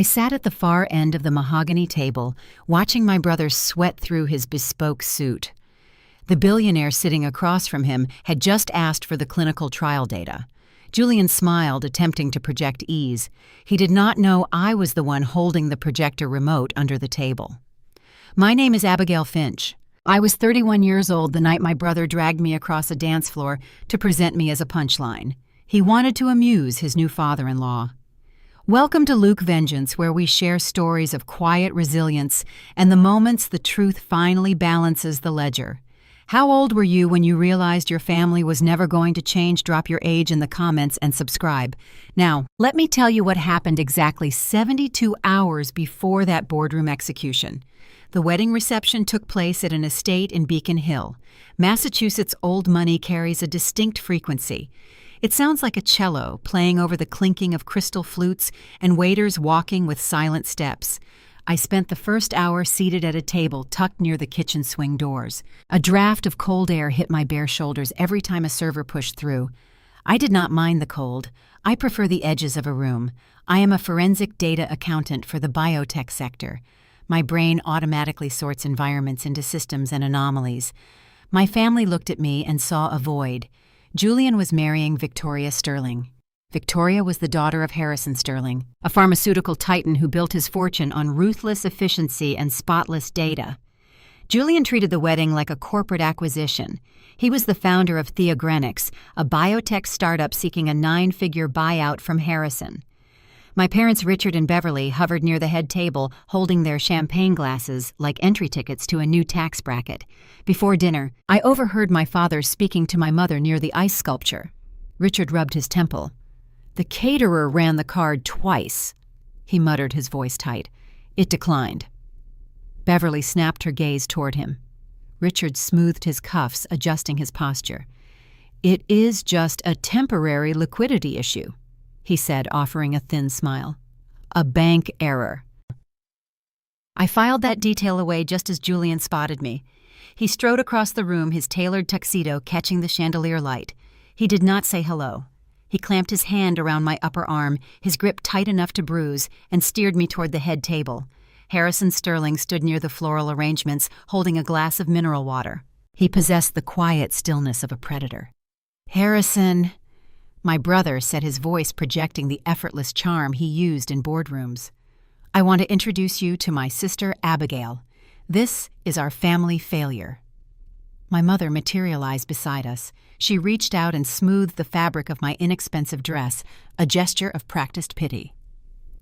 I sat at the far end of the mahogany table, watching my brother sweat through his bespoke suit. The billionaire sitting across from him had just asked for the clinical trial data. Julian smiled, attempting to project ease. He did not know I was the one holding the projector remote under the table. My name is Abigail Finch. I was 31 years old the night my brother dragged me across a dance floor to present me as a punchline. He wanted to amuse his new father-in-law. Welcome to Luke Vengeance, where we share stories of quiet resilience and the moments the truth finally balances the ledger. How old were you when you realized your family was never going to change? Drop your age in the comments and subscribe. Now, let me tell you what happened exactly 72 hours before that boardroom execution. The wedding reception took place at an estate in Beacon Hill. Massachusetts old money carries a distinct frequency. It sounds like a cello playing over the clinking of crystal flutes and waiters walking with silent steps. I spent the first hour seated at a table tucked near the kitchen swing doors. A draft of cold air hit my bare shoulders every time a server pushed through. I did not mind the cold. I prefer the edges of a room. I am a forensic data accountant for the biotech sector. My brain automatically sorts environments into systems and anomalies. My family looked at me and saw a void. Julian was marrying Victoria Sterling. Victoria was the daughter of Harrison Sterling, a pharmaceutical titan who built his fortune on ruthless efficiency and spotless data. Julian treated the wedding like a corporate acquisition. He was the founder of Theogrenics, a biotech startup seeking a 9-figure buyout from Harrison. My parents Richard and Beverly hovered near the head table, holding their champagne glasses like entry tickets to a new tax bracket. Before dinner, I overheard my father speaking to my mother near the ice sculpture. Richard rubbed his temple. "The caterer ran the card twice," he muttered, his voice tight. "It declined." Beverly snapped her gaze toward him. Richard smoothed his cuffs, adjusting his posture. "It is just a temporary liquidity issue," he said, offering a thin smile. "A bank error." I filed that detail away just as Julian spotted me. He strode across the room, his tailored tuxedo catching the chandelier light. He did not say hello. He clamped his hand around my upper arm, his grip tight enough to bruise, and steered me toward the head table. Harrison Sterling stood near the floral arrangements, holding a glass of mineral water. He possessed the quiet stillness of a predator. "Harrison," my brother said, his voice projecting the effortless charm he used in boardrooms. "I want to introduce you to my sister Abigail. This is our family failure." My mother materialized beside us. She reached out and smoothed the fabric of my inexpensive dress, a gesture of practiced pity.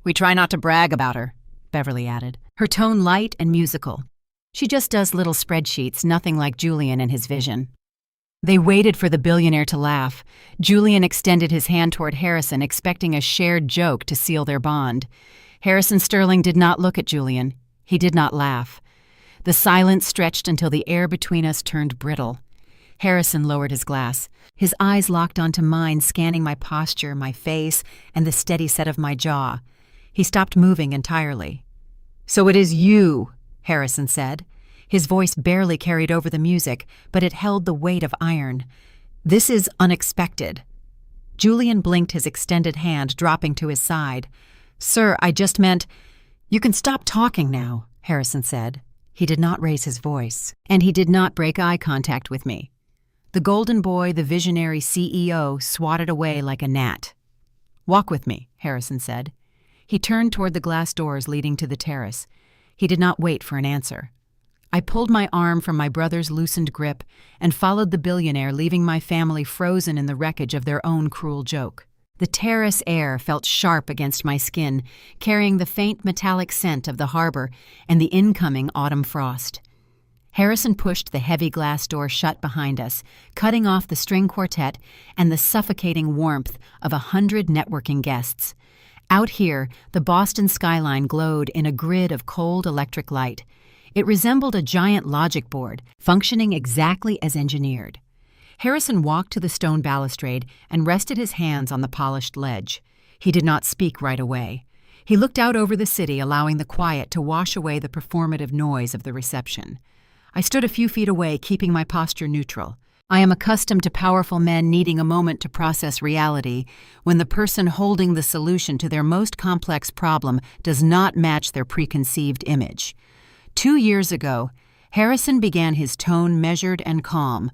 "We try not to brag about her," Beverly added, her tone light and musical. "She just does little spreadsheets, nothing like Julian and his vision." They waited for the billionaire to laugh. Julian extended his hand toward Harrison, expecting a shared joke to seal their bond. Harrison Sterling did not look at Julian. He did not laugh. The silence stretched until the air between us turned brittle. Harrison lowered his glass. His eyes locked onto mine, scanning my posture, my face, and the steady set of my jaw. He stopped moving entirely. "So it is you," Harrison said. His voice barely carried over the music, but it held the weight of iron. "This is unexpected." Julian blinked, his extended hand dropping to his side. "Sir, I just meant—" "You can stop talking now," Harrison said. He did not raise his voice, and he did not break eye contact with me. The golden boy, the visionary CEO, swatted away like a gnat. "Walk with me," Harrison said. He turned toward the glass doors leading to the terrace. He did not wait for an answer. I pulled my arm from my brother's loosened grip and followed the billionaire, leaving my family frozen in the wreckage of their own cruel joke. The terrace air felt sharp against my skin, carrying the faint metallic scent of the harbor and the incoming autumn frost. Harrison pushed the heavy glass door shut behind us, cutting off the string quartet and the suffocating warmth of 100 networking guests. Out here, the Boston skyline glowed in a grid of cold electric light. It resembled a giant logic board, functioning exactly as engineered. Harrison walked to the stone balustrade and rested his hands on the polished ledge. He did not speak right away. He looked out over the city, allowing the quiet to wash away the performative noise of the reception. I stood a few feet away, keeping my posture neutral. I am accustomed to powerful men needing a moment to process reality when the person holding the solution to their most complex problem does not match their preconceived image. 2 years ago, Harrison began his tone measured and calm.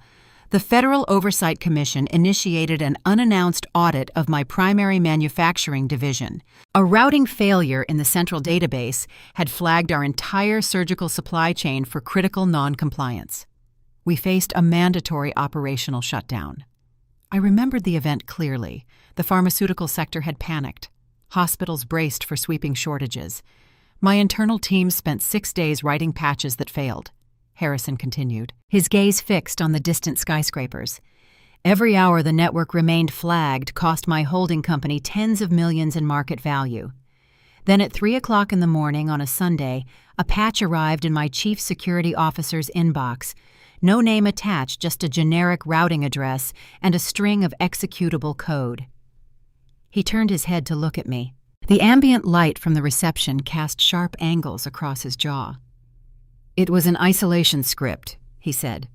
The Federal Oversight Commission initiated an unannounced audit of my primary manufacturing division. A routing failure in the central database had flagged our entire surgical supply chain for critical non-compliance. We faced a mandatory operational shutdown. I remembered the event clearly. The pharmaceutical sector had panicked. Hospitals braced for sweeping shortages. My internal team spent 6 days writing patches that failed. Harrison continued, his gaze fixed on the distant skyscrapers. Every hour the network remained flagged cost my holding company tens of millions in market value. Then at 3 o'clock in the morning on a Sunday, a patch arrived in my chief security officer's inbox. No name attached, just a generic routing address and a string of executable code. He turned his head to look at me. The ambient light from the reception cast sharp angles across his jaw. It was an isolation script, he said.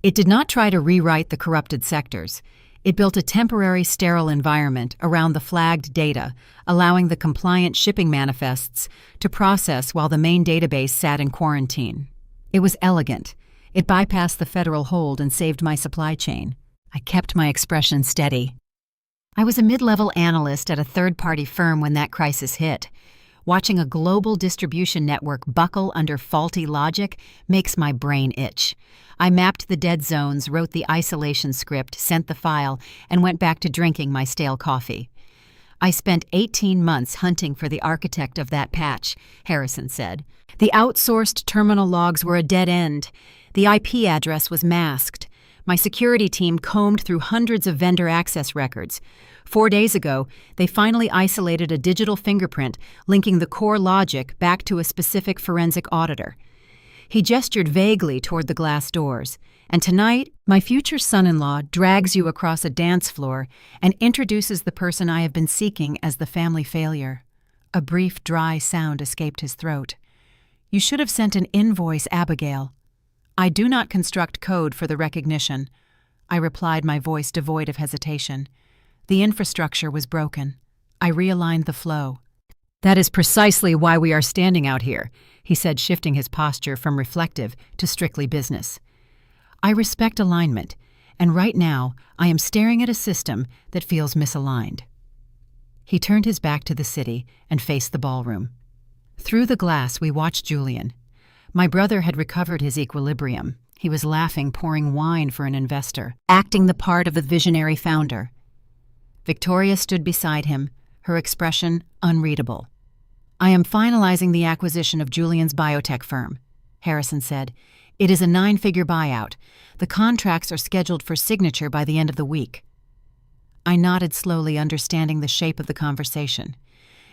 It did not try to rewrite the corrupted sectors. It built a temporary sterile environment around the flagged data, allowing the compliant shipping manifests to process while the main database sat in quarantine. It was elegant. It bypassed the federal hold and saved my supply chain. I kept my expression steady. I was a mid-level analyst at a third-party firm when that crisis hit. Watching a global distribution network buckle under faulty logic makes my brain itch. I mapped the dead zones, wrote the isolation script, sent the file, and went back to drinking my stale coffee. I spent 18 months hunting for the architect of that patch, Harrison said. The outsourced terminal logs were a dead end. The IP address was masked. My security team combed through hundreds of vendor access records. 4 days ago, they finally isolated a digital fingerprint linking the core logic back to a specific forensic auditor. He gestured vaguely toward the glass doors. And tonight, my future son-in-law drags you across a dance floor and introduces the person I have been seeking as the family failure. A brief, dry sound escaped his throat. You should have sent an invoice, Abigail. I do not construct code for the recognition. I replied, my voice devoid of hesitation. The infrastructure was broken. I realigned the flow. That is precisely why we are standing out here, he said, shifting his posture from reflective to strictly business. I respect alignment, and right now I am staring at a system that feels misaligned. He turned his back to the city and faced the ballroom. Through the glass we watched Julian. My brother had recovered his equilibrium. He was laughing, pouring wine for an investor, acting the part of the visionary founder. Victoria stood beside him, her expression unreadable. I am finalizing the acquisition of Julian's biotech firm, Harrison said. It is a 9-figure buyout. The contracts are scheduled for signature by the end of the week. I nodded slowly, understanding the shape of the conversation.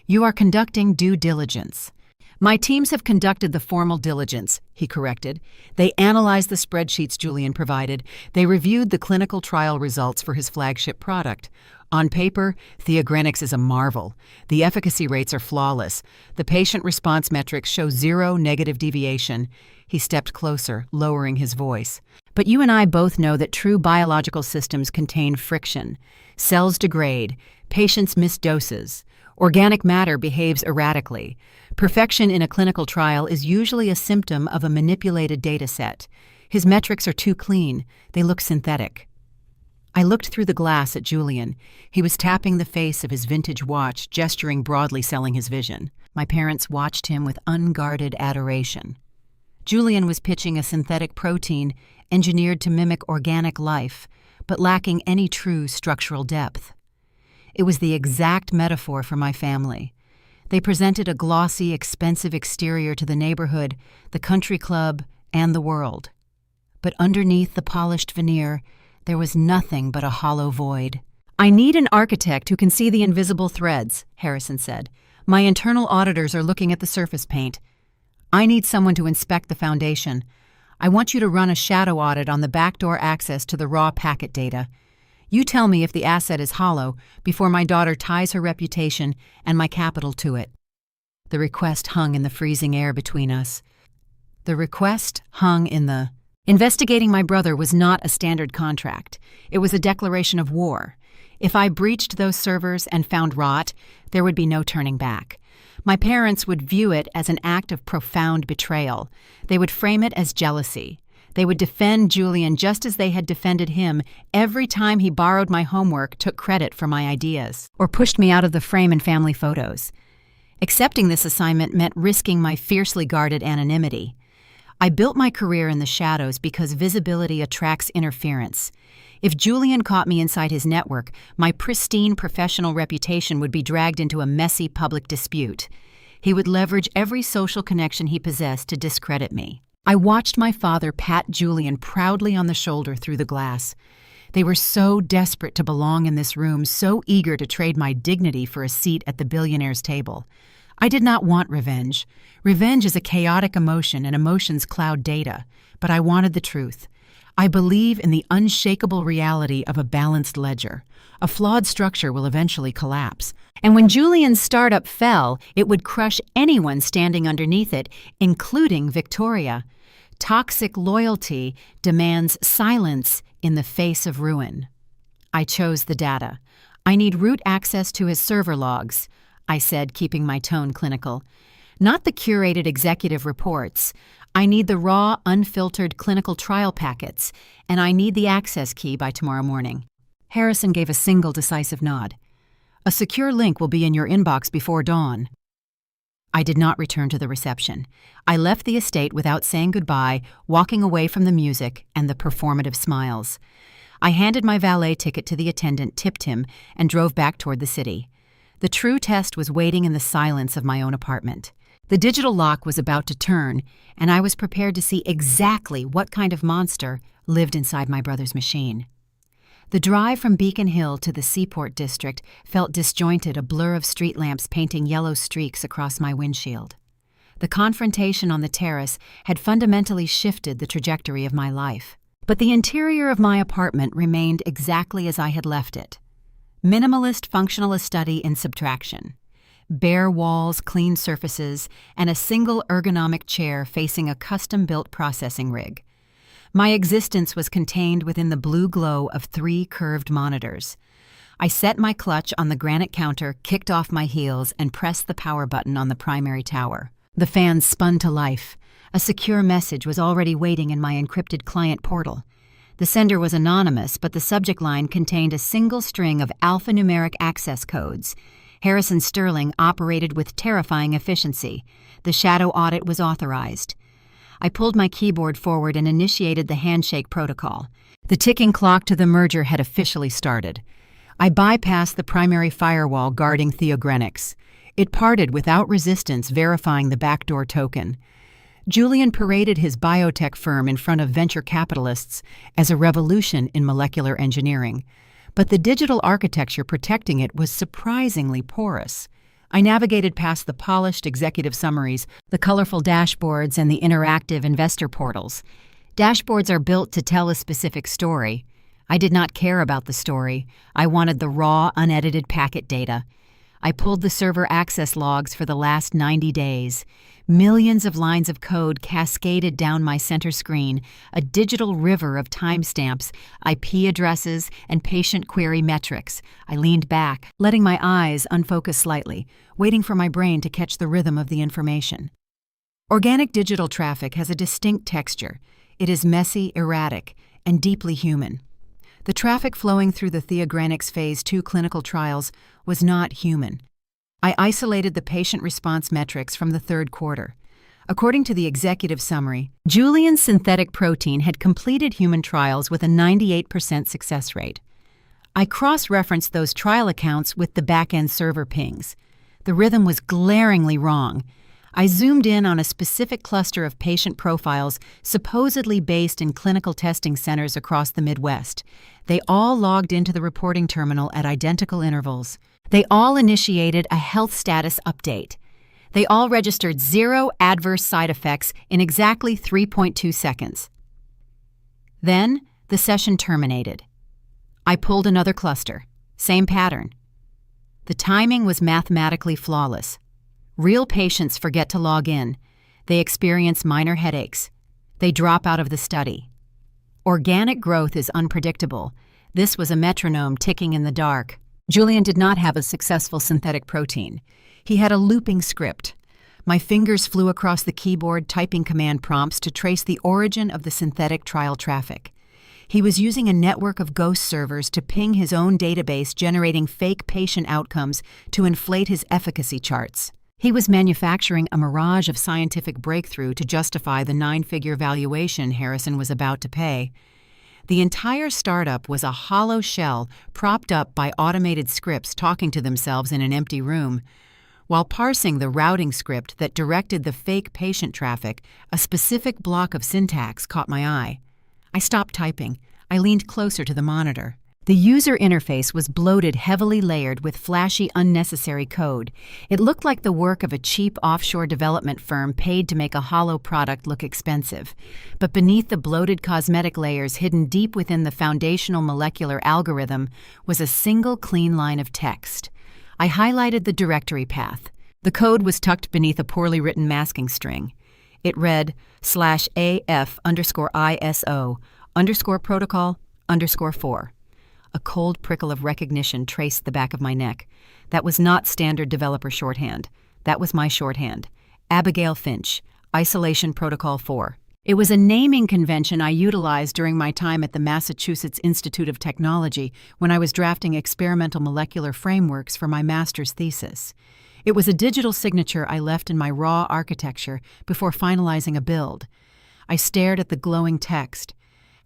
You are conducting due diligence. My teams have conducted the formal diligence, he corrected. They analyzed the spreadsheets Julian provided. They reviewed the clinical trial results for his flagship product. On paper, Theogrenix is a marvel. The efficacy rates are flawless. The patient response metrics show 0 negative deviation. He stepped closer, lowering his voice. But you and I both know that true biological systems contain friction. Cells degrade. Patients miss doses. Organic matter behaves erratically. Perfection in a clinical trial is usually a symptom of a manipulated data set. His metrics are too clean. They look synthetic. I looked through the glass at Julian. He was tapping the face of his vintage watch, gesturing broadly, selling his vision. My parents watched him with unguarded adoration. Julian was pitching a synthetic protein engineered to mimic organic life, but lacking any true structural depth. It was the exact metaphor for my family. They presented a glossy, expensive exterior to the neighborhood, the country club, and the world. But underneath the polished veneer, there was nothing but a hollow void. I need an architect who can see the invisible threads, Harrison said. My internal auditors are looking at the surface paint. I need someone to inspect the foundation. I want you to run a shadow audit on the backdoor access to the raw packet data. You tell me if the asset is hollow before my daughter ties her reputation and my capital to it. The request hung in the freezing air between us. The request hung in the Investigating my brother was not a standard contract. It was a declaration of war. If I breached those servers and found rot, there would be no turning back. My parents would view it as an act of profound betrayal. They would frame it as jealousy. They would defend Julian just as they had defended him every time he borrowed my homework, took credit for my ideas, or pushed me out of the frame in family photos. Accepting this assignment meant risking my fiercely guarded anonymity. I built my career in the shadows because visibility attracts interference. If Julian caught me inside his network, my pristine professional reputation would be dragged into a messy public dispute. He would leverage every social connection he possessed to discredit me. I watched my father pat Julian proudly on the shoulder through the glass. They were so desperate to belong in this room, so eager to trade my dignity for a seat at the billionaire's table. I did not want revenge. Revenge is a chaotic emotion, and emotions cloud data. But I wanted the truth. I believe in the unshakable reality of a balanced ledger. A flawed structure will eventually collapse. And when Julian's startup fell, it would crush anyone standing underneath it, including Victoria. Toxic loyalty demands silence in the face of ruin. I chose the data. I need root access to his server logs, I said, keeping my tone clinical. Not the curated executive reports. I need the raw, unfiltered clinical trial packets, and I need the access key by tomorrow morning. Harrison gave a single decisive nod. A secure link will be in your inbox before dawn. I did not return to the reception. I left the estate without saying goodbye, walking away from the music and the performative smiles. I handed my valet ticket to the attendant, tipped him, and drove back toward the city. The true test was waiting in the silence of my own apartment. The digital lock was about to turn, and I was prepared to see exactly what kind of monster lived inside my brother's machine. The drive from Beacon Hill to the Seaport District felt disjointed, a blur of street lamps painting yellow streaks across my windshield. The confrontation on the terrace had fundamentally shifted the trajectory of my life. But the interior of my apartment remained exactly as I had left it. Minimalist functional study in subtraction. Bare walls, clean surfaces, and a single ergonomic chair facing a custom-built processing rig. My existence was contained within the blue glow of 3 curved monitors. I set my clutch on the granite counter, kicked off my heels, and pressed the power button on the primary tower. The fans spun to life. A secure message was already waiting in my encrypted client portal. The sender was anonymous, but the subject line contained a single string of alphanumeric access codes. Harrison Sterling operated with terrifying efficiency. The shadow audit was authorized. I pulled my keyboard forward and initiated the handshake protocol. The ticking clock to the merger had officially started. I bypassed the primary firewall guarding Theogrenics. It parted without resistance, verifying the backdoor token. Julian paraded his biotech firm in front of venture capitalists as a revolution in molecular engineering. But the digital architecture protecting it was surprisingly porous. I navigated past the polished executive summaries, the colorful dashboards, and the interactive investor portals. Dashboards are built to tell a specific story. I did not care about the story. I wanted the raw, unedited packet data. I pulled the server access logs for the last 90 days. Millions of lines of code cascaded down my center screen, a digital river of timestamps, IP addresses, and patient query metrics. I leaned back, letting my eyes unfocus slightly, waiting for my brain to catch the rhythm of the information. Organic digital traffic has a distinct texture. It is messy, erratic, and deeply human. The traffic flowing through the Theogrenics Phase 2 clinical trials was not human. I isolated the patient response metrics from the third quarter. According to the executive summary, Julian's synthetic protein had completed human trials with a 98% success rate. I cross-referenced those trial accounts with the back-end server pings. The rhythm was glaringly wrong. I zoomed in on a specific cluster of patient profiles supposedly based in clinical testing centers across the Midwest. They all logged into the reporting terminal at identical intervals. They all initiated a health status update. They all registered 0 adverse side effects in exactly 3.2 seconds. Then, the session terminated. I pulled another cluster. Same pattern. The timing was mathematically flawless. Real patients forget to log in. They experience minor headaches. They drop out of the study. Organic growth is unpredictable. This was a metronome ticking in the dark. Julian did not have a successful synthetic protein. He had a looping script. My fingers flew across the keyboard, typing command prompts to trace the origin of the synthetic trial traffic. He was using a network of ghost servers to ping his own database, generating fake patient outcomes to inflate his efficacy charts. He was manufacturing a mirage of scientific breakthrough to justify the 9-figure valuation Harrison was about to pay. The entire startup was a hollow shell propped up by automated scripts talking to themselves in an empty room. While parsing the routing script that directed the fake patient traffic, a specific block of syntax caught my eye. I stopped typing. I leaned closer to the monitor. The user interface was bloated, heavily layered with flashy, unnecessary code. It looked like the work of a cheap offshore development firm paid to make a hollow product look expensive. But beneath the bloated cosmetic layers, hidden deep within the foundational molecular algorithm, was a single clean line of text. I highlighted the directory path. The code was tucked beneath a poorly written masking string. It read /AF_ISO_protocol_4. A cold prickle of recognition traced the back of my neck. That was not standard developer shorthand. That was my shorthand. Abigail Finch, Isolation Protocol 4. It was a naming convention I utilized during my time at the Massachusetts Institute of Technology when I was drafting experimental molecular frameworks for my master's thesis. It was a digital signature I left in my raw architecture before finalizing a build. I stared at the glowing text.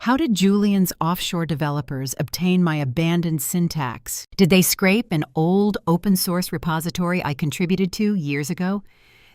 How did Julian's offshore developers obtain my abandoned syntax? Did they scrape an old open-source repository I contributed to years ago?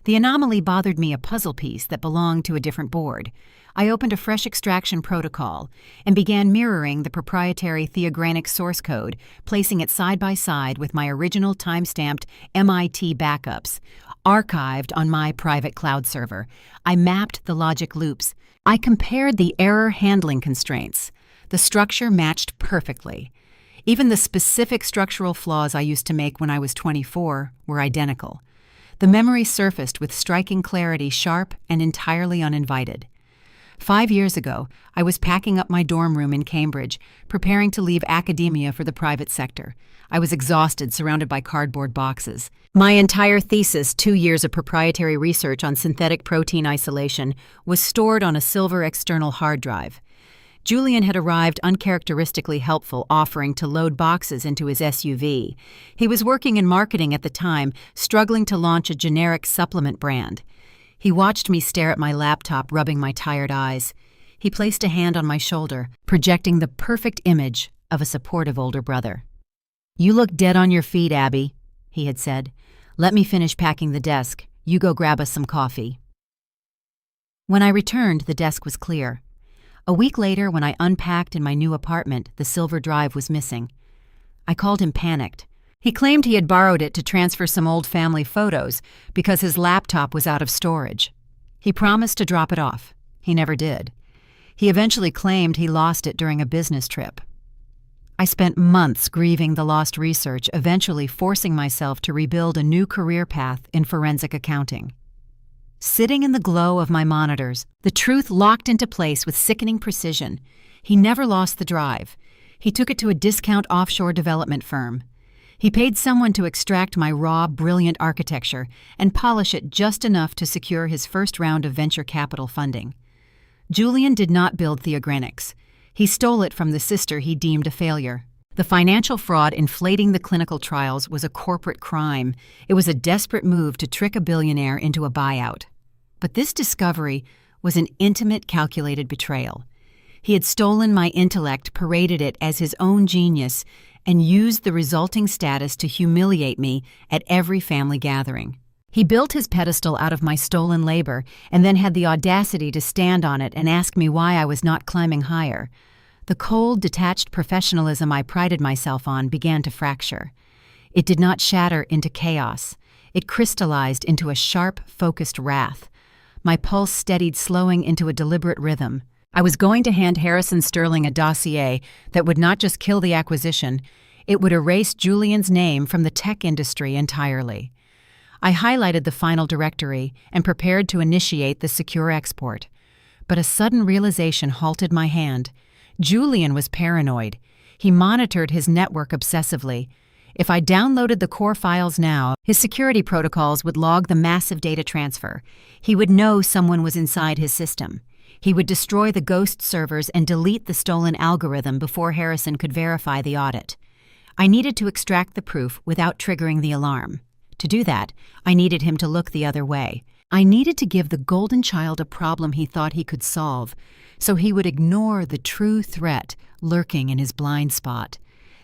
The anomaly bothered me, a puzzle piece that belonged to a different board. I opened a fresh extraction protocol and began mirroring the proprietary theogranic source code, placing it side by side with my original time-stamped MIT backups, archived on my private cloud server. I mapped the logic loops. I compared the error handling constraints. The structure matched perfectly. Even the specific structural flaws I used to make when I was 24 were identical. The memory surfaced with striking clarity, sharp and entirely uninvited. 5 years ago, I was packing up my dorm room in Cambridge, preparing to leave academia for the private sector. I was exhausted, surrounded by cardboard boxes. My entire thesis, 2 years of proprietary research on synthetic protein isolation, was stored on a silver external hard drive. Julian had arrived uncharacteristically helpful, offering to load boxes into his SUV. He was working in marketing at the time, struggling to launch a generic supplement brand. He watched me stare at my laptop, rubbing my tired eyes. He placed a hand on my shoulder, projecting the perfect image of a supportive older brother. "You look dead on your feet, Abby," he had said. "Let me finish packing the desk. You go grab us some coffee." When I returned, the desk was clear. A week later, when I unpacked in my new apartment, the silver drive was missing. I called him panicked. He claimed he had borrowed it to transfer some old family photos because his laptop was out of storage. He promised to drop it off. He never did. He eventually claimed he lost it during a business trip. I spent months grieving the lost research, eventually forcing myself to rebuild a new career path in forensic accounting. Sitting in the glow of my monitors, the truth locked into place with sickening precision. He never lost the drive. He took it to a discount offshore development firm. He paid someone to extract my raw, brilliant architecture and polish it just enough to secure his first round of venture capital funding. Julian did not build Theogranics. He stole it from the sister he deemed a failure. The financial fraud inflating the clinical trials was a corporate crime. It was a desperate move to trick a billionaire into a buyout. But this discovery was an intimate, calculated betrayal. He had stolen my intellect, paraded it as his own genius, and used the resulting status to humiliate me at every family gathering. He built his pedestal out of my stolen labor and then had the audacity to stand on it and ask me why I was not climbing higher. The cold, detached professionalism I prided myself on began to fracture. It did not shatter into chaos. It crystallized into a sharp, focused wrath. My pulse steadied, slowing into a deliberate rhythm. I was going to hand Harrison Sterling a dossier that would not just kill the acquisition, it would erase Julian's name from the tech industry entirely. I highlighted the final directory and prepared to initiate the secure export. But a sudden realization halted my hand. Julian was paranoid. He monitored his network obsessively. If I downloaded the core files now, his security protocols would log the massive data transfer. He would know someone was inside his system. He would destroy the ghost servers and delete the stolen algorithm before Harrison could verify the audit. I needed to extract the proof without triggering the alarm. To do that, I needed him to look the other way. I needed to give the golden child a problem he thought he could solve, so he would ignore the true threat lurking in his blind spot.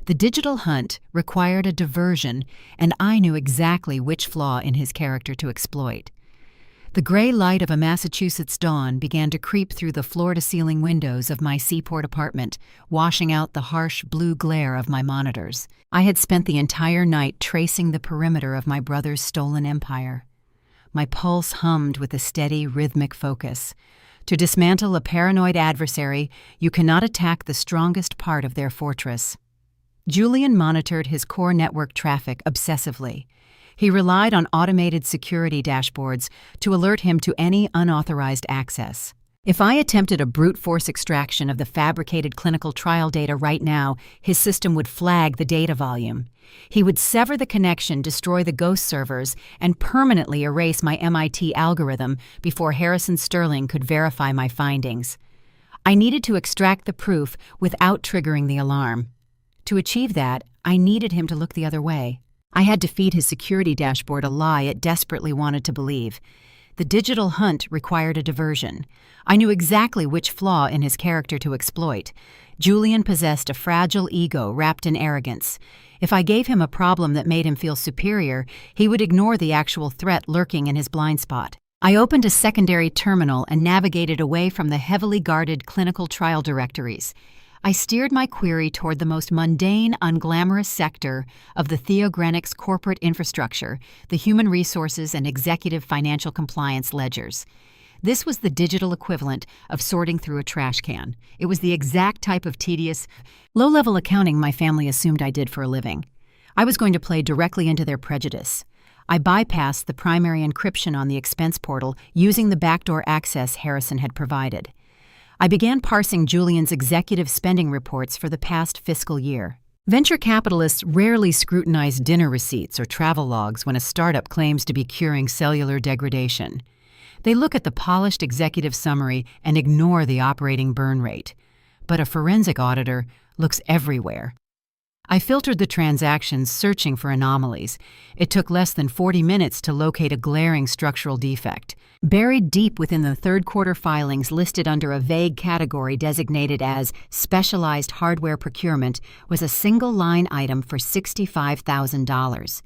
The digital hunt required a diversion, and I knew exactly which flaw in his character to exploit. The gray light of a Massachusetts dawn began to creep through the floor-to-ceiling windows of my seaport apartment, washing out the harsh blue glare of my monitors. I had spent the entire night tracing the perimeter of my brother's stolen empire. My pulse hummed with a steady, rhythmic focus. To dismantle a paranoid adversary, you cannot attack the strongest part of their fortress. Julian monitored his core network traffic obsessively. He relied on automated security dashboards to alert him to any unauthorized access. If I attempted a brute force extraction of the fabricated clinical trial data right now, his system would flag the data volume. He would sever the connection, destroy the ghost servers, and permanently erase my MIT algorithm before Harrison Sterling could verify my findings. I needed to extract the proof without triggering the alarm. To achieve that, I needed him to look the other way. I had to feed his security dashboard a lie it desperately wanted to believe. The digital hunt required a diversion. I knew exactly which flaw in his character to exploit. Julian possessed a fragile ego wrapped in arrogance. If I gave him a problem that made him feel superior, he would ignore the actual threat lurking in his blind spot. I opened a secondary terminal and navigated away from the heavily guarded clinical trial directories. I steered my query toward the most mundane, unglamorous sector of the Theogrenics corporate infrastructure, the human resources and executive financial compliance ledgers. This was the digital equivalent of sorting through a trash can. It was the exact type of tedious, low-level accounting my family assumed I did for a living. I was going to play directly into their prejudice. I bypassed the primary encryption on the expense portal using the backdoor access Harrison had provided. I began parsing Julian's executive spending reports for the past fiscal year. Venture capitalists rarely scrutinize dinner receipts or travel logs when a startup claims to be curing cellular degradation. They look at the polished executive summary and ignore the operating burn rate. But a forensic auditor looks everywhere. I filtered the transactions, searching for anomalies. It took less than 40 minutes to locate a glaring structural defect. Buried deep within the third-quarter filings listed under a vague category designated as specialized hardware procurement was a single-line item for $65,000.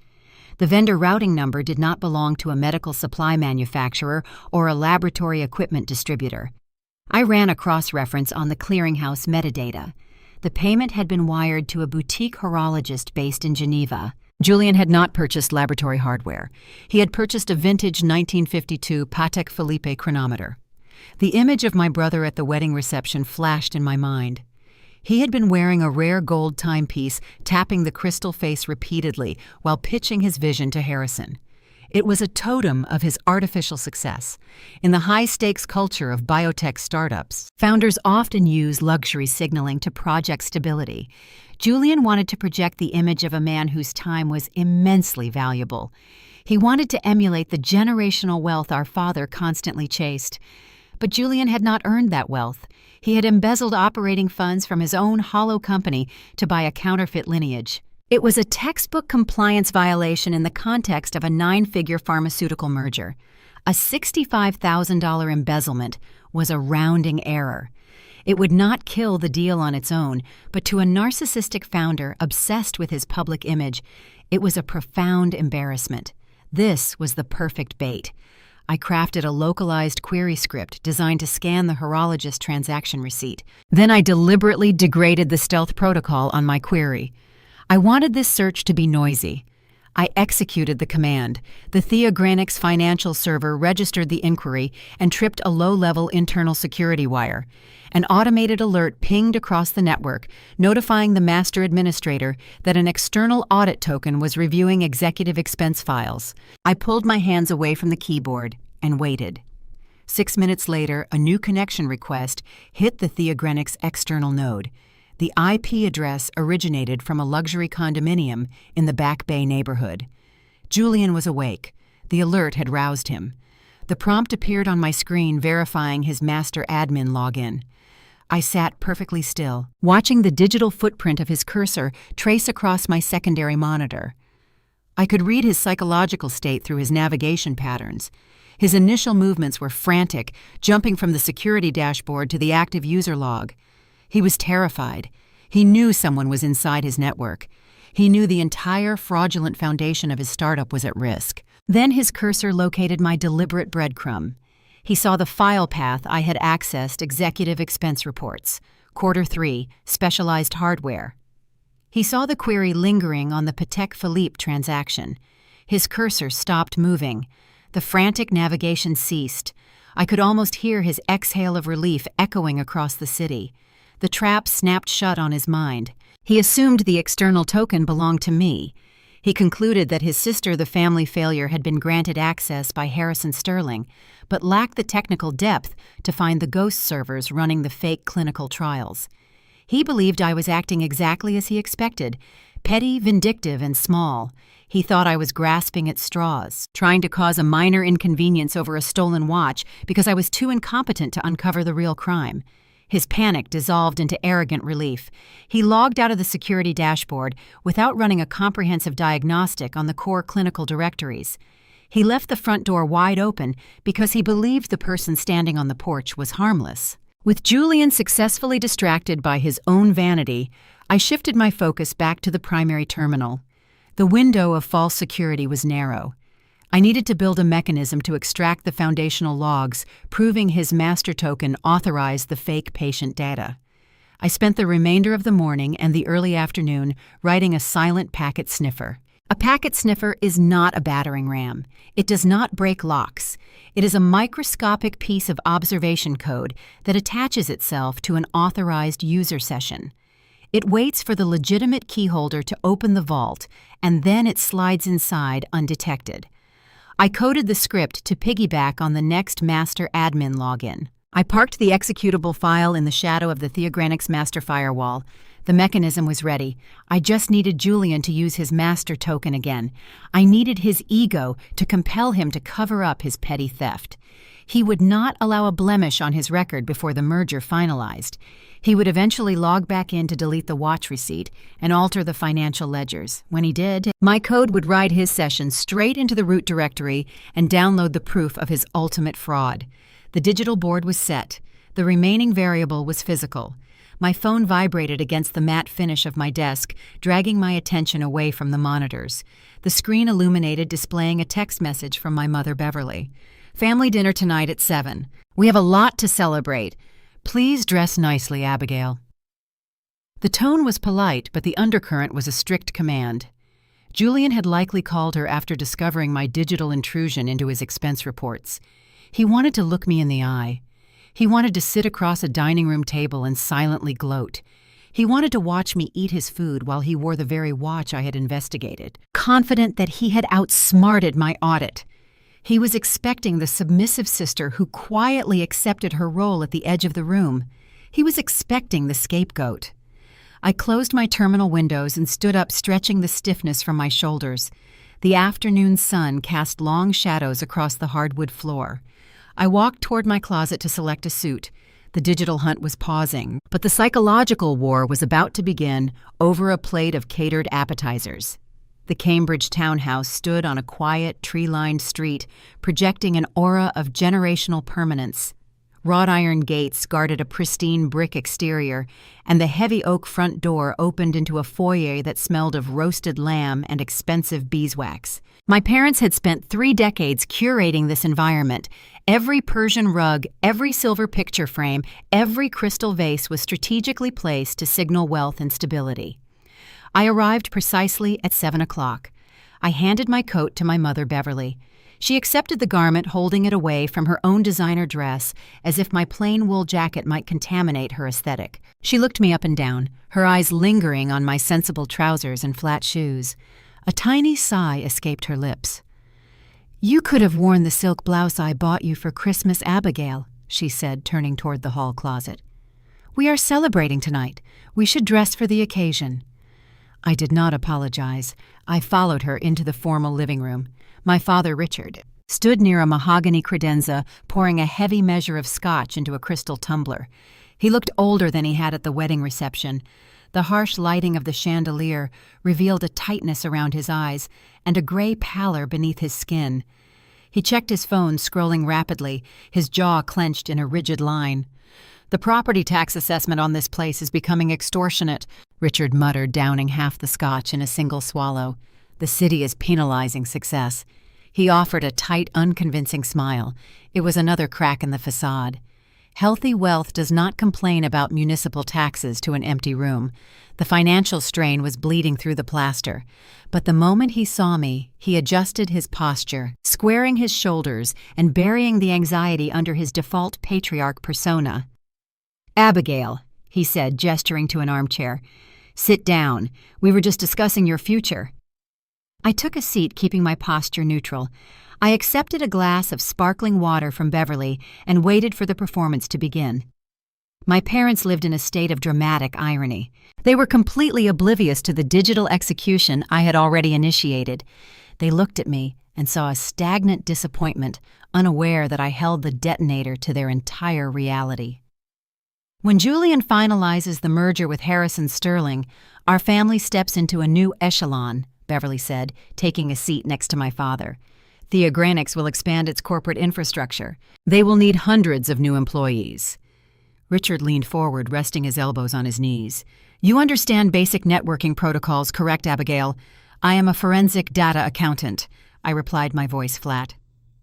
The vendor routing number did not belong to a medical supply manufacturer or a laboratory equipment distributor. I ran a cross-reference on the clearinghouse metadata. The payment had been wired to a boutique horologist based in Geneva. Julian had not purchased laboratory hardware. He had purchased a vintage 1952 Patek Philippe chronometer. The image of my brother at the wedding reception flashed in my mind. He had been wearing a rare gold timepiece, tapping the crystal face repeatedly while pitching his vision to Harrison. It was a totem of his artificial success. In the high-stakes culture of biotech startups, founders often use luxury signaling to project stability. Julian wanted to project the image of a man whose time was immensely valuable. He wanted to emulate the generational wealth our father constantly chased. But Julian had not earned that wealth. He had embezzled operating funds from his own hollow company to buy a counterfeit lineage. It was a textbook compliance violation in the context of a 9-figure pharmaceutical merger. A $65,000 embezzlement was a rounding error. It would not kill the deal on its own, but to a narcissistic founder obsessed with his public image, it was a profound embarrassment. This was the perfect bait. I crafted a localized query script designed to scan the horologist transaction receipt. Then I deliberately degraded the stealth protocol on my query. I wanted this search to be noisy. I executed the command. The Theogrenics financial server registered the inquiry and tripped a low-level internal security wire. An automated alert pinged across the network, notifying the master administrator that an external audit token was reviewing executive expense files. I pulled my hands away from the keyboard and waited. 6 minutes later, a new connection request hit the Theogrenix external node. The IP address originated from a luxury condominium in the Back Bay neighborhood. Julian was awake. The alert had roused him. The prompt appeared on my screen verifying his master admin login. I sat perfectly still, watching the digital footprint of his cursor trace across my secondary monitor. I could read his psychological state through his navigation patterns. His initial movements were frantic, jumping from the security dashboard to the active user log. He was terrified. He knew someone was inside his network. He knew the entire fraudulent foundation of his startup was at risk. Then his cursor located my deliberate breadcrumb. He saw the file path I had accessed: executive expense reports, Q3, specialized hardware. He saw the query lingering on the Patek Philippe transaction. His cursor stopped moving. The frantic navigation ceased. I could almost hear his exhale of relief echoing across the city. The trap snapped shut on his mind. He assumed the external token belonged to me. He concluded that his sister, the family failure, had been granted access by Harrison Sterling, but lacked the technical depth to find the ghost servers running the fake clinical trials. He believed I was acting exactly as he expected, petty, vindictive, and small. He thought I was grasping at straws, trying to cause a minor inconvenience over a stolen watch because I was too incompetent to uncover the real crime. His panic dissolved into arrogant relief. He logged out of the security dashboard without running a comprehensive diagnostic on the core clinical directories. He left the front door wide open because he believed the person standing on the porch was harmless. With Julian successfully distracted by his own vanity, I shifted my focus back to the primary terminal. The window of false security was narrow. I needed to build a mechanism to extract the foundational logs, proving his master token authorized the fake patient data. I spent the remainder of the morning and the early afternoon writing a silent packet sniffer. A packet sniffer is not a battering ram. It does not break locks. It is a microscopic piece of observation code that attaches itself to an authorized user session. It waits for the legitimate keyholder to open the vault, and then it slides inside undetected. I coded the script to piggyback on the next master admin login. I parked the executable file in the shadow of the Theogrenix master firewall. The mechanism was ready. I just needed Julian to use his master token again. I needed his ego to compel him to cover up his petty theft. He would not allow a blemish on his record before the merger finalized. He would eventually log back in to delete the watch receipt and alter the financial ledgers. When he did, my code would ride his session straight into the root directory and download the proof of his ultimate fraud. The digital board was set. The remaining variable was physical. My phone vibrated against the matte finish of my desk, dragging my attention away from the monitors. The screen illuminated, displaying a text message from my mother, Beverly. "Family dinner tonight at 7. We have a lot to celebrate. Please dress nicely, Abigail." The tone was polite, but the undercurrent was a strict command. Julian had likely called her after discovering my digital intrusion into his expense reports. He wanted to look me in the eye. He wanted to sit across a dining room table and silently gloat. He wanted to watch me eat his food while he wore the very watch I had investigated, confident that he had outsmarted my audit. He was expecting the submissive sister who quietly accepted her role at the edge of the room. He was expecting the scapegoat. I closed my terminal windows and stood up, stretching the stiffness from my shoulders. The afternoon sun cast long shadows across the hardwood floor. I walked toward my closet to select a suit. The digital hunt was pausing, but the psychological war was about to begin over a plate of catered appetizers. The Cambridge townhouse stood on a quiet, tree-lined street, projecting an aura of generational permanence. Wrought iron gates guarded a pristine brick exterior, and the heavy oak front door opened into a foyer that smelled of roasted lamb and expensive beeswax. My parents had spent 3 decades curating this environment. Every Persian rug, every silver picture frame, every crystal vase was strategically placed to signal wealth and stability. I arrived precisely at 7 o'clock. I handed my coat to my mother, Beverly. She accepted the garment, holding it away from her own designer dress, as if my plain wool jacket might contaminate her aesthetic. She looked me up and down, her eyes lingering on my sensible trousers and flat shoes. A tiny sigh escaped her lips. "You could have worn the silk blouse I bought you for Christmas, Abigail," she said, turning toward the hall closet. "We are celebrating tonight. We should dress for the occasion." I did not apologize. I followed her into the formal living room. My father, Richard, stood near a mahogany credenza, pouring a heavy measure of scotch into a crystal tumbler. He looked older than he had at the wedding reception. The harsh lighting of the chandelier revealed a tightness around his eyes and a gray pallor beneath his skin. He checked his phone, scrolling rapidly, his jaw clenched in a rigid line. "The property tax assessment on this place is becoming extortionate," Richard muttered, downing half the scotch in a single swallow. "The city is penalizing success." He offered a tight, unconvincing smile. It was another crack in the facade. Healthy wealth does not complain about municipal taxes to an empty room. The financial strain was bleeding through the plaster. But the moment he saw me, he adjusted his posture, squaring his shoulders and burying the anxiety under his default patriarch persona. "Abigail," he said, gesturing to an armchair. "Sit down. We were just discussing your future." I took a seat, keeping my posture neutral. I accepted a glass of sparkling water from Beverly and waited for the performance to begin. My parents lived in a state of dramatic irony. They were completely oblivious to the digital execution I had already initiated. They looked at me and saw a stagnant disappointment, unaware that I held the detonator to their entire reality. "When Julian finalizes the merger with Harrison Sterling, our family steps into a new echelon," Beverly said, taking a seat next to my father. "Theogranix will expand its corporate infrastructure. They will need hundreds of new employees." Richard leaned forward, resting his elbows on his knees. "You understand basic networking protocols, correct, Abigail?" "I am a forensic data accountant," I replied, my voice flat.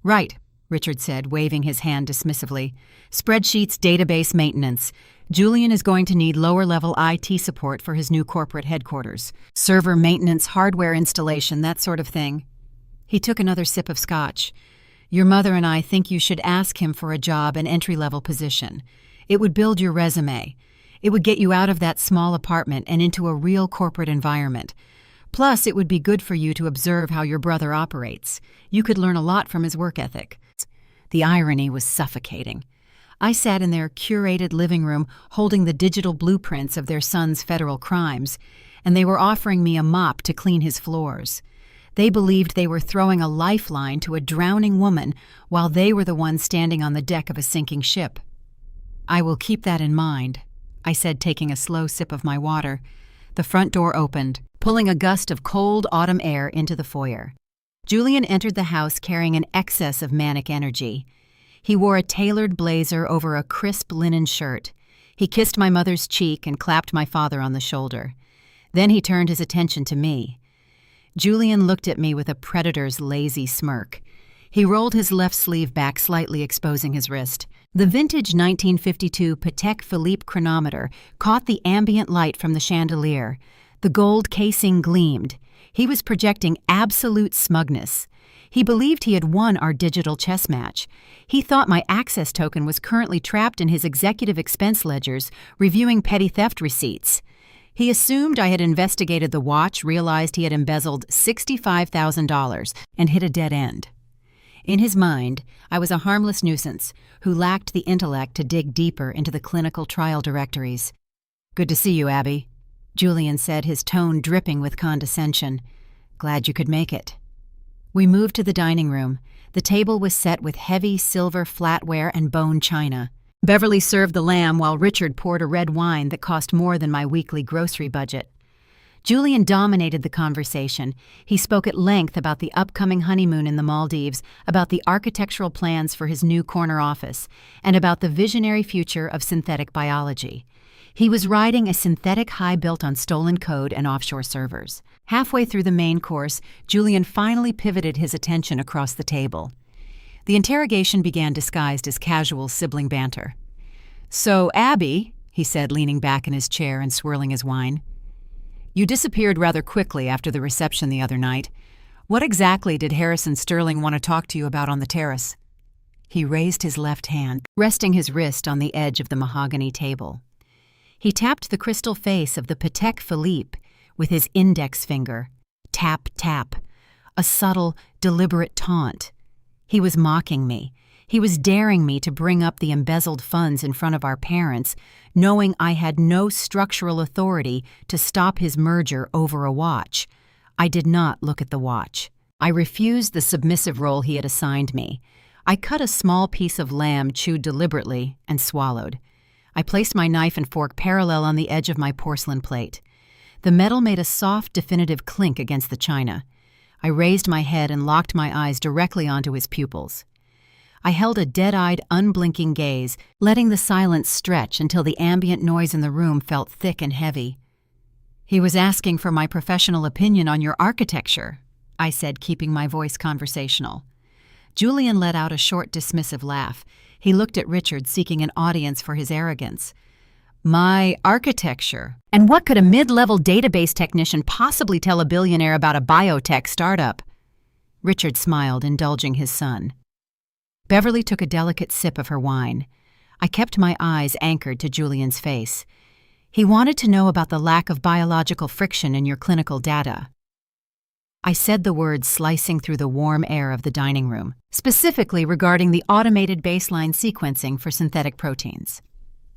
"Right," Richard said, waving his hand dismissively. "Spreadsheets, database maintenance. Julian is going to need lower-level IT support for his new corporate headquarters. Server maintenance, hardware installation, that sort of thing." He took another sip of scotch. "Your mother and I think you should ask him for a job, an entry-level position. It would build your resume. It would get you out of that small apartment and into a real corporate environment. Plus, it would be good for you to observe how your brother operates. You could learn a lot from his work ethic." The irony was suffocating. I sat in their curated living room holding the digital blueprints of their son's federal crimes, and they were offering me a mop to clean his floors. They believed they were throwing a lifeline to a drowning woman while they were the ones standing on the deck of a sinking ship. "I will keep that in mind," I said, taking a slow sip of my water. The front door opened, pulling a gust of cold autumn air into the foyer. Julian entered the house carrying an excess of manic energy. He wore a tailored blazer over a crisp linen shirt. He kissed my mother's cheek and clapped my father on the shoulder. Then he turned his attention to me. Julian looked at me with a predator's lazy smirk. He rolled his left sleeve back slightly, exposing his wrist. The vintage 1952 Patek Philippe chronometer caught the ambient light from the chandelier. The gold casing gleamed. He was projecting absolute smugness. He believed he had won our digital chess match. He thought my access token was currently trapped in his executive expense ledgers, reviewing petty theft receipts. He assumed I had investigated the watch, realized he had embezzled $65,000, and hit a dead end. In his mind, I was a harmless nuisance who lacked the intellect to dig deeper into the clinical trial directories. "Good to see you, Abby," Julian said, his tone dripping with condescension. "Glad you could make it." We moved to the dining room. The table was set with heavy silver flatware and bone china. Beverly served the lamb while Richard poured a red wine that cost more than my weekly grocery budget. Julian dominated the conversation. He spoke at length about the upcoming honeymoon in the Maldives, about the architectural plans for his new corner office, and about the visionary future of synthetic biology. He was riding a synthetic high built on stolen code and offshore servers. Halfway through the main course, Julian finally pivoted his attention across the table. The interrogation began disguised as casual sibling banter. "So, Abby," he said, leaning back in his chair and swirling his wine, "you disappeared rather quickly after the reception the other night. What exactly did Harrison Sterling want to talk to you about on the terrace?" He raised his left hand, resting his wrist on the edge of the mahogany table. He tapped the crystal face of the Patek Philippe with his index finger. Tap, tap. A subtle, deliberate taunt. He was mocking me. He was daring me to bring up the embezzled funds in front of our parents, knowing I had no structural authority to stop his merger over a watch. I did not look at the watch. I refused the submissive role he had assigned me. I cut a small piece of lamb chewed deliberately and swallowed. I placed my knife and fork parallel on the edge of my porcelain plate. The metal made a soft, definitive clink against the china. I raised my head and locked my eyes directly onto his pupils. I held a dead-eyed, unblinking gaze, letting the silence stretch until the ambient noise in the room felt thick and heavy. "He was asking for my professional opinion on your architecture," I said, keeping my voice conversational. Julian let out a short, dismissive laugh. He looked at Richard, seeking an audience for his arrogance. "My architecture? And what could a mid-level database technician possibly tell a billionaire about a biotech startup?" Richard smiled, indulging his son. Beverly took a delicate sip of her wine. I kept my eyes anchored to Julian's face. He wanted to know about the lack of biological friction in your clinical data. I said the words slicing through the warm air of the dining room, specifically regarding the automated baseline sequencing for synthetic proteins.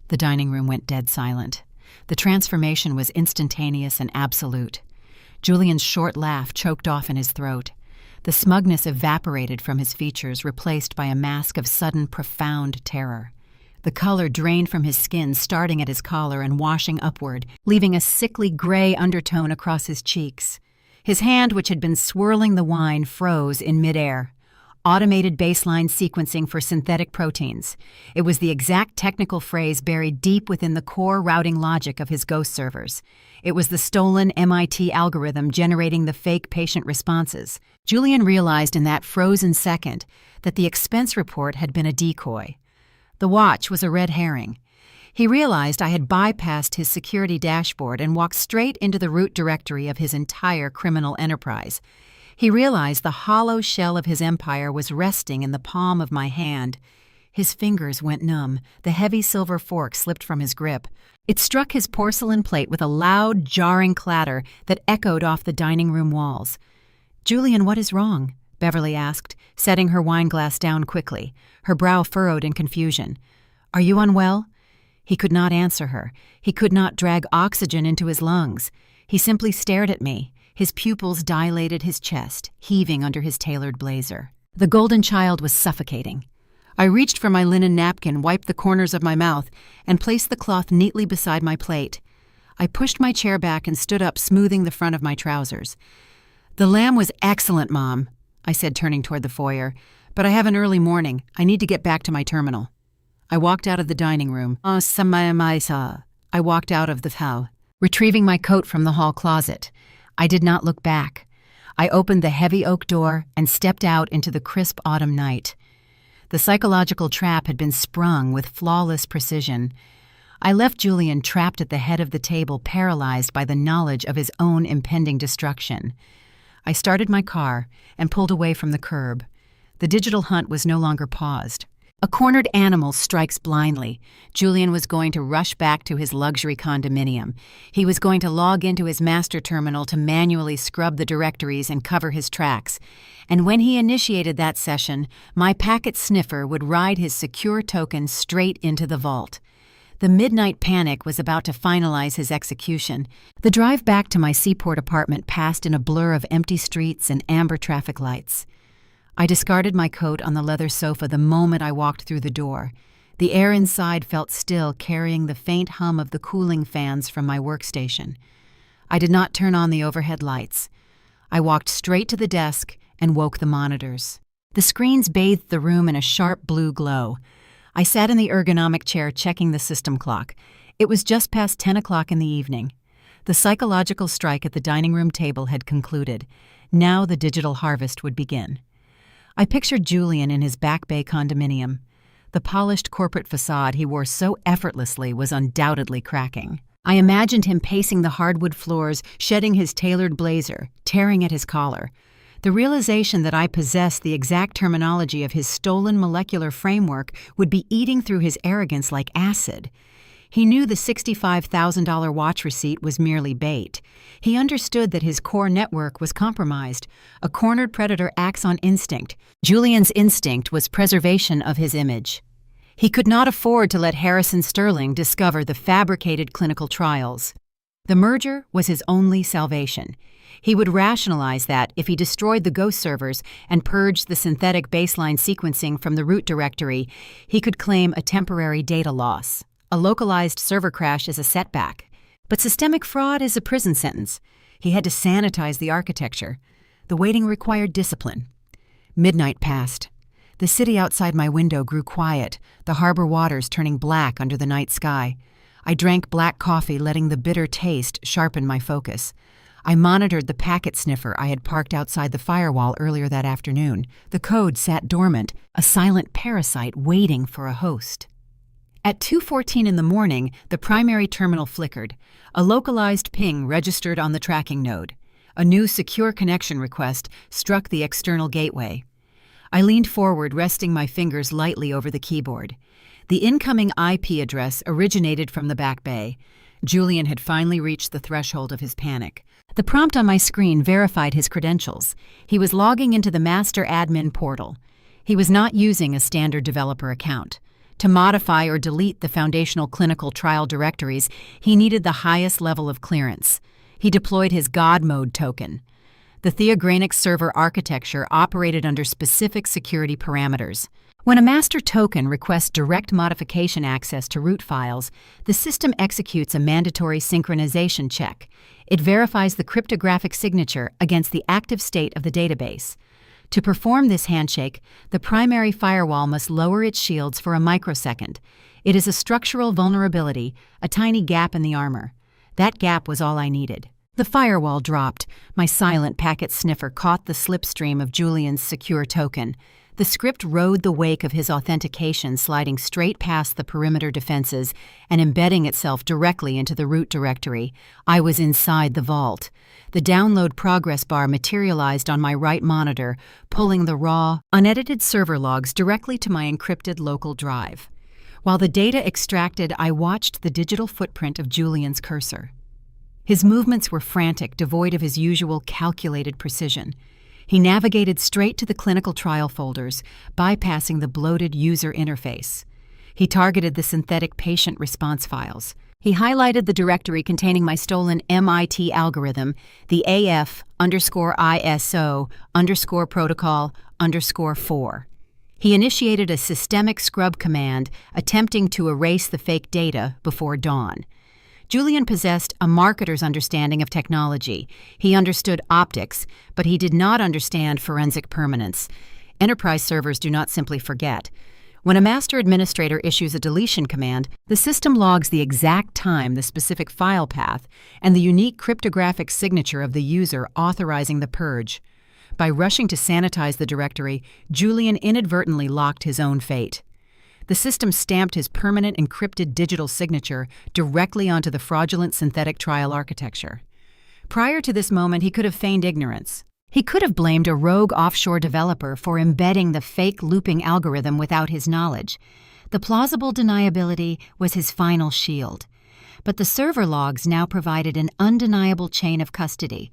The dining room went dead silent. The transformation was instantaneous and absolute. Julian's short laugh choked off in his throat. The smugness evaporated from his features, replaced by a mask of sudden, profound terror. The color drained from his skin, starting at his collar and washing upward, leaving a sickly gray undertone across his cheeks. His hand, which had been swirling the wine, froze in midair. Automated baseline sequencing for synthetic proteins. It was the exact technical phrase buried deep within the core routing logic of his ghost servers. It was the stolen MIT algorithm generating the fake patient responses. Julian realized in that frozen second that the expense report had been a decoy. The watch was a red herring. He realized I had bypassed his security dashboard and walked straight into the root directory of his entire criminal enterprise. He realized the hollow shell of his empire was resting in the palm of my hand. His fingers went numb. The heavy silver fork slipped from his grip. It struck his porcelain plate with a loud, jarring clatter that echoed off the dining room walls. "Julian, what is wrong?" Beverly asked, setting her wine glass down quickly, her brow furrowed in confusion. "Are you unwell?" He could not answer her. He could not drag oxygen into his lungs. He simply stared at me. His pupils dilated his chest, heaving under his tailored blazer. The golden child was suffocating. I reached for my linen napkin, wiped the corners of my mouth, and placed the cloth neatly beside my plate. I pushed my chair back and stood up, smoothing the front of my trousers. "The lamb was excellent, Mom," I said, turning toward the foyer, "but I have an early morning. I need to get back to my terminal." I walked out of the dining room. I walked out of the house, retrieving my coat from the hall closet. I did not look back. I opened the heavy oak door and stepped out into the crisp autumn night. The psychological trap had been sprung with flawless precision. I left Julian trapped at the head of the table, paralyzed by the knowledge of his own impending destruction. I started my car and pulled away from the curb. The digital hunt was no longer paused. A cornered animal strikes blindly. Julian was going to rush back to his luxury condominium. He was going to log into his master terminal to manually scrub the directories and cover his tracks. And when he initiated that session, my packet sniffer would ride his secure token straight into the vault. The midnight panic was about to finalize his execution. The drive back to my Seaport apartment passed in a blur of empty streets and amber traffic lights. I discarded my coat on the leather sofa the moment I walked through the door. The air inside felt still, carrying the faint hum of the cooling fans from my workstation. I did not turn on the overhead lights. I walked straight to the desk and woke the monitors. The screens bathed the room in a sharp blue glow. I sat in the ergonomic chair checking the system clock. It was just past 10 o'clock in the evening. The psychological strike at the dining room table had concluded. Now the digital harvest would begin. I pictured Julian in his Back Bay condominium. The polished corporate facade he wore so effortlessly was undoubtedly cracking. I imagined him pacing the hardwood floors, shedding his tailored blazer, tearing at his collar. The realization that I possessed the exact terminology of his stolen molecular framework would be eating through his arrogance like acid. He knew the $65,000 watch receipt was merely bait. He understood that his core network was compromised. A cornered predator acts on instinct. Julian's instinct was preservation of his image. He could not afford to let Harrison Sterling discover the fabricated clinical trials. The merger was his only salvation. He would rationalize that if he destroyed the ghost servers and purged the synthetic baseline sequencing from the root directory, he could claim a temporary data loss. A localized server crash is a setback, but systemic fraud is a prison sentence. He had to sanitize the architecture. The waiting required discipline. Midnight passed. The city outside my window grew quiet, the harbor waters turning black under the night sky. I drank black coffee, letting the bitter taste sharpen my focus. I monitored the packet sniffer I had parked outside the firewall earlier that afternoon. The code sat dormant, a silent parasite waiting for a host. At 2:14 in the morning, the primary terminal flickered. A localized ping registered on the tracking node. A new secure connection request struck the external gateway. I leaned forward, resting my fingers lightly over the keyboard. The incoming IP address originated from the back bay. Julian had finally reached the threshold of his panic. The prompt on my screen verified his credentials. He was logging into the master admin portal. He was not using a standard developer account. To modify or delete the foundational clinical trial directories, he needed the highest level of clearance. He deployed his God Mode token. The Theogranix server architecture operated under specific security parameters. When a master token requests direct modification access to root files, the system executes a mandatory synchronization check. It verifies the cryptographic signature against the active state of the database. To perform this handshake, the primary firewall must lower its shields for a microsecond. It is a structural vulnerability, a tiny gap in the armor. That gap was all I needed. The firewall dropped. My silent packet sniffer caught the slipstream of Julian's secure token. The script rode the wake of his authentication, sliding straight past the perimeter defenses and embedding itself directly into the root directory. I was inside the vault. The download progress bar materialized on my right monitor, pulling the raw, unedited server logs directly to my encrypted local drive. While the data extracted, I watched the digital footprint of Julian's cursor. His movements were frantic, devoid of his usual calculated precision. He navigated straight to the clinical trial folders, bypassing the bloated user interface. He targeted the synthetic patient response files. He highlighted the directory containing my stolen MIT algorithm, the AF_ISO_protocol_4. He initiated a systemic scrub command, attempting to erase the fake data before dawn. Julian possessed a marketer's understanding of technology. He understood optics, but he did not understand forensic permanence. Enterprise servers do not simply forget. When a master administrator issues a deletion command, the system logs the exact time, the specific file path, and the unique cryptographic signature of the user authorizing the purge. By rushing to sanitize the directory, Julian inadvertently locked his own fate. The system stamped his permanent encrypted digital signature directly onto the fraudulent synthetic trial architecture. Prior to this moment, he could have feigned ignorance. He could have blamed a rogue offshore developer for embedding the fake looping algorithm without his knowledge. The plausible deniability was his final shield. But the server logs now provided an undeniable chain of custody.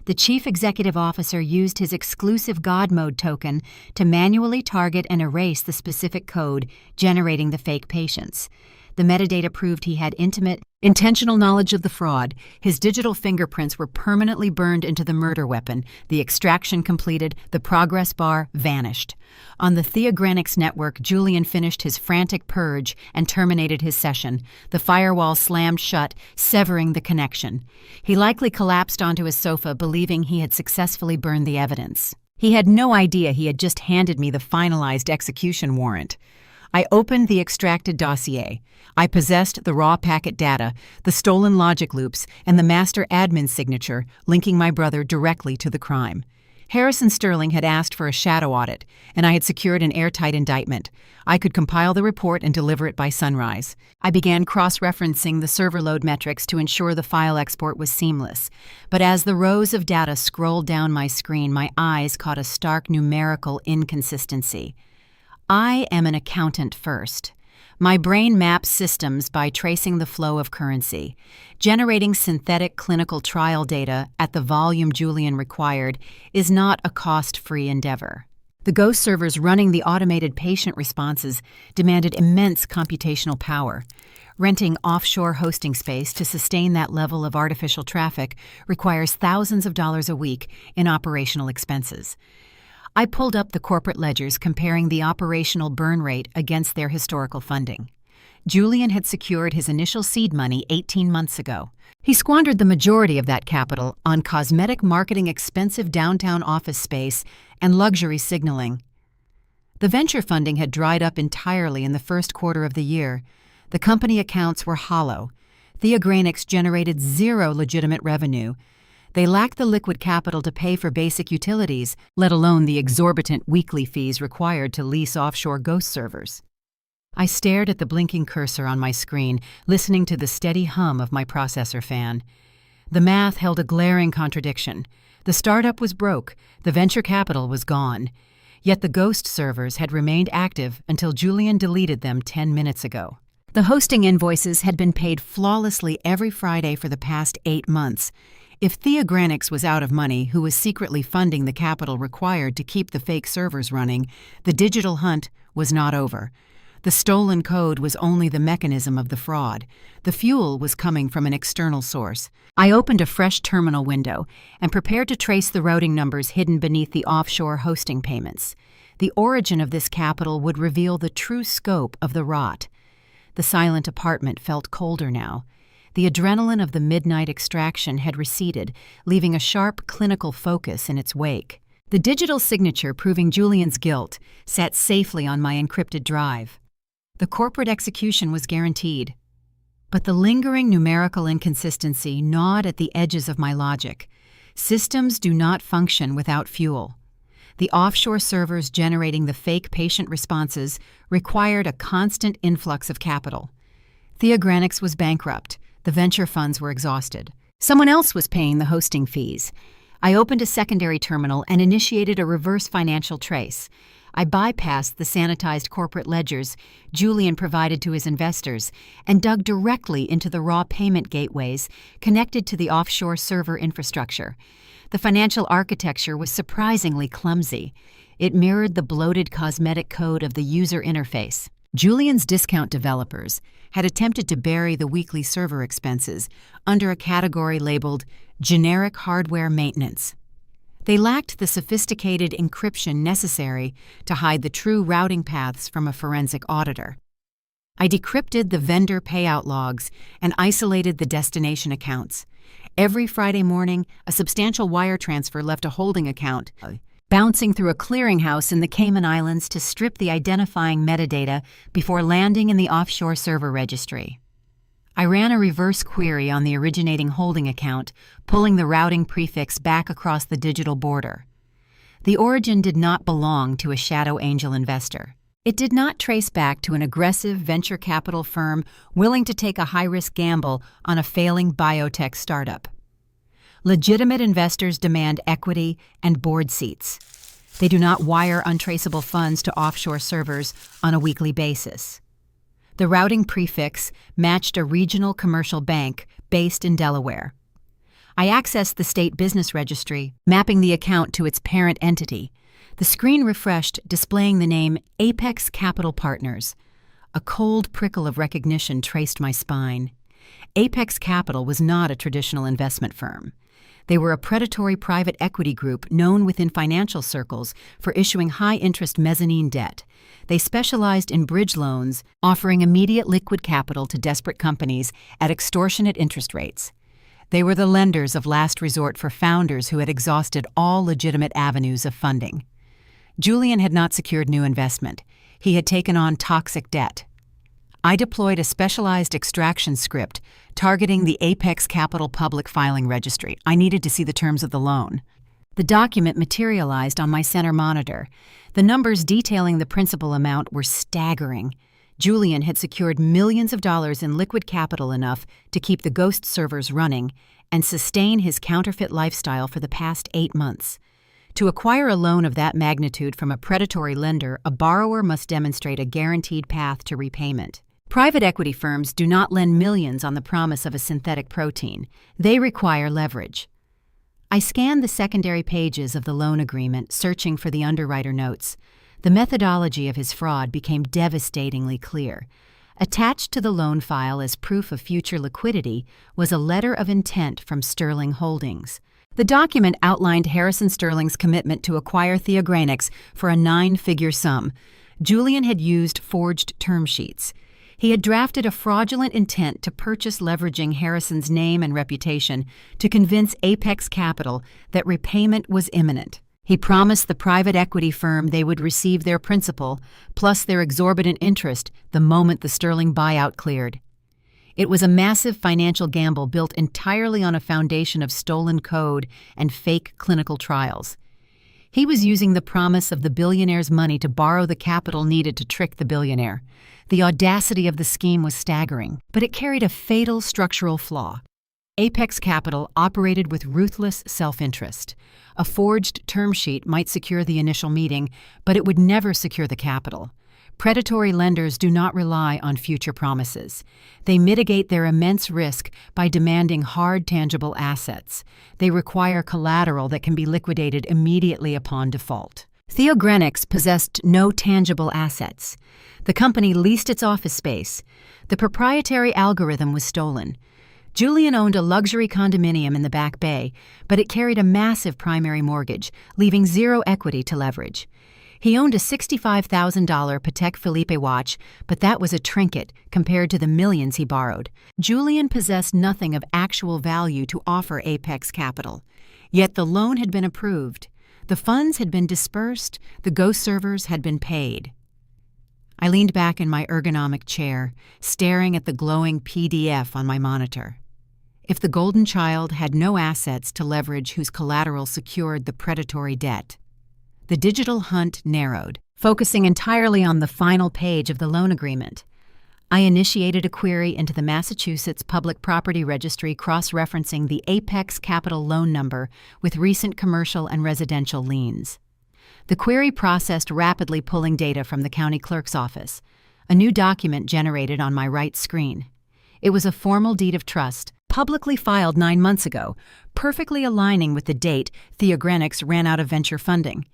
The chief executive officer used his exclusive God Mode token to manually target and erase the specific code generating the fake patients. The metadata proved he had intimate, intentional knowledge of the fraud. His digital fingerprints were permanently burned into the murder weapon. The extraction completed, the progress bar vanished. On the Theogranix network, Julian finished his frantic purge and terminated his session. The firewall slammed shut, severing the connection. He likely collapsed onto his sofa, believing he had successfully burned the evidence. He had no idea he had just handed me the finalized execution warrant. I opened the extracted dossier. I possessed the raw packet data, the stolen logic loops, and the master admin signature, linking my brother directly to the crime. Harrison Sterling had asked for a shadow audit, and I had secured an airtight indictment. I could compile the report and deliver it by sunrise. I began cross-referencing the server load metrics to ensure the file export was seamless. But as the rows of data scrolled down my screen, my eyes caught a stark numerical inconsistency. I am an accountant first. My brain maps systems by tracing the flow of currency. Generating synthetic clinical trial data at the volume Julian required is not a cost-free endeavor. The Ghost servers running the automated patient responses demanded immense computational power. Renting offshore hosting space to sustain that level of artificial traffic requires thousands of dollars a week in operational expenses. I pulled up the corporate ledgers comparing the operational burn rate against their historical funding. Julian had secured his initial seed money 18 months ago. He squandered the majority of that capital on cosmetic marketing, expensive downtown office space, and luxury signaling. The venture funding had dried up entirely in the first quarter of the year. The company accounts were hollow. Theogranix generated zero legitimate revenue. They lacked the liquid capital to pay for basic utilities, let alone the exorbitant weekly fees required to lease offshore Ghost servers. I stared at the blinking cursor on my screen, listening to the steady hum of my processor fan. The math held a glaring contradiction. The startup was broke, the venture capital was gone. Yet the Ghost servers had remained active until Julian deleted them 10 minutes ago. The hosting invoices had been paid flawlessly every Friday for the past 8 months. If Theogranix was out of money, who was secretly funding the capital required to keep the fake servers running, the digital hunt was not over. The stolen code was only the mechanism of the fraud. The fuel was coming from an external source. I opened a fresh terminal window and prepared to trace the routing numbers hidden beneath the offshore hosting payments. The origin of this capital would reveal the true scope of the rot. The silent apartment felt colder now. The adrenaline of the midnight extraction had receded, leaving a sharp clinical focus in its wake. The digital signature proving Julian's guilt sat safely on my encrypted drive. The corporate execution was guaranteed. But the lingering numerical inconsistency gnawed at the edges of my logic. Systems do not function without fuel. The offshore servers generating the fake patient responses required a constant influx of capital. Theogranix was bankrupt. The venture funds were exhausted. Someone else was paying the hosting fees. I opened a secondary terminal and initiated a reverse financial trace. I bypassed the sanitized corporate ledgers Julian provided to his investors and dug directly into the raw payment gateways connected to the offshore server infrastructure. The financial architecture was surprisingly clumsy. It mirrored the bloated cosmetic code of the user interface. Julian's discount developers had attempted to bury the weekly server expenses under a category labeled generic hardware maintenance. They lacked the sophisticated encryption necessary to hide the true routing paths from a forensic auditor. I decrypted the vendor payout logs and isolated the destination accounts. Every Friday morning, a substantial wire transfer left a holding account, bouncing through a clearinghouse in the Cayman Islands to strip the identifying metadata before landing in the offshore server registry. I ran a reverse query on the originating holding account, pulling the routing prefix back across the digital border. The origin did not belong to a shadow angel investor. It did not trace back to an aggressive venture capital firm willing to take a high-risk gamble on a failing biotech startup. Legitimate investors demand equity and board seats. They do not wire untraceable funds to offshore servers on a weekly basis. The routing prefix matched a regional commercial bank based in Delaware. I accessed the state business registry, mapping the account to its parent entity. The screen refreshed, displaying the name Apex Capital Partners. A cold prickle of recognition traced my spine. Apex Capital was not a traditional investment firm. They were a predatory private equity group known within financial circles for issuing high-interest mezzanine debt. They specialized in bridge loans, offering immediate liquid capital to desperate companies at extortionate interest rates. They were the lenders of last resort for founders who had exhausted all legitimate avenues of funding. Julian had not secured new investment. He had taken on toxic debt. I deployed a specialized extraction script targeting the Apex Capital Public Filing Registry. I needed to see the terms of the loan. The document materialized on my center monitor. The numbers detailing the principal amount were staggering. Julian had secured millions of dollars in liquid capital enough to keep the Ghost servers running and sustain his counterfeit lifestyle for the past 8 months. To acquire a loan of that magnitude from a predatory lender, a borrower must demonstrate a guaranteed path to repayment. Private equity firms do not lend millions on the promise of a synthetic protein. They require leverage. I scanned the secondary pages of the loan agreement, searching for the underwriter notes. The methodology of his fraud became devastatingly clear. Attached to the loan file as proof of future liquidity was a letter of intent from Sterling Holdings. The document outlined Harrison Sterling's commitment to acquire Theogranix for a 9-figure sum. Julian had used forged term sheets. He had drafted a fraudulent intent to purchase, leveraging Harrison's name and reputation to convince Apex Capital that repayment was imminent. He promised the private equity firm they would receive their principal, plus their exorbitant interest, the moment the Sterling buyout cleared. It was a massive financial gamble built entirely on a foundation of stolen code and fake clinical trials. He was using the promise of the billionaire's money to borrow the capital needed to trick the billionaire. The audacity of the scheme was staggering, but it carried a fatal structural flaw. Apex Capital operated with ruthless self-interest. A forged term sheet might secure the initial meeting, but it would never secure the capital. Predatory lenders do not rely on future promises. They mitigate their immense risk by demanding hard, tangible assets. They require collateral that can be liquidated immediately upon default. Theogranix possessed no tangible assets. The company leased its office space. The proprietary algorithm was stolen. Julian owned a luxury condominium in the Back Bay, but it carried a massive primary mortgage, leaving zero equity to leverage. He owned a $65,000 Patek Philippe watch, but that was a trinket compared to the millions he borrowed. Julian possessed nothing of actual value to offer Apex Capital. Yet the loan had been approved. The funds had been dispersed. The ghost servers had been paid. I leaned back in my ergonomic chair, staring at the glowing PDF on my monitor. If the golden child had no assets to leverage whose collateral secured the predatory debt, the digital hunt narrowed, focusing entirely on the final page of the loan agreement. I initiated a query into the Massachusetts Public Property Registry cross-referencing the Apex Capital loan number with recent commercial and residential liens. The query processed rapidly, pulling data from the county clerk's office. A new document generated on my right screen. It was a formal deed of trust, publicly filed 9 months ago, perfectly aligning with the date Theogranix ran out of venture funding.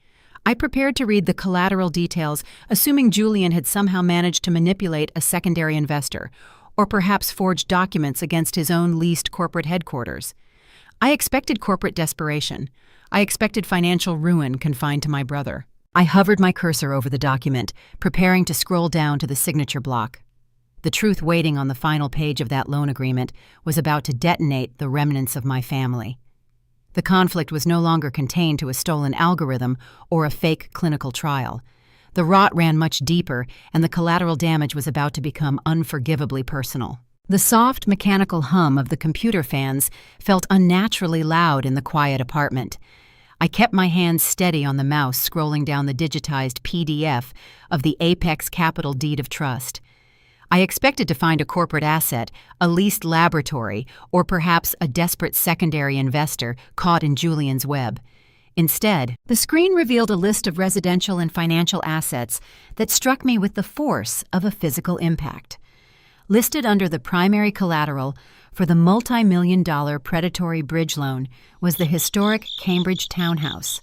I prepared to read the collateral details, assuming Julian had somehow managed to manipulate a secondary investor, or perhaps forged documents against his own leased corporate headquarters. I expected corporate desperation. I expected financial ruin confined to my brother. I hovered my cursor over the document, preparing to scroll down to the signature block. The truth waiting on the final page of that loan agreement was about to detonate the remnants of my family. The conflict was no longer contained to a stolen algorithm or a fake clinical trial. The rot ran much deeper, and the collateral damage was about to become unforgivably personal. The soft, mechanical hum of the computer fans felt unnaturally loud in the quiet apartment. I kept my hands steady on the mouse, scrolling down the digitized PDF of the Apex Capital Deed of Trust. I expected to find a corporate asset, a leased laboratory, or perhaps a desperate secondary investor caught in Julian's web. Instead, the screen revealed a list of residential and financial assets that struck me with the force of a physical impact. Listed under the primary collateral for the multi-million-dollar predatory bridge loan was the historic Cambridge townhouse.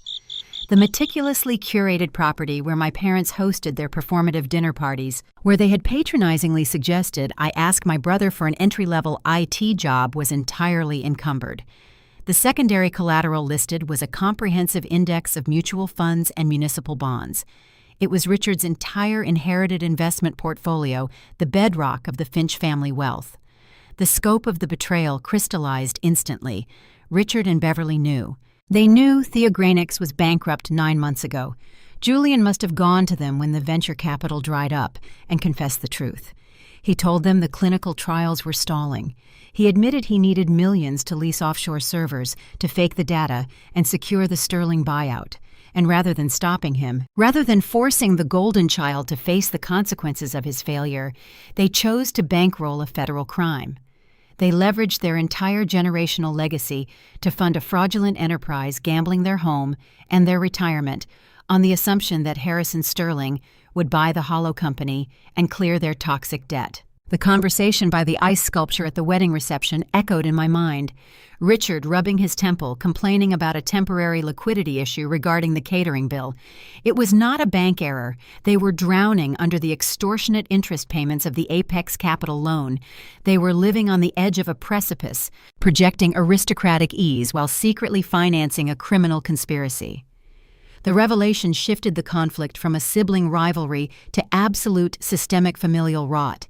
The meticulously curated property where my parents hosted their performative dinner parties, where they had patronizingly suggested I ask my brother for an entry-level IT job, was entirely encumbered. The secondary collateral listed was a comprehensive index of mutual funds and municipal bonds. It was Richard's entire inherited investment portfolio, the bedrock of the Finch family wealth. The scope of the betrayal crystallized instantly. Richard and Beverly knew. They knew Theogranix was bankrupt 9 months ago. Julian must have gone to them when the venture capital dried up and confessed the truth. He told them the clinical trials were stalling. He admitted he needed millions to lease offshore servers, to fake the data, and secure the Sterling buyout. And rather than stopping him, rather than forcing the golden child to face the consequences of his failure, they chose to bankroll a federal crime. They leveraged their entire generational legacy to fund a fraudulent enterprise gambling their home and their retirement on the assumption that Harrison Sterling would buy the hollow company and clear their toxic debt. The conversation by the ice sculpture at the wedding reception echoed in my mind. Richard rubbing his temple, complaining about a temporary liquidity issue regarding the catering bill. It was not a bank error. They were drowning under the extortionate interest payments of the Apex Capital loan. They were living on the edge of a precipice, projecting aristocratic ease while secretly financing a criminal conspiracy. The revelation shifted the conflict from a sibling rivalry to absolute systemic familial rot.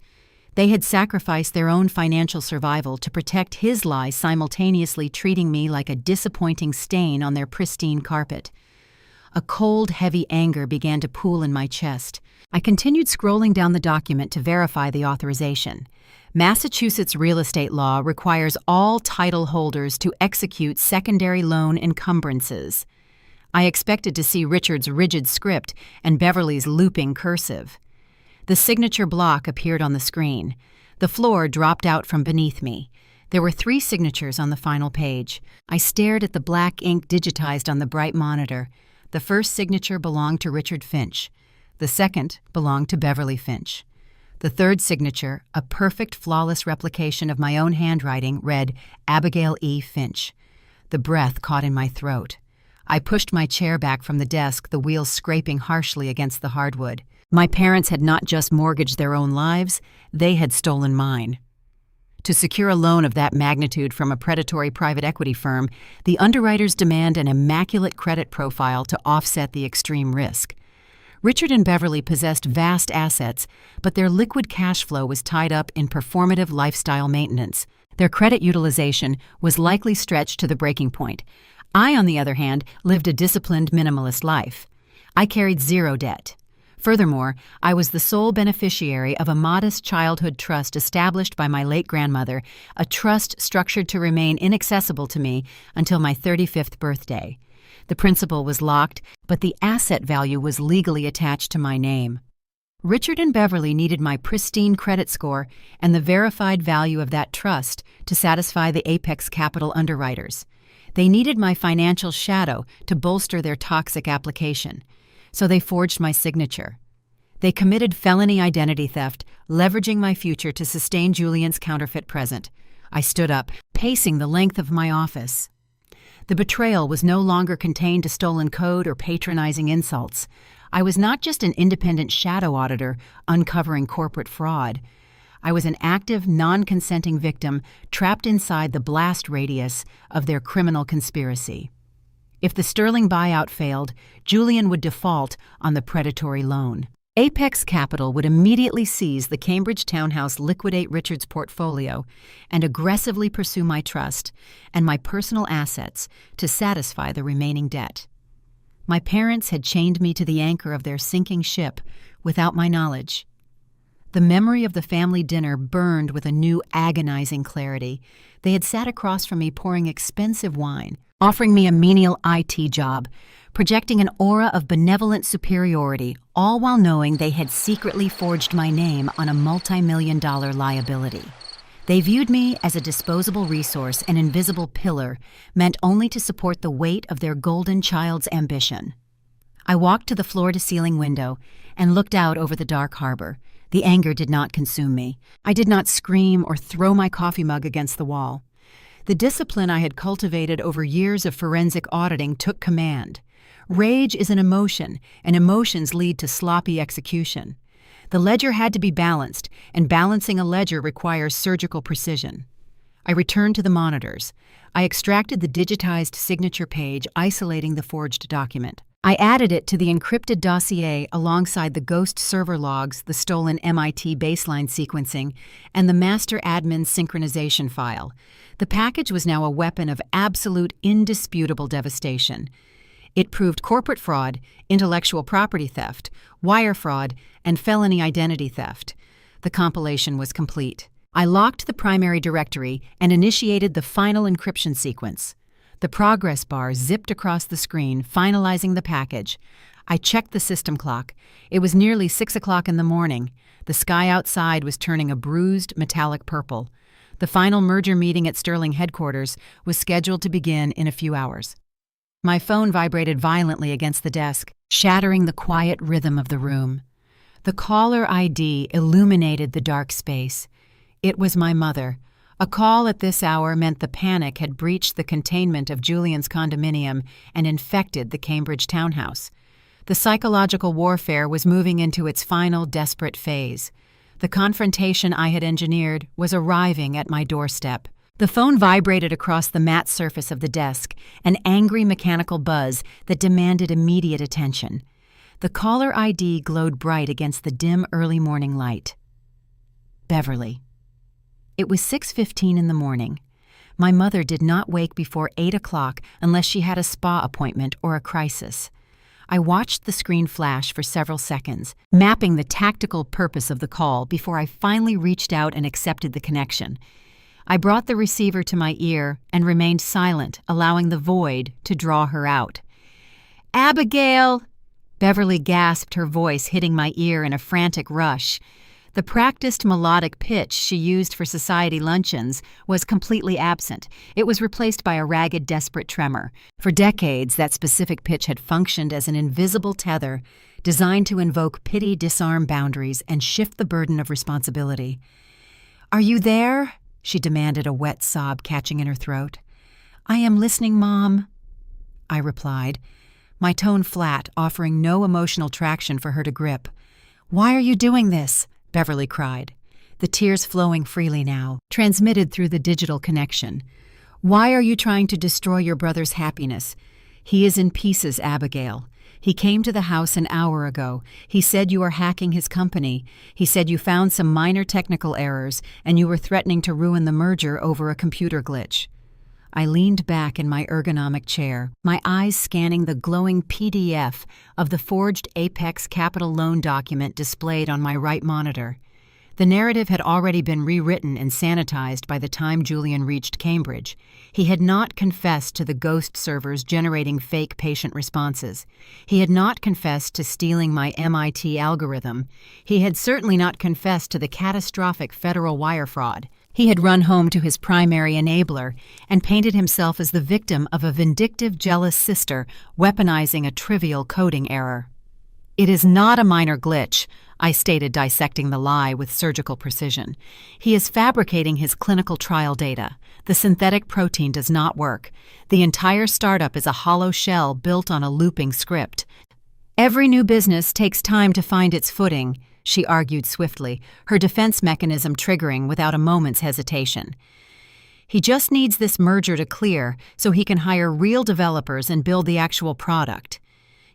They had sacrificed their own financial survival to protect his lies, simultaneously treating me like a disappointing stain on their pristine carpet. A cold, heavy anger began to pool in my chest. I continued scrolling down the document to verify the authorization. Massachusetts real estate law requires all title holders to execute secondary loan encumbrances. I expected to see Richard's rigid script and Beverly's looping cursive. The signature block appeared on the screen. The floor dropped out from beneath me. There were 3 signatures on the final page. I stared at the black ink digitized on the bright monitor. The first signature belonged to Richard Finch. The second belonged to Beverly Finch. The third signature, a perfect, flawless replication of my own handwriting, read Abigail E. Finch. The breath caught in my throat. I pushed my chair back from the desk, the wheels scraping harshly against the hardwood. My parents had not just mortgaged their own lives, they had stolen mine. To secure a loan of that magnitude from a predatory private equity firm, the underwriters demand an immaculate credit profile to offset the extreme risk. Richard and Beverly possessed vast assets, but their liquid cash flow was tied up in performative lifestyle maintenance. Their credit utilization was likely stretched to the breaking point. I, on the other hand, lived a disciplined minimalist life. I carried 0 debt. Furthermore, I was the sole beneficiary of a modest childhood trust established by my late grandmother, a trust structured to remain inaccessible to me until my 35th birthday. The principal was locked, but the asset value was legally attached to my name. Richard and Beverly needed my pristine credit score and the verified value of that trust to satisfy the Apex Capital underwriters. They needed my financial shadow to bolster their toxic application. So they forged my signature. They committed felony identity theft, leveraging my future to sustain Julian's counterfeit present. I stood up, pacing the length of my office. The betrayal was no longer contained to stolen code or patronizing insults. I was not just an independent shadow auditor uncovering corporate fraud. I was an active, non-consenting victim trapped inside the blast radius of their criminal conspiracy. If the Sterling buyout failed, Julian would default on the predatory loan. Apex Capital would immediately seize the Cambridge townhouse, liquidate Richard's portfolio, and aggressively pursue my trust and my personal assets to satisfy the remaining debt. My parents had chained me to the anchor of their sinking ship without my knowledge. The memory of the family dinner burned with a new agonizing clarity. They had sat across from me pouring expensive wine, offering me a menial IT job, projecting an aura of benevolent superiority, all while knowing they had secretly forged my name on a multi-million-dollar liability. They viewed me as a disposable resource, an invisible pillar, meant only to support the weight of their golden child's ambition. I walked to the floor-to-ceiling window and looked out over the dark harbor. The anger did not consume me. I did not scream or throw my coffee mug against the wall. The discipline I had cultivated over years of forensic auditing took command. Rage is an emotion, and emotions lead to sloppy execution. The ledger had to be balanced, and balancing a ledger requires surgical precision. I returned to the monitors. I extracted the digitized signature page, isolating the forged document. I added it to the encrypted dossier alongside the ghost server logs, the stolen MIT baseline sequencing, and the master admin synchronization file. The package was now a weapon of absolute, indisputable devastation. It proved corporate fraud, intellectual property theft, wire fraud, and felony identity theft. The compilation was complete. I locked the primary directory and initiated the final encryption sequence. The progress bar zipped across the screen, finalizing the package. I checked the system clock. It was nearly 6 o'clock in the morning. The sky outside was turning a bruised, metallic purple. The final merger meeting at Sterling headquarters was scheduled to begin in a few hours. My phone vibrated violently against the desk, shattering the quiet rhythm of the room. The caller ID illuminated the dark space. It was my mother. A call at this hour meant the panic had breached the containment of Julian's condominium and infected the Cambridge townhouse. The psychological warfare was moving into its final desperate phase. The confrontation I had engineered was arriving at my doorstep. The phone vibrated across the matte surface of the desk, an angry mechanical buzz that demanded immediate attention. The caller ID glowed bright against the dim early morning light. Beverly. It was 6:15 in the morning. My mother did not wake before 8 o'clock unless she had a spa appointment or a crisis. I watched the screen flash for several seconds, mapping the tactical purpose of the call before I finally reached out and accepted the connection. I brought the receiver to my ear and remained silent, allowing the void to draw her out. "Abigail!" Beverly gasped, her voice hitting my ear in a frantic rush. The practiced melodic pitch she used for society luncheons was completely absent. It was replaced by a ragged, desperate tremor. For decades, that specific pitch had functioned as an invisible tether designed to invoke pity, disarm boundaries, and shift the burden of responsibility. "Are you there?" she demanded, a wet sob catching in her throat. "I am listening, Mom," I replied, my tone flat, offering no emotional traction for her to grip. "Why are you doing this?" Beverly cried, the tears flowing freely now, transmitted through the digital connection. "Why are you trying to destroy your brother's happiness? He is in pieces, Abigail. He came to the house an hour ago. He said you are hacking his company. He said you found some minor technical errors and you were threatening to ruin the merger over a computer glitch." I leaned back in my ergonomic chair, my eyes scanning the glowing PDF of the forged Apex Capital loan document displayed on my right monitor. The narrative had already been rewritten and sanitized by the time Julian reached Cambridge. He had not confessed to the ghost servers generating fake patient responses. He had not confessed to stealing my MIT algorithm. He had certainly not confessed to the catastrophic federal wire fraud. He had run home to his primary enabler and painted himself as the victim of a vindictive, jealous sister weaponizing a trivial coding error. "It is not a minor glitch," I stated, dissecting the lie with surgical precision. "He is fabricating his clinical trial data. The synthetic protein does not work. The entire startup is a hollow shell built on a looping script. Every new business takes time to find its footing," she argued swiftly, her defense mechanism triggering without a moment's hesitation. "He just needs this merger to clear so he can hire real developers and build the actual product.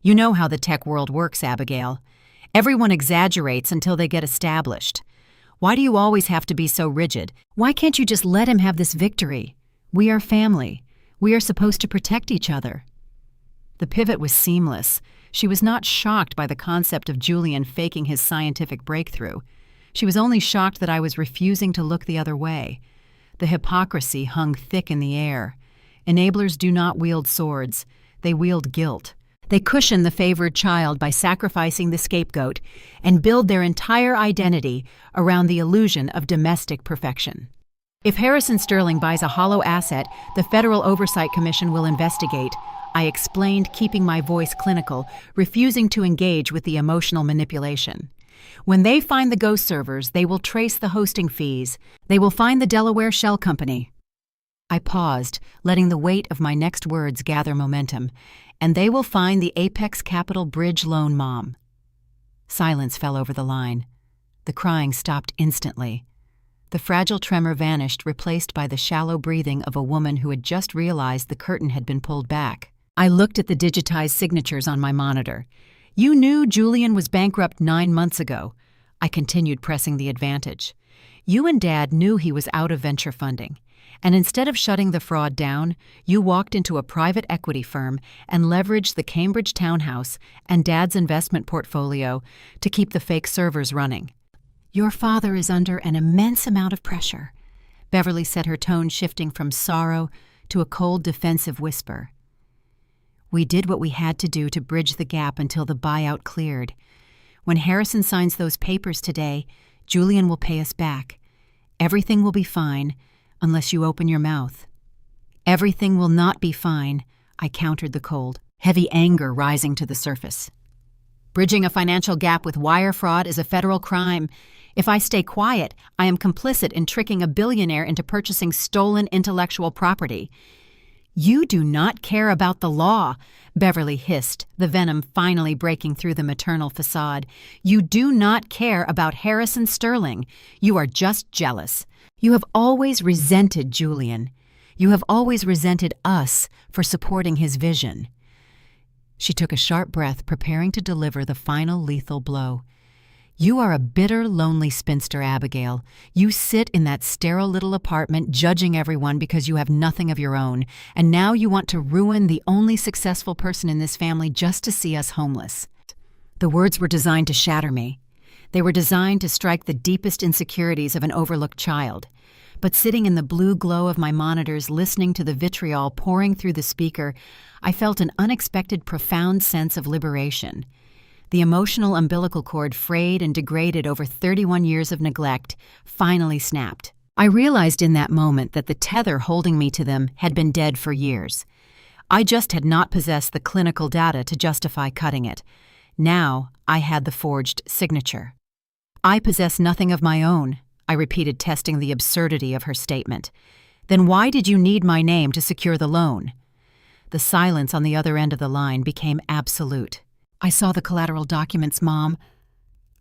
You know how the tech world works, Abigail. Everyone exaggerates until they get established. Why do you always have to be so rigid? Why can't you just let him have this victory? We are family. We are supposed to protect each other." The pivot was seamless. She was not shocked by the concept of Julian faking his scientific breakthrough. She was only shocked that I was refusing to look the other way. The hypocrisy hung thick in the air. Enablers do not wield swords. They wield guilt. They cushion the favored child by sacrificing the scapegoat and build their entire identity around the illusion of domestic perfection. "If Harrison Sterling buys a hollow asset, the Federal Oversight Commission will investigate," I explained, keeping my voice clinical, refusing to engage with the emotional manipulation. "When they find the ghost servers, they will trace the hosting fees. They will find the Delaware Shell Company." I paused, letting the weight of my next words gather momentum. "And they will find the Apex Capital Bridge loan mom." Silence fell over the line. The crying stopped instantly. The fragile tremor vanished, replaced by the shallow breathing of a woman who had just realized the curtain had been pulled back. I looked at the digitized signatures on my monitor. "You knew Julian was bankrupt 9 months ago." I continued, pressing the advantage. "You and Dad knew he was out of venture funding. And instead of shutting the fraud down, you walked into a private equity firm and leveraged the Cambridge townhouse and Dad's investment portfolio to keep the fake servers running. Your father is under an immense amount of pressure," Beverly said, her tone shifting from sorrow to a cold, defensive whisper. "We did what we had to do to bridge the gap until the buyout cleared. When Harrison signs those papers today, Julian will pay us back. Everything will be fine. unless you open your mouth." "Everything will not be fine," I countered the cold, heavy anger rising to the surface. "Bridging a financial gap with wire fraud is a federal crime. If I stay quiet, I am complicit in tricking a billionaire into purchasing stolen intellectual property." "You do not care about the law," Beverly hissed, the venom finally breaking through the maternal facade. "You do not care about Harrison Sterling. You are just jealous. You have always resented Julian. You have always resented us for supporting his vision." She took a sharp breath, preparing to deliver the final lethal blow. "You are a bitter, lonely spinster, Abigail. You sit in that sterile little apartment judging everyone because you have nothing of your own, and now you want to ruin the only successful person in this family just to see us homeless." The words were designed to shatter me. They were designed to strike the deepest insecurities of an overlooked child. But sitting in the blue glow of my monitors, listening to the vitriol pouring through the speaker, I felt an unexpected, profound sense of liberation. The emotional umbilical cord, frayed and degraded over 31 years of neglect, finally snapped. I realized in that moment that the tether holding me to them had been dead for years. I just had not possessed the clinical data to justify cutting it. Now I had the forged signature. "I possess nothing of my own," I repeated, testing the absurdity of her statement. "Then why did you need my name to secure the loan?" The silence on the other end of the line became absolute. "I saw the collateral documents, Mom,"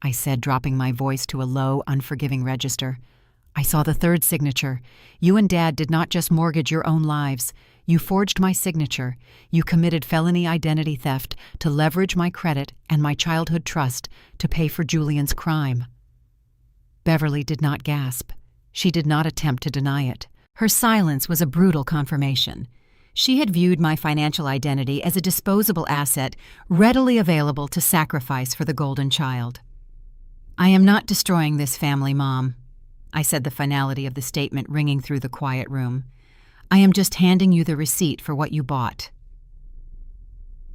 I said, dropping my voice to a low, unforgiving register. "I saw the third signature. You and Dad did not just mortgage your own lives. You forged my signature. You committed felony identity theft to leverage my credit and my childhood trust to pay for Julian's crime." Beverly did not gasp. She did not attempt to deny it. Her silence was a brutal confirmation. She had viewed my financial identity as a disposable asset readily available to sacrifice for the golden child. "I am not destroying this family, Mom," I said, the finality of the statement ringing through the quiet room. "I am just handing you the receipt for what you bought."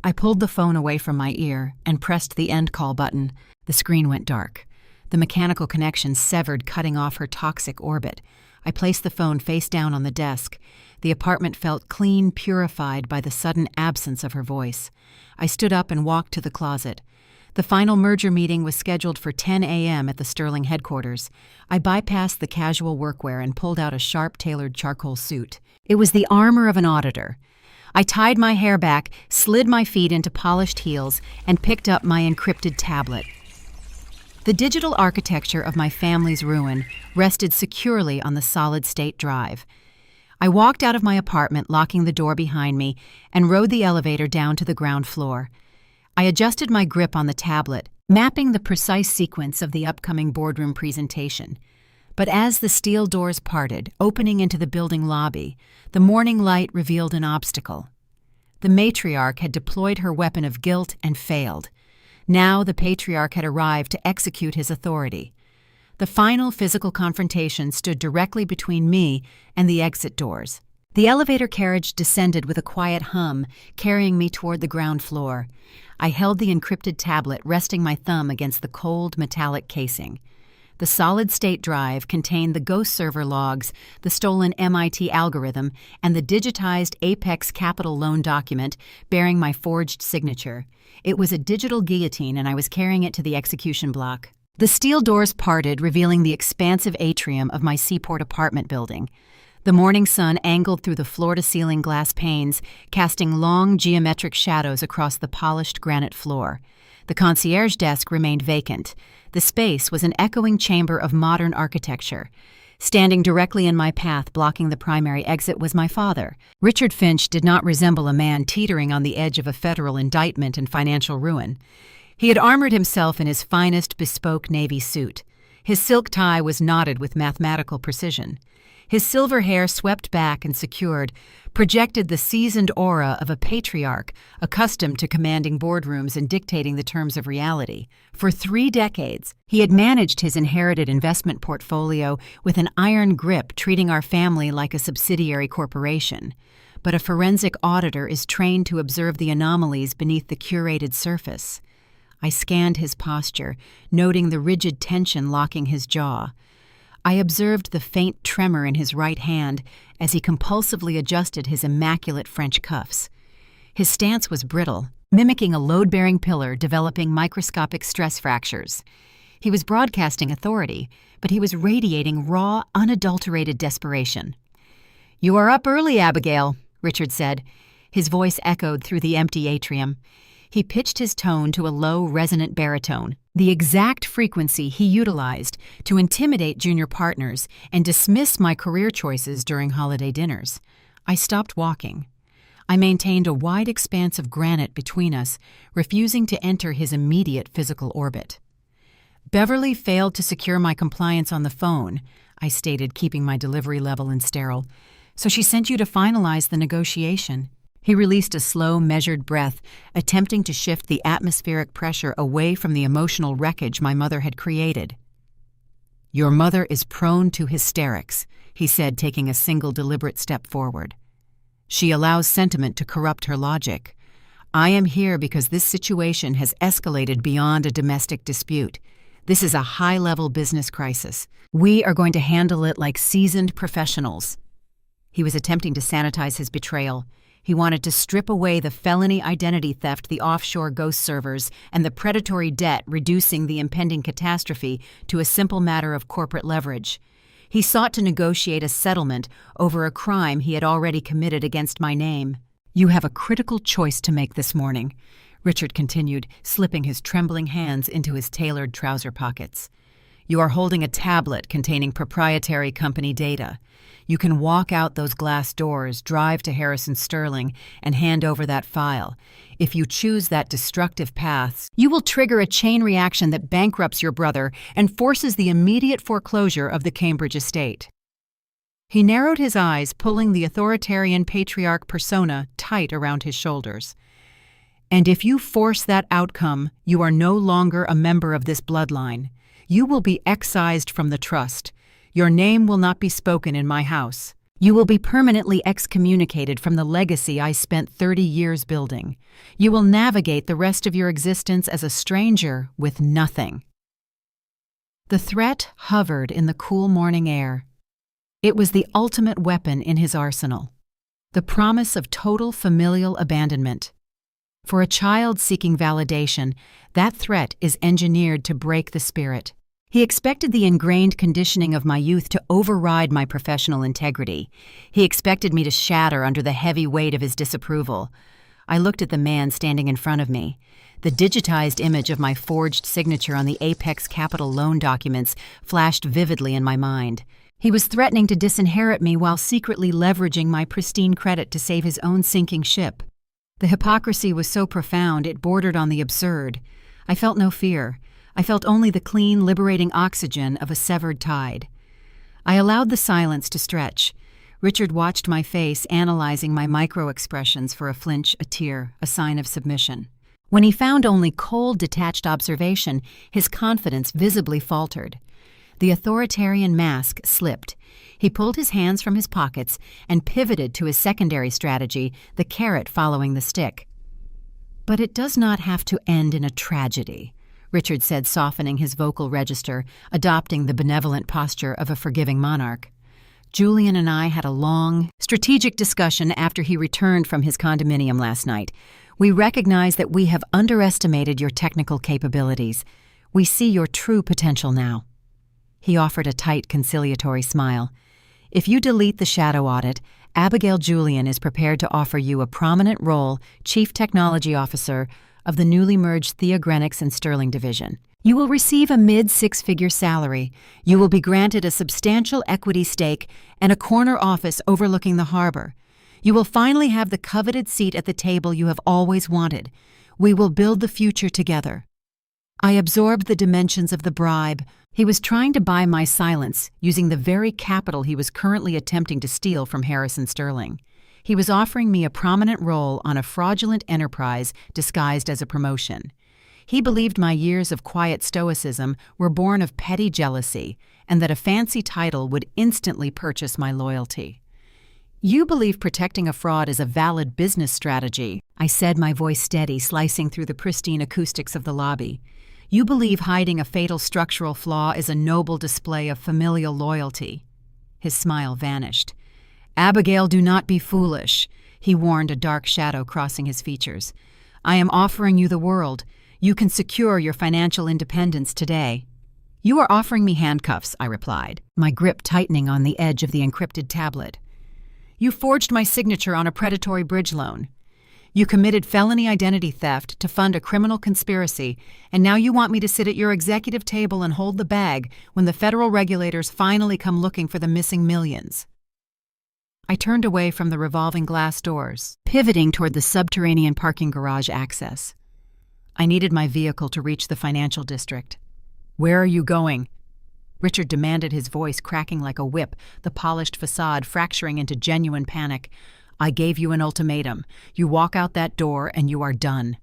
I pulled the phone away from my ear and pressed the end call button. The screen went dark. The mechanical connection severed, cutting off her toxic orbit. I placed the phone face down on the desk. The apartment felt clean, purified by the sudden absence of her voice. I stood up and walked to the closet. The final merger meeting was scheduled for 10 a.m. at the Sterling headquarters. I bypassed the casual workwear and pulled out a sharp-tailored charcoal suit. It was the armor of an auditor. I tied my hair back, slid my feet into polished heels, and picked up my encrypted tablet. The digital architecture of my family's ruin rested securely on the solid-state drive. I walked out of my apartment, locking the door behind me, and rode the elevator down to the ground floor. I adjusted my grip on the tablet, mapping the precise sequence of the upcoming boardroom presentation. But as the steel doors parted, opening into the building lobby, the morning light revealed an obstacle. The matriarch had deployed her weapon of guilt and failed. Now the patriarch had arrived to execute his authority. The final physical confrontation stood directly between me and the exit doors. The elevator carriage descended with a quiet hum, carrying me toward the ground floor. I held the encrypted tablet, resting my thumb against the cold, metallic casing. The solid-state drive contained the Ghost server logs, the stolen MIT algorithm, and the digitized Apex Capital loan document bearing my forged signature. It was a digital guillotine, and I was carrying it to the execution block. The steel doors parted, revealing the expansive atrium of my Seaport apartment building. The morning sun angled through the floor-to-ceiling glass panes, casting long geometric shadows across the polished granite floor. The concierge desk remained vacant. The space was an echoing chamber of modern architecture. Standing directly in my path, blocking the primary exit, was my father. Richard Finch did not resemble a man teetering on the edge of a federal indictment and financial ruin. He had armored himself in his finest bespoke navy suit. His silk tie was knotted with mathematical precision. His silver hair, swept back and secured, projected the seasoned aura of a patriarch accustomed to commanding boardrooms and dictating the terms of reality. For 3 decades, he had managed his inherited investment portfolio with an iron grip, treating our family like a subsidiary corporation. But a forensic auditor is trained to observe the anomalies beneath the curated surface. I scanned his posture, noting the rigid tension locking his jaw. I observed the faint tremor in his right hand as he compulsively adjusted his immaculate French cuffs. His stance was brittle, mimicking a load-bearing pillar developing microscopic stress fractures. He was broadcasting authority, but he was radiating raw, unadulterated desperation. "You are up early, Abigail," Richard said. His voice echoed through the empty atrium. He pitched his tone to a low, resonant baritone, the exact frequency he utilized to intimidate junior partners and dismiss my career choices during holiday dinners. I stopped walking. I maintained a wide expanse of granite between us, refusing to enter his immediate physical orbit. "Beverly failed to secure my compliance on the phone," I stated, keeping my delivery level and sterile. "So she sent you to finalize the negotiation." He released a slow, measured breath, attempting to shift the atmospheric pressure away from the emotional wreckage my mother had created. "Your mother is prone to hysterics," he said, taking a single deliberate step forward. "She allows sentiment to corrupt her logic. I am here because this situation has escalated beyond a domestic dispute. This is a high-level business crisis. We are going to handle it like seasoned professionals." He was attempting to sanitize his betrayal. He wanted to strip away the felony identity theft, the offshore ghost servers, and the predatory debt, reducing the impending catastrophe to a simple matter of corporate leverage. He sought to negotiate a settlement over a crime he had already committed against my name. "You have a critical choice to make this morning," Richard continued, slipping his trembling hands into his tailored trouser pockets. "You are holding a tablet containing proprietary company data. You can walk out those glass doors, drive to Harrison Sterling, and hand over that file. If you choose that destructive path, you will trigger a chain reaction that bankrupts your brother and forces the immediate foreclosure of the Cambridge estate." He narrowed his eyes, pulling the authoritarian patriarch persona tight around his shoulders. "And if you force that outcome, you are no longer a member of this bloodline. You will be excised from the trust. Your name will not be spoken in my house. You will be permanently excommunicated from the legacy I spent 30 years building. You will navigate the rest of your existence as a stranger with nothing." The threat hovered in the cool morning air. It was the ultimate weapon in his arsenal. The promise of total familial abandonment. For a child seeking validation, that threat is engineered to break the spirit. He expected the ingrained conditioning of my youth to override my professional integrity. He expected me to shatter under the heavy weight of his disapproval. I looked at the man standing in front of me. The digitized image of my forged signature on the Apex Capital loan documents flashed vividly in my mind. He was threatening to disinherit me while secretly leveraging my pristine credit to save his own sinking ship. The hypocrisy was so profound it bordered on the absurd. I felt no fear. I felt only the clean, liberating oxygen of a severed tide. I allowed the silence to stretch. Richard watched my face, analyzing my micro-expressions for a flinch, a tear, a sign of submission. When he found only cold, detached observation, his confidence visibly faltered. The authoritarian mask slipped. He pulled his hands from his pockets and pivoted to his secondary strategy, the carrot following the stick. "But it does not have to end in a tragedy," Richard said, softening his vocal register, adopting the benevolent posture of a forgiving monarch. "Julian and I had a long, strategic discussion after he returned from his condominium last night. We recognize that we have underestimated your technical capabilities. We see your true potential now." He offered a tight, conciliatory smile. "If you delete the shadow audit, Abigail Julian is prepared to offer you a prominent role, Chief Technology Officer of the newly merged Theogrenics and Sterling division. You will receive a mid-six-figure salary. You will be granted a substantial equity stake and a corner office overlooking the harbor. You will finally have the coveted seat at the table you have always wanted. We will build the future together." I absorbed the dimensions of the bribe. He was trying to buy my silence using the very capital he was currently attempting to steal from Harrison Sterling. He was offering me a prominent role on a fraudulent enterprise disguised as a promotion. He believed my years of quiet stoicism were born of petty jealousy, and that a fancy title would instantly purchase my loyalty. "You believe protecting a fraud is a valid business strategy," I said, my voice steady, slicing through the pristine acoustics of the lobby. You believe hiding a fatal structural flaw is a noble display of familial loyalty." His smile vanished. "Abigail, do not be foolish," he warned, a dark shadow crossing his features. "I am offering you the world. You can secure your financial independence today." "You are offering me handcuffs," I replied, my grip tightening on the edge of the encrypted tablet. "You forged my signature on a predatory bridge loan. You committed felony identity theft to fund a criminal conspiracy, and now you want me to sit at your executive table and hold the bag when the federal regulators finally come looking for the missing millions." I turned away from the revolving glass doors, pivoting toward the subterranean parking garage access. I needed my vehicle to reach the financial district. "Where are you going?" Richard demanded, his voice cracking like a whip, the polished facade fracturing into genuine panic. "I gave you an ultimatum. You walk out that door and you are done."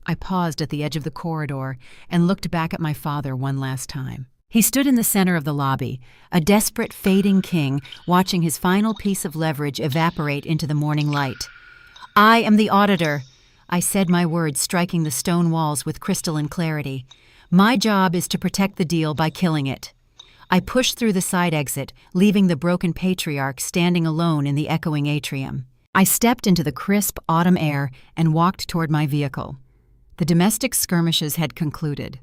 I paused at the edge of the corridor and looked back at my father one last time. He stood in the center of the lobby, a desperate, fading king, watching his final piece of leverage evaporate into the morning light. "I am the auditor," I said, my words striking the stone walls with crystalline clarity. "My job is to protect the deal by killing it." I pushed through the side exit, leaving the broken patriarch standing alone in the echoing atrium. I stepped into the crisp autumn air and walked toward my vehicle. The domestic skirmishes had concluded.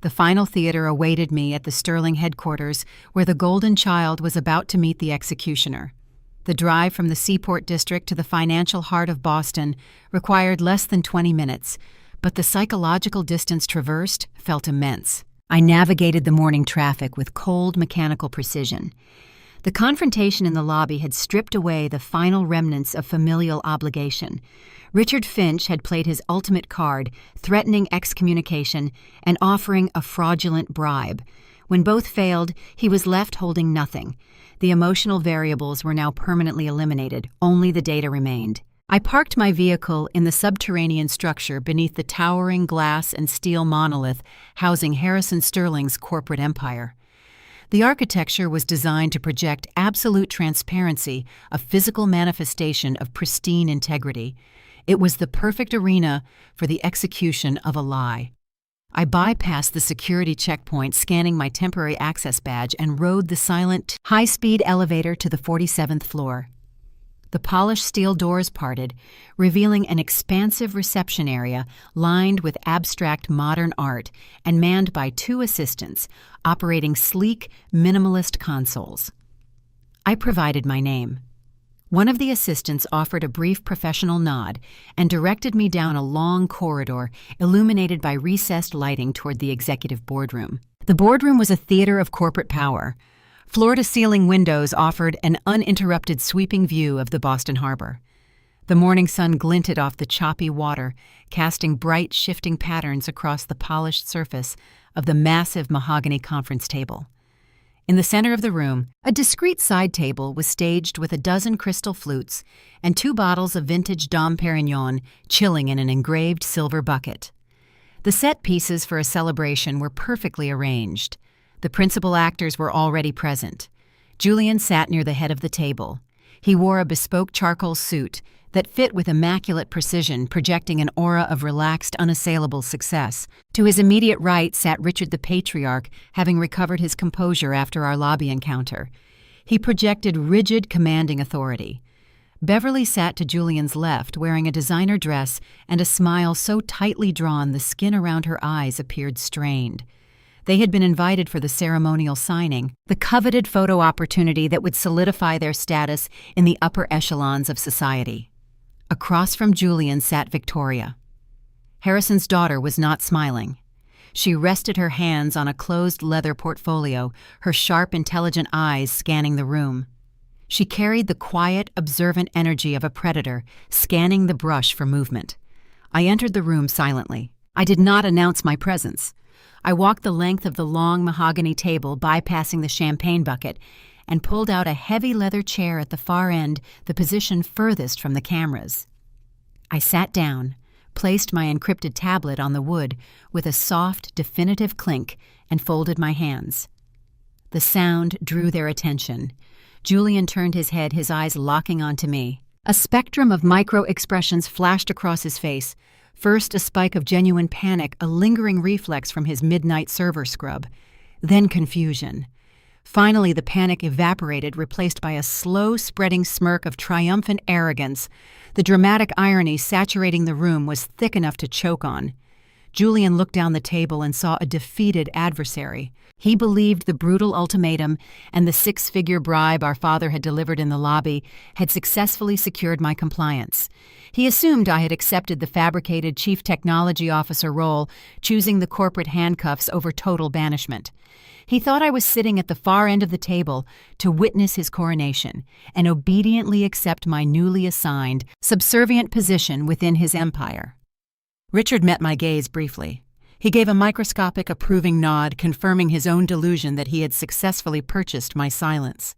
The final theater awaited me at the Sterling headquarters, where the Golden Child was about to meet the executioner. The drive from the Seaport District to the financial heart of Boston required less than 20 minutes, but the psychological distance traversed felt immense. I navigated the morning traffic with cold, mechanical precision. The confrontation in the lobby had stripped away the final remnants of familial obligation. Richard Finch had played his ultimate card, threatening excommunication and offering a fraudulent bribe. When both failed, he was left holding nothing. The emotional variables were now permanently eliminated. Only the data remained. I parked my vehicle in the subterranean structure beneath the towering glass and steel monolith housing Harrison Sterling's corporate empire. The architecture was designed to project absolute transparency, a physical manifestation of pristine integrity. It was the perfect arena for the execution of a lie. I bypassed the security checkpoint, scanning my temporary access badge, and rode the silent, high-speed elevator to the 47th floor. The polished steel doors parted, revealing an expansive reception area lined with abstract modern art and manned by 2 assistants operating sleek, minimalist consoles. I provided my name. One of the assistants offered a brief professional nod and directed me down a long corridor illuminated by recessed lighting toward the executive boardroom. The boardroom was a theater of corporate power. Floor-to-ceiling windows offered an uninterrupted sweeping view of the Boston Harbor. The morning sun glinted off the choppy water, casting bright, shifting patterns across the polished surface of the massive mahogany conference table. In the center of the room, a discreet side table was staged with a dozen crystal flutes and 2 bottles of vintage Dom Perignon chilling in an engraved silver bucket. The set pieces for a celebration were perfectly arranged. The principal actors were already present. Julian sat near the head of the table. He wore a bespoke charcoal suit that fit with immaculate precision, projecting an aura of relaxed, unassailable success. To his immediate right sat Richard the Patriarch, having recovered his composure after our lobby encounter. He projected rigid, commanding authority. Beverly sat to Julian's left, wearing a designer dress and a smile so tightly drawn the skin around her eyes appeared strained. They had been invited for the ceremonial signing, the coveted photo opportunity that would solidify their status in the upper echelons of society. Across from Julian sat Victoria. Harrison's daughter was not smiling. She rested her hands on a closed leather portfolio, her sharp, intelligent eyes scanning the room. She carried the quiet, observant energy of a predator, scanning the brush for movement. I entered the room silently. I did not announce my presence. I walked the length of the long mahogany table, bypassing the champagne bucket, and pulled out a heavy leather chair at the far end, the position furthest from the cameras. I sat down, placed my encrypted tablet on the wood with a soft, definitive clink, and folded my hands. The sound drew their attention. Julian turned his head, his eyes locking onto me. A spectrum of micro-expressions flashed across his face, First, a spike of genuine panic, a lingering reflex from his midnight server scrub. Then confusion. Finally, the panic evaporated, replaced by a slow-spreading smirk of triumphant arrogance. The dramatic irony saturating the room was thick enough to choke on. Julian looked down the table and saw a defeated adversary. He believed the brutal ultimatum and the six-figure bribe our father had delivered in the lobby had successfully secured my compliance. He assumed I had accepted the fabricated chief technology officer role, choosing the corporate handcuffs over total banishment. He thought I was sitting at the far end of the table to witness his coronation and obediently accept my newly assigned, subservient position within his empire. Richard met my gaze briefly. He gave a microscopic, approving nod, confirming his own delusion that he had successfully purchased my silence.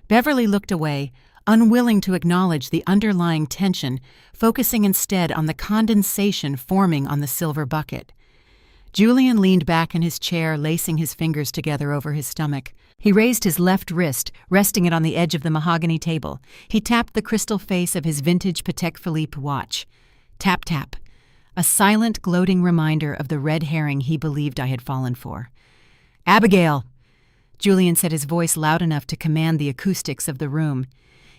Beverly looked away, unwilling to acknowledge the underlying tension, focusing instead on the condensation forming on the silver bucket. Julian leaned back in his chair, lacing his fingers together over his stomach. He raised his left wrist, resting it on the edge of the mahogany table. He tapped the crystal face of his vintage Patek Philippe watch. Tap, tap. A silent, gloating reminder of the red herring he believed I had fallen for. "Abigail!" Julian said, his voice loud enough to command the acoustics of the room.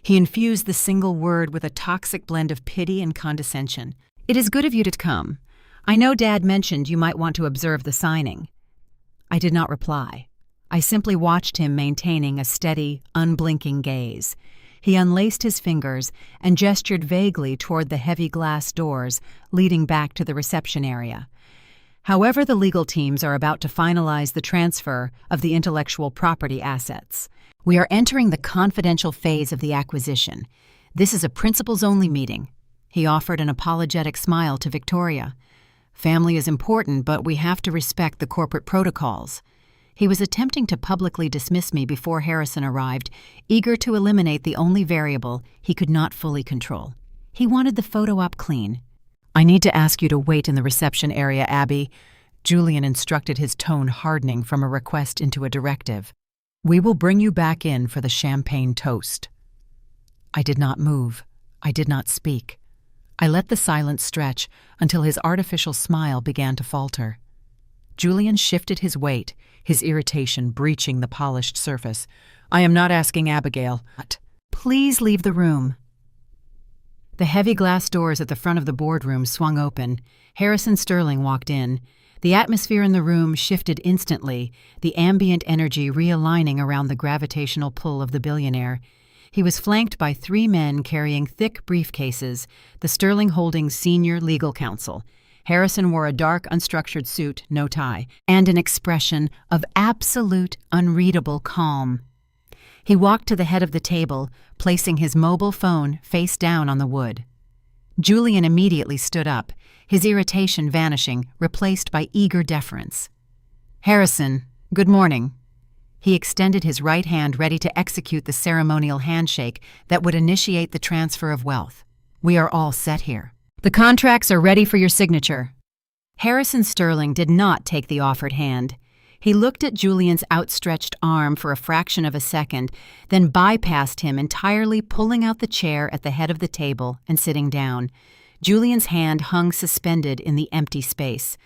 He infused the single word with a toxic blend of pity and condescension. "It is good of you to come. I know Dad mentioned you might want to observe the signing." I did not reply. I simply watched him maintaining a steady, unblinking gaze. He unlaced his fingers and gestured vaguely toward the heavy glass doors leading back to the reception area. However, the legal teams are about to finalize the transfer of the intellectual property assets. We are entering the confidential phase of the acquisition. This is a principals-only meeting. He offered an apologetic smile to Victoria. "Family is important, but we have to respect the corporate protocols." He was attempting to publicly dismiss me before Harrison arrived, eager to eliminate the only variable he could not fully control. He wanted the photo op clean. "I need to ask you to wait in the reception area, Abby," Julian instructed, his tone hardening from a request into a directive. "We will bring you back in for the champagne toast." I did not move. I did not speak. I let the silence stretch until his artificial smile began to falter. Julian shifted his weight, his irritation breaching the polished surface. "I am not asking Abigail." "Please leave the room." The heavy glass doors at the front of the boardroom swung open. Harrison Sterling walked in. The atmosphere in the room shifted instantly, the ambient energy realigning around the gravitational pull of the billionaire. He was flanked by three men carrying thick briefcases, the Sterling Holdings senior legal counsel. Harrison wore a dark, unstructured suit, no tie, and an expression of absolute, unreadable calm. He walked to the head of the table, placing his mobile phone face down on the wood. Julian immediately stood up, his irritation vanishing, replaced by eager deference. "Harrison, good morning." He extended his right hand, ready to execute the ceremonial handshake that would initiate the transfer of wealth. "We are all set here. The contracts are ready for your signature." Harrison Sterling did not take the offered hand. He looked at Julian's outstretched arm for a fraction of a second, then bypassed him entirely, pulling out the chair at the head of the table and sitting down. Julian's hand hung suspended in the empty space.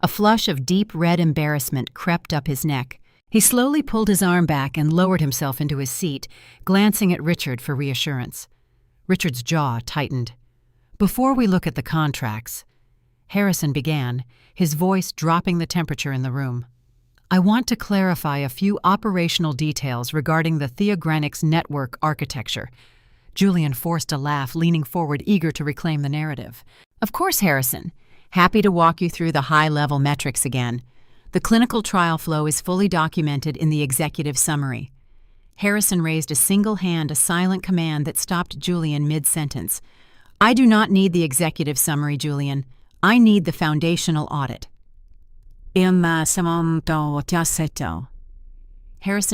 A flush of deep red embarrassment crept up his neck. He slowly pulled his arm back and lowered himself into his seat, glancing at Richard for reassurance. Richard's jaw tightened. "Before we look at the contracts," Harrison began, his voice dropping the temperature in the room, "I want to clarify a few operational details regarding the Theogranics network architecture." Julian forced a laugh, leaning forward, eager to reclaim the narrative. "Of course, Harrison. Happy to walk you through the high-level metrics again. The clinical trial flow is fully documented in the executive summary." Harrison raised a single hand, a silent command that stopped Julian mid-sentence. "I do not need the executive summary, Julian. I need the foundational audit." Harrison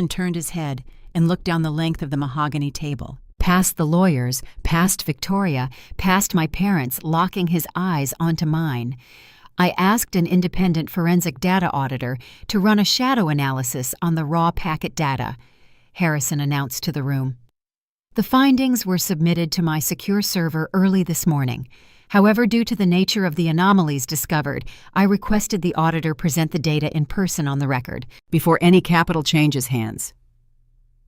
turned his head and looked down the length of the mahogany table, past the lawyers, past Victoria, past my parents, locking his eyes onto mine. I asked an independent forensic data auditor to run a shadow analysis on the raw packet data, Harrison announced to the room. The findings were submitted to my secure server early this morning. However, due to the nature of the anomalies discovered, I requested the auditor present the data in person on the record, before any capital changes hands.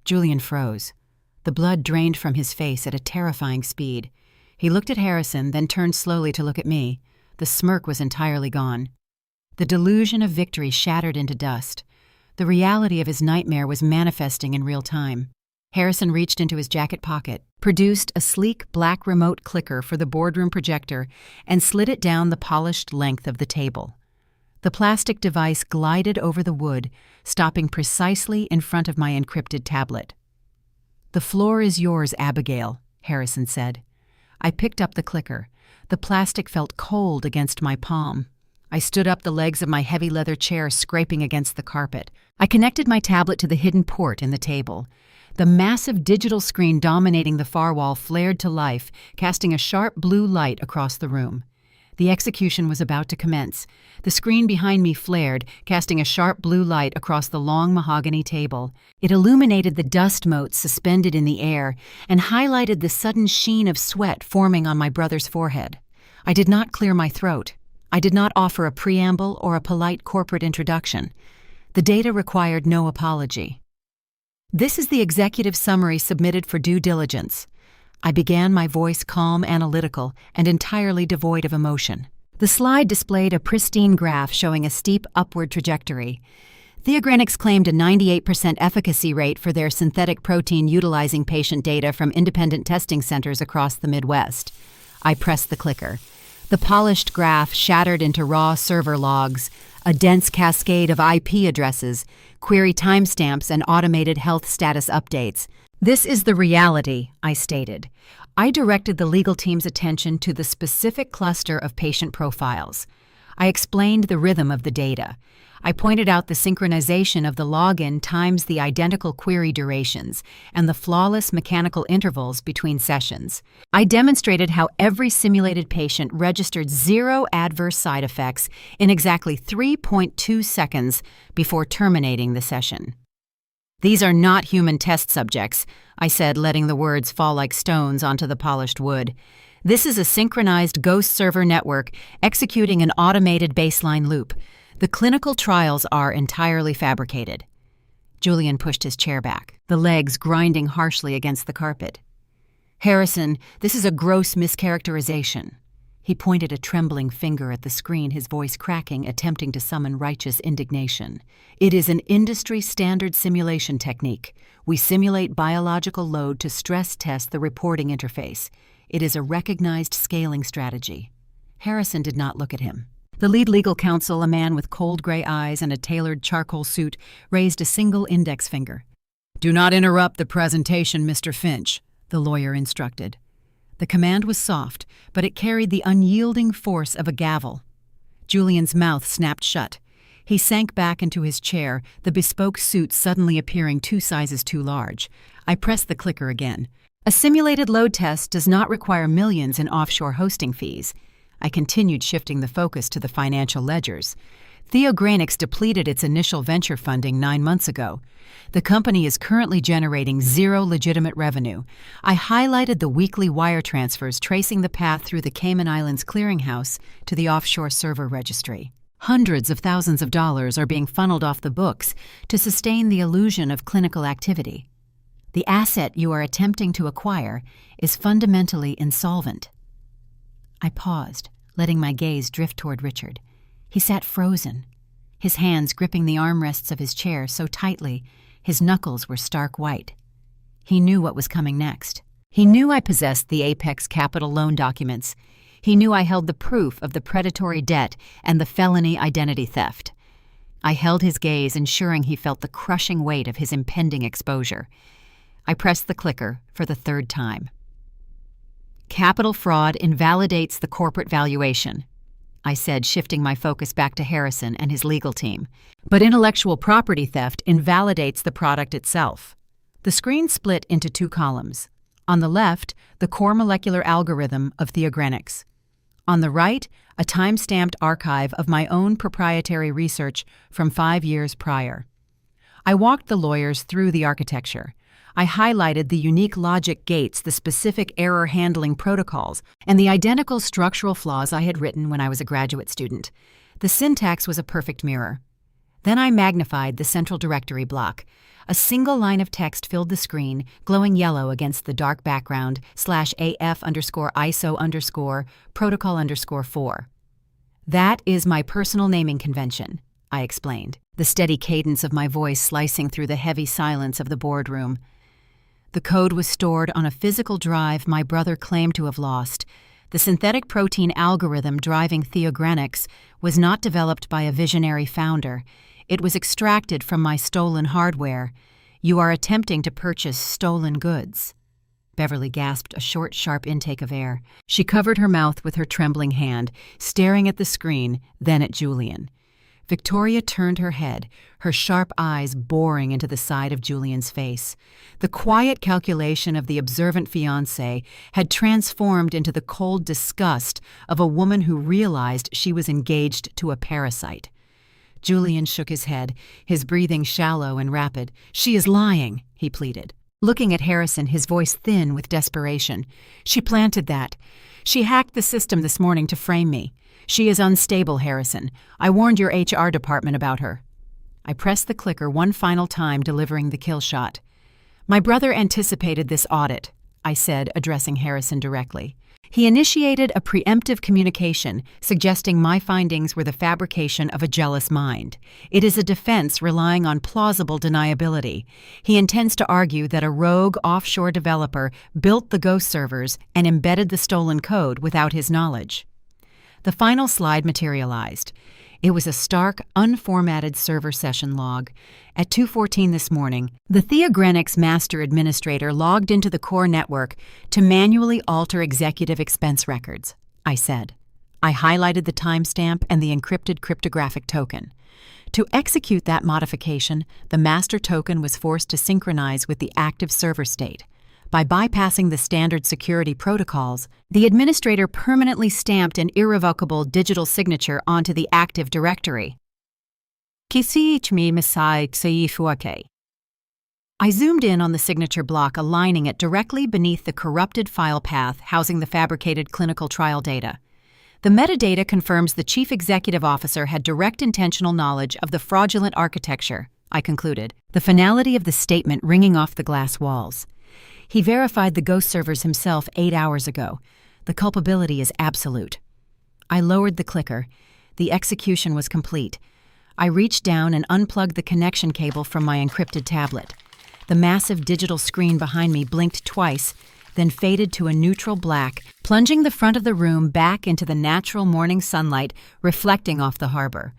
Julian froze. The blood drained from his face at a terrifying speed. He looked at Harrison, then turned slowly to look at me. The smirk was entirely gone. The delusion of victory shattered into dust. The reality of his nightmare was manifesting in real time. Harrison reached into his jacket pocket, produced a sleek black remote clicker for the boardroom projector, and slid it down the polished length of the table. The plastic device glided over the wood, stopping precisely in front of my encrypted tablet. "The floor is yours, Abigail," Harrison said. I picked up the clicker. The plastic felt cold against my palm. I stood up, the legs of my heavy leather chair scraping against the carpet. I connected my tablet to the hidden port in the table. The massive digital screen dominating the far wall flared to life, casting a sharp blue light across the room. The execution was about to commence. The screen behind me flared, casting a sharp blue light across the long mahogany table. It illuminated the dust motes suspended in the air and highlighted the sudden sheen of sweat forming on my brother's forehead. I did not clear my throat. I did not offer a preamble or a polite corporate introduction. The data required no apology. "This is the executive summary submitted for due diligence." I began, my voice calm, analytical, and entirely devoid of emotion. The slide displayed a pristine graph showing a steep upward trajectory. Theogrenics claimed a 98% efficacy rate for their synthetic protein utilizing patient data from independent testing centers across the Midwest. I pressed the clicker. The polished graph shattered into raw server logs, a dense cascade of IP addresses, query timestamps, and automated health status updates. "This is the reality," I stated. I directed the legal team's attention to the specific cluster of patient profiles. I explained the rhythm of the data. I pointed out the synchronization of the login times the identical query durations and the flawless mechanical intervals between sessions. I demonstrated how every simulated patient registered 0 adverse side effects in exactly 3.2 seconds before terminating the session. "These are not human test subjects," I said, letting the words fall like stones onto the polished wood. "This is a synchronized ghost server network executing an automated baseline loop. The clinical trials are entirely fabricated." Julian pushed his chair back, the legs grinding harshly against the carpet. "Harrison, this is a gross mischaracterization." He pointed a trembling finger at the screen, his voice cracking, attempting to summon righteous indignation. "It is an industry-standard simulation technique. We simulate biological load to stress test the reporting interface. It is a recognized scaling strategy." Harrison did not look at him. The lead legal counsel, a man with cold gray eyes and a tailored charcoal suit, raised a single index finger. "Do not interrupt the presentation, Mr. Finch," the lawyer instructed. The command was soft, but it carried the unyielding force of a gavel. Julian's mouth snapped shut. He sank back into his chair, the bespoke suit suddenly appearing 2 sizes too large. I pressed the clicker again. "A simulated load test does not require millions in offshore hosting fees." I continued, shifting the focus to the financial ledgers. Theogrenics depleted its initial venture funding 9 months ago. The company is currently generating 0 legitimate revenue. I highlighted the weekly wire transfers tracing the path through the Cayman Islands clearinghouse to the offshore server registry. Hundreds of thousands of dollars are being funneled off the books to sustain the illusion of clinical activity. The asset you are attempting to acquire is fundamentally insolvent. I paused, letting my gaze drift toward Richard. He sat frozen, his hands gripping the armrests of his chair so tightly his knuckles were stark white. He knew what was coming next. He knew I possessed the Apex Capital loan documents. He knew I held the proof of the predatory debt and the felony identity theft. I held his gaze, ensuring he felt the crushing weight of his impending exposure. I pressed the clicker for the 3rd time. "Capital fraud invalidates the corporate valuation," I said, shifting my focus back to Harrison and his legal team. "But intellectual property theft invalidates the product itself." The screen split into 2 columns. On the left, the core molecular algorithm of Theogrenics. On the right, a time-stamped archive of my own proprietary research from 5 years prior. I walked the lawyers through the architecture. I highlighted the unique logic gates, the specific error handling protocols, and the identical structural flaws I had written when I was a graduate student. The syntax was a perfect mirror. Then I magnified the central directory block. A single line of text filled the screen, glowing yellow against the dark background, /AF_ISO_protocol_4. That is my personal naming convention, I explained, the steady cadence of my voice slicing through the heavy silence of the boardroom. The code was stored on a physical drive my brother claimed to have lost. The synthetic protein algorithm driving theogrenics was not developed by a visionary founder. It was extracted from my stolen hardware. You are attempting to purchase stolen goods. Beverly gasped a short, sharp intake of air. She covered her mouth with her trembling hand, staring at the screen, then at Julian. Victoria turned her head, her sharp eyes boring into the side of Julian's face. The quiet calculation of the observant fiancée had transformed into the cold disgust of a woman who realized she was engaged to a parasite. Julian shook his head, his breathing shallow and rapid. "She is lying," he pleaded. Looking at Harrison, his voice thin with desperation. "She planted that. She hacked the system this morning to frame me. She is unstable, Harrison. I warned your HR department about her." I pressed the clicker one final time, delivering the kill shot. "My brother anticipated this audit," I said, addressing Harrison directly. "He initiated a preemptive communication, suggesting my findings were the fabrication of a jealous mind. It is a defense relying on plausible deniability. He intends to argue that a rogue offshore developer built the ghost servers and embedded the stolen code without his knowledge." The final slide materialized. It was a stark, unformatted server session log. At 2:14 this morning, the theogrenics master administrator logged into the core network to manually alter executive expense records, I said. I highlighted the timestamp and the encrypted cryptographic token. To execute that modification, the master token was forced to synchronize with the active server state. By bypassing the standard security protocols, the administrator permanently stamped an irrevocable digital signature onto the active directory. I zoomed in on the signature block, aligning it directly beneath the corrupted file path housing the fabricated clinical trial data. The metadata confirms the chief executive officer had direct intentional knowledge of the fraudulent architecture, I concluded, the finality of the statement ringing off the glass walls. He verified the ghost servers himself 8 hours ago. The culpability is absolute. I lowered the clicker. The execution was complete. I reached down and unplugged the connection cable from my encrypted tablet. The massive digital screen behind me blinked twice, then faded to a neutral black, plunging the front of the room back into the natural morning sunlight reflecting off the harbor.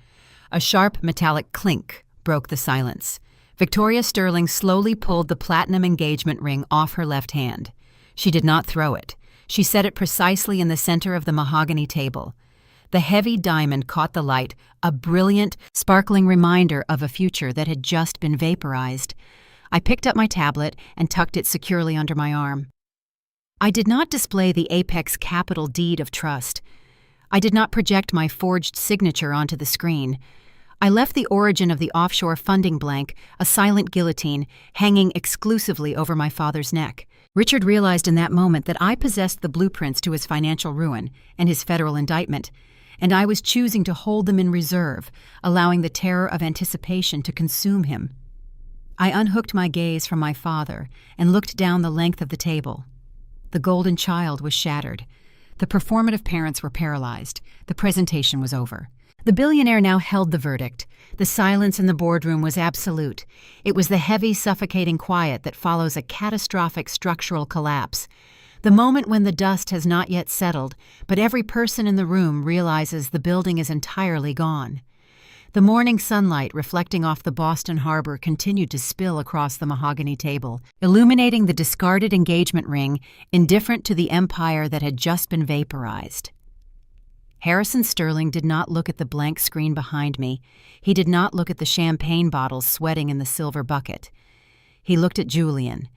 A sharp metallic clink broke the silence. Victoria Sterling slowly pulled the platinum engagement ring off her left hand. She did not throw it. She set it precisely in the center of the mahogany table. The heavy diamond caught the light, a brilliant, sparkling reminder of a future that had just been vaporized. I picked up my tablet and tucked it securely under my arm. I did not display the apex capital deed of trust. I did not project my forged signature onto the screen. I left the origin of the offshore funding blank, a silent guillotine, hanging exclusively over my father's neck. Richard realized in that moment that I possessed the blueprints to his financial ruin and his federal indictment, and I was choosing to hold them in reserve, allowing the terror of anticipation to consume him. I unhooked my gaze from my father and looked down the length of the table. The golden child was shattered. The performative parents were paralyzed. The presentation was over. The billionaire now held the verdict. The silence in the boardroom was absolute. It was the heavy, suffocating quiet that follows a catastrophic structural collapse. The moment when the dust has not yet settled, but every person in the room realizes the building is entirely gone. The morning sunlight reflecting off the Boston harbor continued to spill across the mahogany table, illuminating the discarded engagement ring, indifferent to the empire that had just been vaporized. Harrison Sterling did not look at the blank screen behind me. He did not look at the champagne bottles sweating in the silver bucket. He looked at Julian.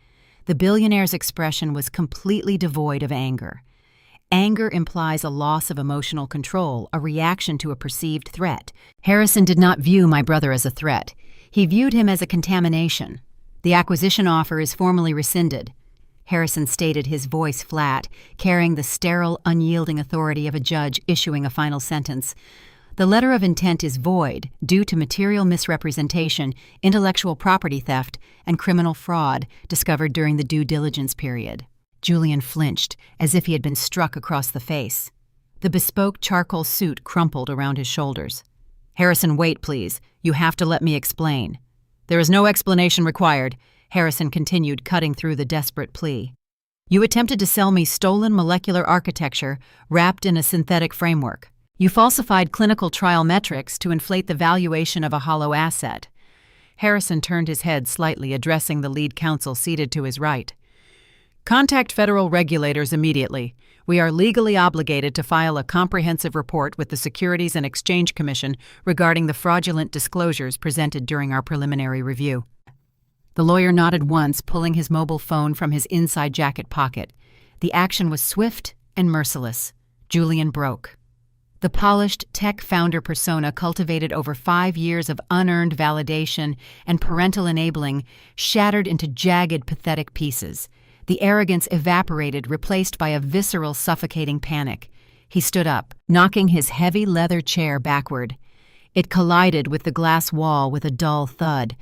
The billionaire's expression was completely devoid of anger. Anger implies a loss of emotional control, a reaction to a perceived threat. Harrison did not view my brother as a threat. He viewed him as a contamination. The acquisition offer is formally rescinded," Harrison stated, his voice flat, carrying the sterile, unyielding authority of a judge issuing a final sentence. "The letter of intent is void due to material misrepresentation, intellectual property theft, and criminal fraud discovered during the due diligence period." Julian flinched, as if he had been struck across the face. The bespoke charcoal suit crumpled around his shoulders. "Harrison, wait, please. You have to let me explain." "There is no explanation required," Harrison continued, cutting through the desperate plea. "You attempted to sell me stolen molecular architecture wrapped in a synthetic framework. You falsified clinical trial metrics to inflate the valuation of a hollow asset." Harrison turned his head slightly, addressing the lead counsel seated to his right. "Contact federal regulators immediately. We are legally obligated to file a comprehensive report with the Securities and Exchange Commission regarding the fraudulent disclosures presented during our preliminary review." The lawyer nodded once, pulling his mobile phone from his inside jacket pocket. The action was swift and merciless. Julian broke. The polished tech founder persona cultivated over 5 years of unearned validation and parental enabling shattered into jagged, pathetic pieces. The arrogance evaporated, replaced by a visceral, suffocating panic. He stood up, knocking his heavy leather chair backward. It collided with the glass wall with a dull thud.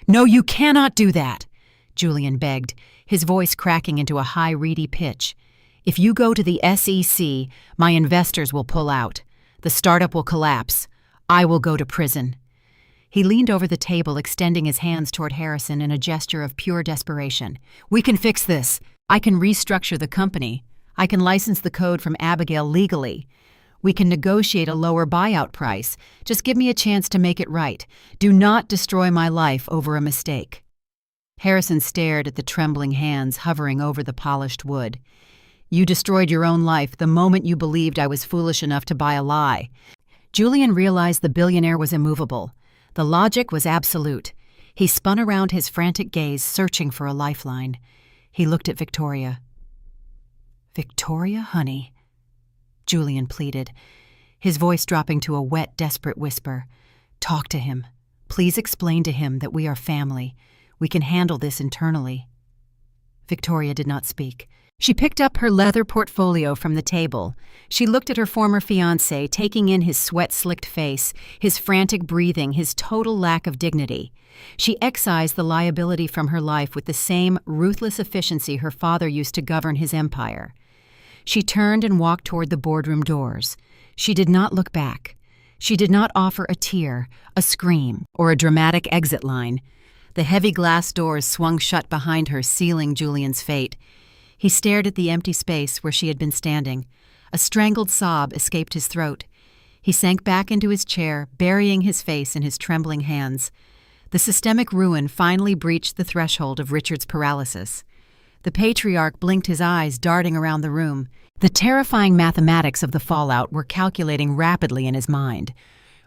"No, you cannot do that," Julian begged, his voice cracking into a high, reedy pitch. "If you go to the SEC, my investors will pull out. The startup will collapse. I will go to prison." He leaned over the table, extending his hands toward Harrison in a gesture of pure desperation. "We can fix this. I can restructure the company. I can license the code from Abigail legally. We can negotiate a lower buyout price. Just give me a chance to make it right. Do not destroy my life over a mistake." Harrison stared at the trembling hands hovering over the polished wood. "You destroyed your own life the moment you believed I was foolish enough to buy a lie." Julian realized the billionaire was immovable. The logic was absolute. He spun around, his frantic gaze searching for a lifeline. He looked at Victoria. "Victoria, honey," Julian pleaded, his voice dropping to a wet, desperate whisper. "Talk to him. Please explain to him that we are family. We can handle this internally." Victoria did not speak. She picked up her leather portfolio from the table. She looked at her former fiancé, taking in his sweat-slicked face, his frantic breathing, his total lack of dignity. She excised the liability from her life with the same ruthless efficiency her father used to govern his empire. She turned and walked toward the boardroom doors. She did not look back. She did not offer a tear, a scream, or a dramatic exit line. The heavy glass doors swung shut behind her, sealing Julian's fate. He stared at the empty space where she had been standing. A strangled sob escaped his throat. He sank back into his chair, burying his face in his trembling hands. The systemic ruin finally breached the threshold of Richard's paralysis. The patriarch blinked his eyes, darting around the room. The terrifying mathematics of the fallout were calculating rapidly in his mind.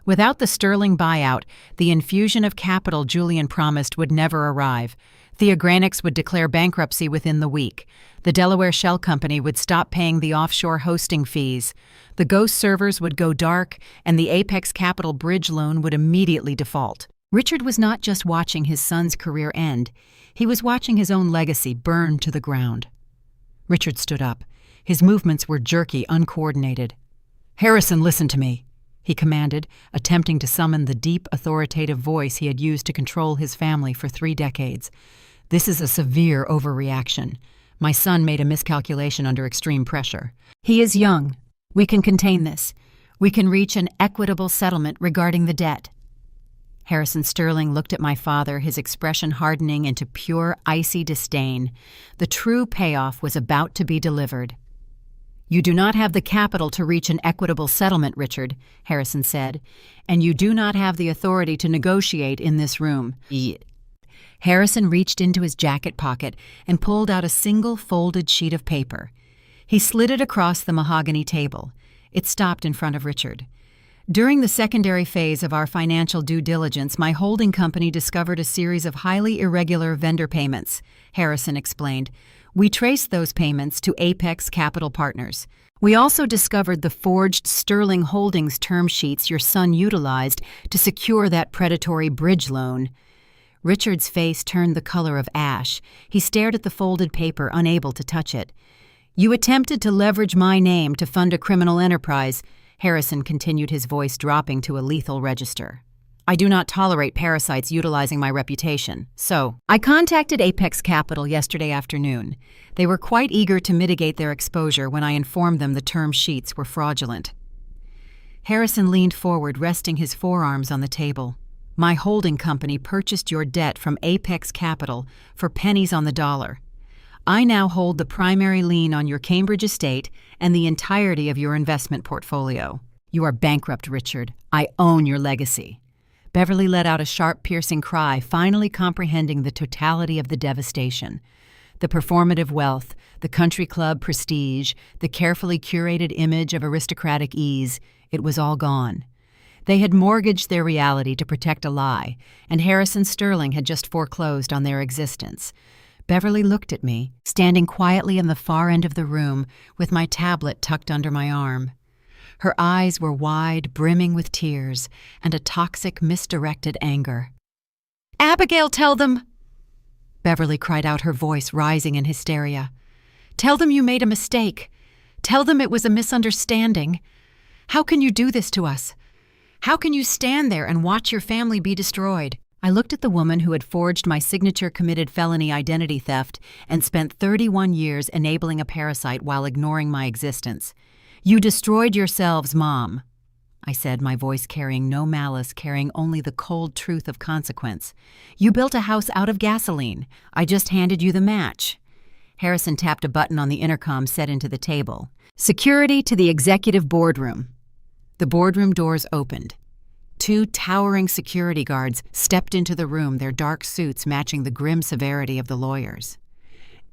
Without the sterling buyout, the infusion of capital Julian promised would never arrive. Theogranix would declare bankruptcy within the week. The Delaware Shell Company would stop paying the offshore hosting fees. The Ghost servers would go dark, and the Apex Capital bridge loan would immediately default. Richard was not just watching his son's career end. He was watching his own legacy burn to the ground. Richard stood up. His movements were jerky, uncoordinated. "Harrison, listen to me," he commanded, attempting to summon the deep, authoritative voice he had used to control his family for 3 decades. "This is a severe overreaction. My son made a miscalculation under extreme pressure. He is young. We can contain this. We can reach an equitable settlement regarding the debt." Harrison Sterling looked at my father, his expression hardening into pure, icy disdain. The true payoff was about to be delivered. "You do not have the capital to reach an equitable settlement, Richard," Harrison said, "and you do not have the authority to negotiate in this room." Harrison reached into his jacket pocket and pulled out a single folded sheet of paper. He slid it across the mahogany table. It stopped in front of Richard. "During the secondary phase of our financial due diligence, my holding company discovered a series of highly irregular vendor payments," Harrison explained. "We traced those payments to Apex Capital Partners. We also discovered the forged Sterling Holdings term sheets your son utilized to secure that predatory bridge loan." Richard's face turned the color of ash. He stared at the folded paper, unable to touch it. "You attempted to leverage my name to fund a criminal enterprise," Harrison continued, his voice dropping to a lethal register. "I do not tolerate parasites utilizing my reputation. So, I contacted Apex Capital yesterday afternoon. They were quite eager to mitigate their exposure when I informed them the term sheets were fraudulent." Harrison leaned forward, resting his forearms on the table. "My holding company purchased your debt from Apex Capital for pennies on the dollar. I now hold the primary lien on your Cambridge estate and the entirety of your investment portfolio. You are bankrupt, Richard. I own your legacy." Beverly let out a sharp, piercing cry, finally comprehending the totality of the devastation. The performative wealth, the country club prestige, the carefully curated image of aristocratic ease, it was all gone. They had mortgaged their reality to protect a lie, and Harrison Sterling had just foreclosed on their existence. Beverly looked at me, standing quietly in the far end of the room with my tablet tucked under my arm. Her eyes were wide, brimming with tears and a toxic, misdirected anger. "Abigail, tell them!" Beverly cried out, her voice rising in hysteria. "Tell them you made a mistake. Tell them it was a misunderstanding. How can you do this to us? How can you stand there and watch your family be destroyed?" I looked at the woman who had forged my signature, committed felony identity theft, and spent 31 years enabling a parasite while ignoring my existence. "You destroyed yourselves, Mom," I said, my voice carrying no malice, carrying only the cold truth of consequence. "You built a house out of gasoline. I just handed you the match." Harrison tapped a button on the intercom set into the table. "Security to the executive boardroom." The boardroom doors opened. 2 towering security guards stepped into the room, their dark suits matching the grim severity of the lawyers.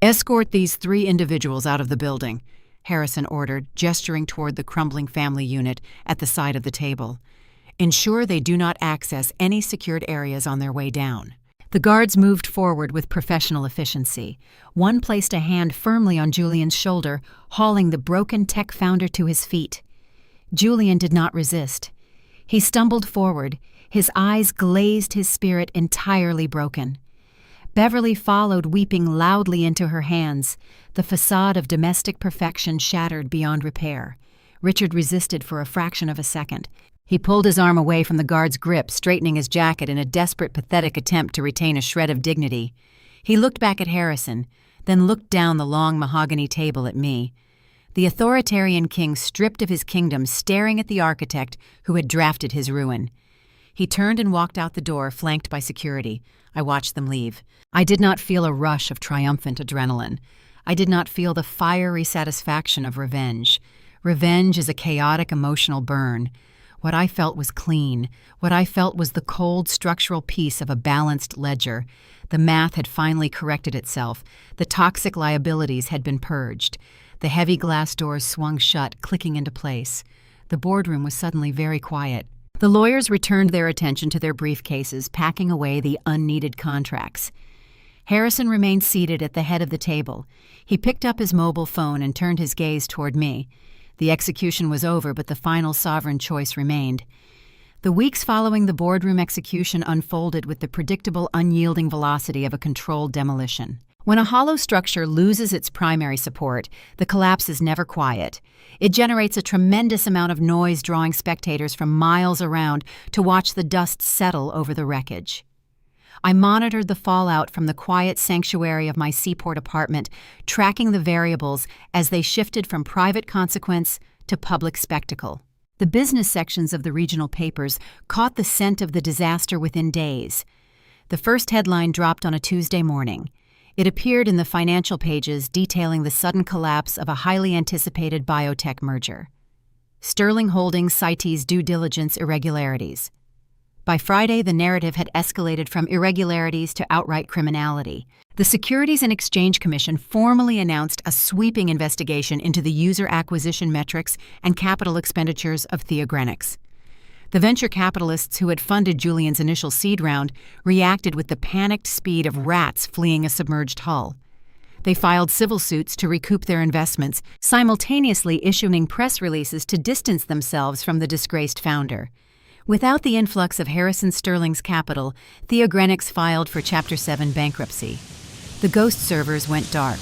"Escort these 3 individuals out of the building," Harrison ordered, gesturing toward the crumbling family unit at the side of the table. "Ensure they do not access any secured areas on their way down." The guards moved forward with professional efficiency. One placed a hand firmly on Julian's shoulder, hauling the broken tech founder to his feet. Julian did not resist. He stumbled forward, his eyes glazed, his spirit entirely broken. Beverly followed, weeping loudly into her hands, the facade of domestic perfection shattered beyond repair. Richard resisted for a fraction of a second. He pulled his arm away from the guard's grip, straightening his jacket in a desperate, pathetic attempt to retain a shred of dignity. He looked back at Harrison, then looked down the long mahogany table at me. The authoritarian king stripped of his kingdom, staring at the architect who had drafted his ruin. He turned and walked out the door, flanked by security. I watched them leave. I did not feel a rush of triumphant adrenaline. I did not feel the fiery satisfaction of revenge. Revenge is a chaotic emotional burn. What I felt was clean. What I felt was the cold, structural peace of a balanced ledger. The math had finally corrected itself. The toxic liabilities had been purged. The heavy glass doors swung shut, clicking into place. The boardroom was suddenly very quiet. The lawyers returned their attention to their briefcases, packing away the unneeded contracts. Harrison remained seated at the head of the table. He picked up his mobile phone and turned his gaze toward me. The execution was over, but the final sovereign choice remained. The weeks following the boardroom execution unfolded with the predictable, unyielding velocity of a controlled demolition. When a hollow structure loses its primary support, the collapse is never quiet. It generates a tremendous amount of noise, drawing spectators from miles around to watch the dust settle over the wreckage. I monitored the fallout from the quiet sanctuary of my seaport apartment, tracking the variables as they shifted from private consequence to public spectacle. The business sections of the regional papers caught the scent of the disaster within days. The first headline dropped on a Tuesday morning. It appeared in the financial pages, detailing the sudden collapse of a highly anticipated biotech merger. Sterling Holdings cites due diligence irregularities. By Friday, the narrative had escalated from irregularities to outright criminality. The Securities and Exchange Commission formally announced a sweeping investigation into the user acquisition metrics and capital expenditures of Theogrenics. The venture capitalists who had funded Julian's initial seed round reacted with the panicked speed of rats fleeing a submerged hull. They filed civil suits to recoup their investments, simultaneously issuing press releases to distance themselves from the disgraced founder. Without the influx of Harrison Sterling's capital, Theogrenix filed for Chapter 7 bankruptcy. The ghost servers went dark.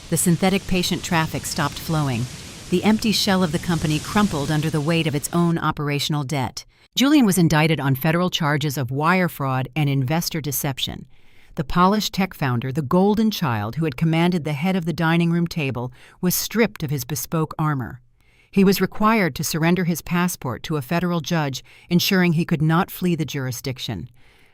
The synthetic patient traffic stopped flowing. The empty shell of the company crumpled under the weight of its own operational debt. Julian was indicted on federal charges of wire fraud and investor deception. The polished tech founder, the golden child who had commanded the head of the dining room table, was stripped of his bespoke armor. He was required to surrender his passport to a federal judge, ensuring he could not flee the jurisdiction.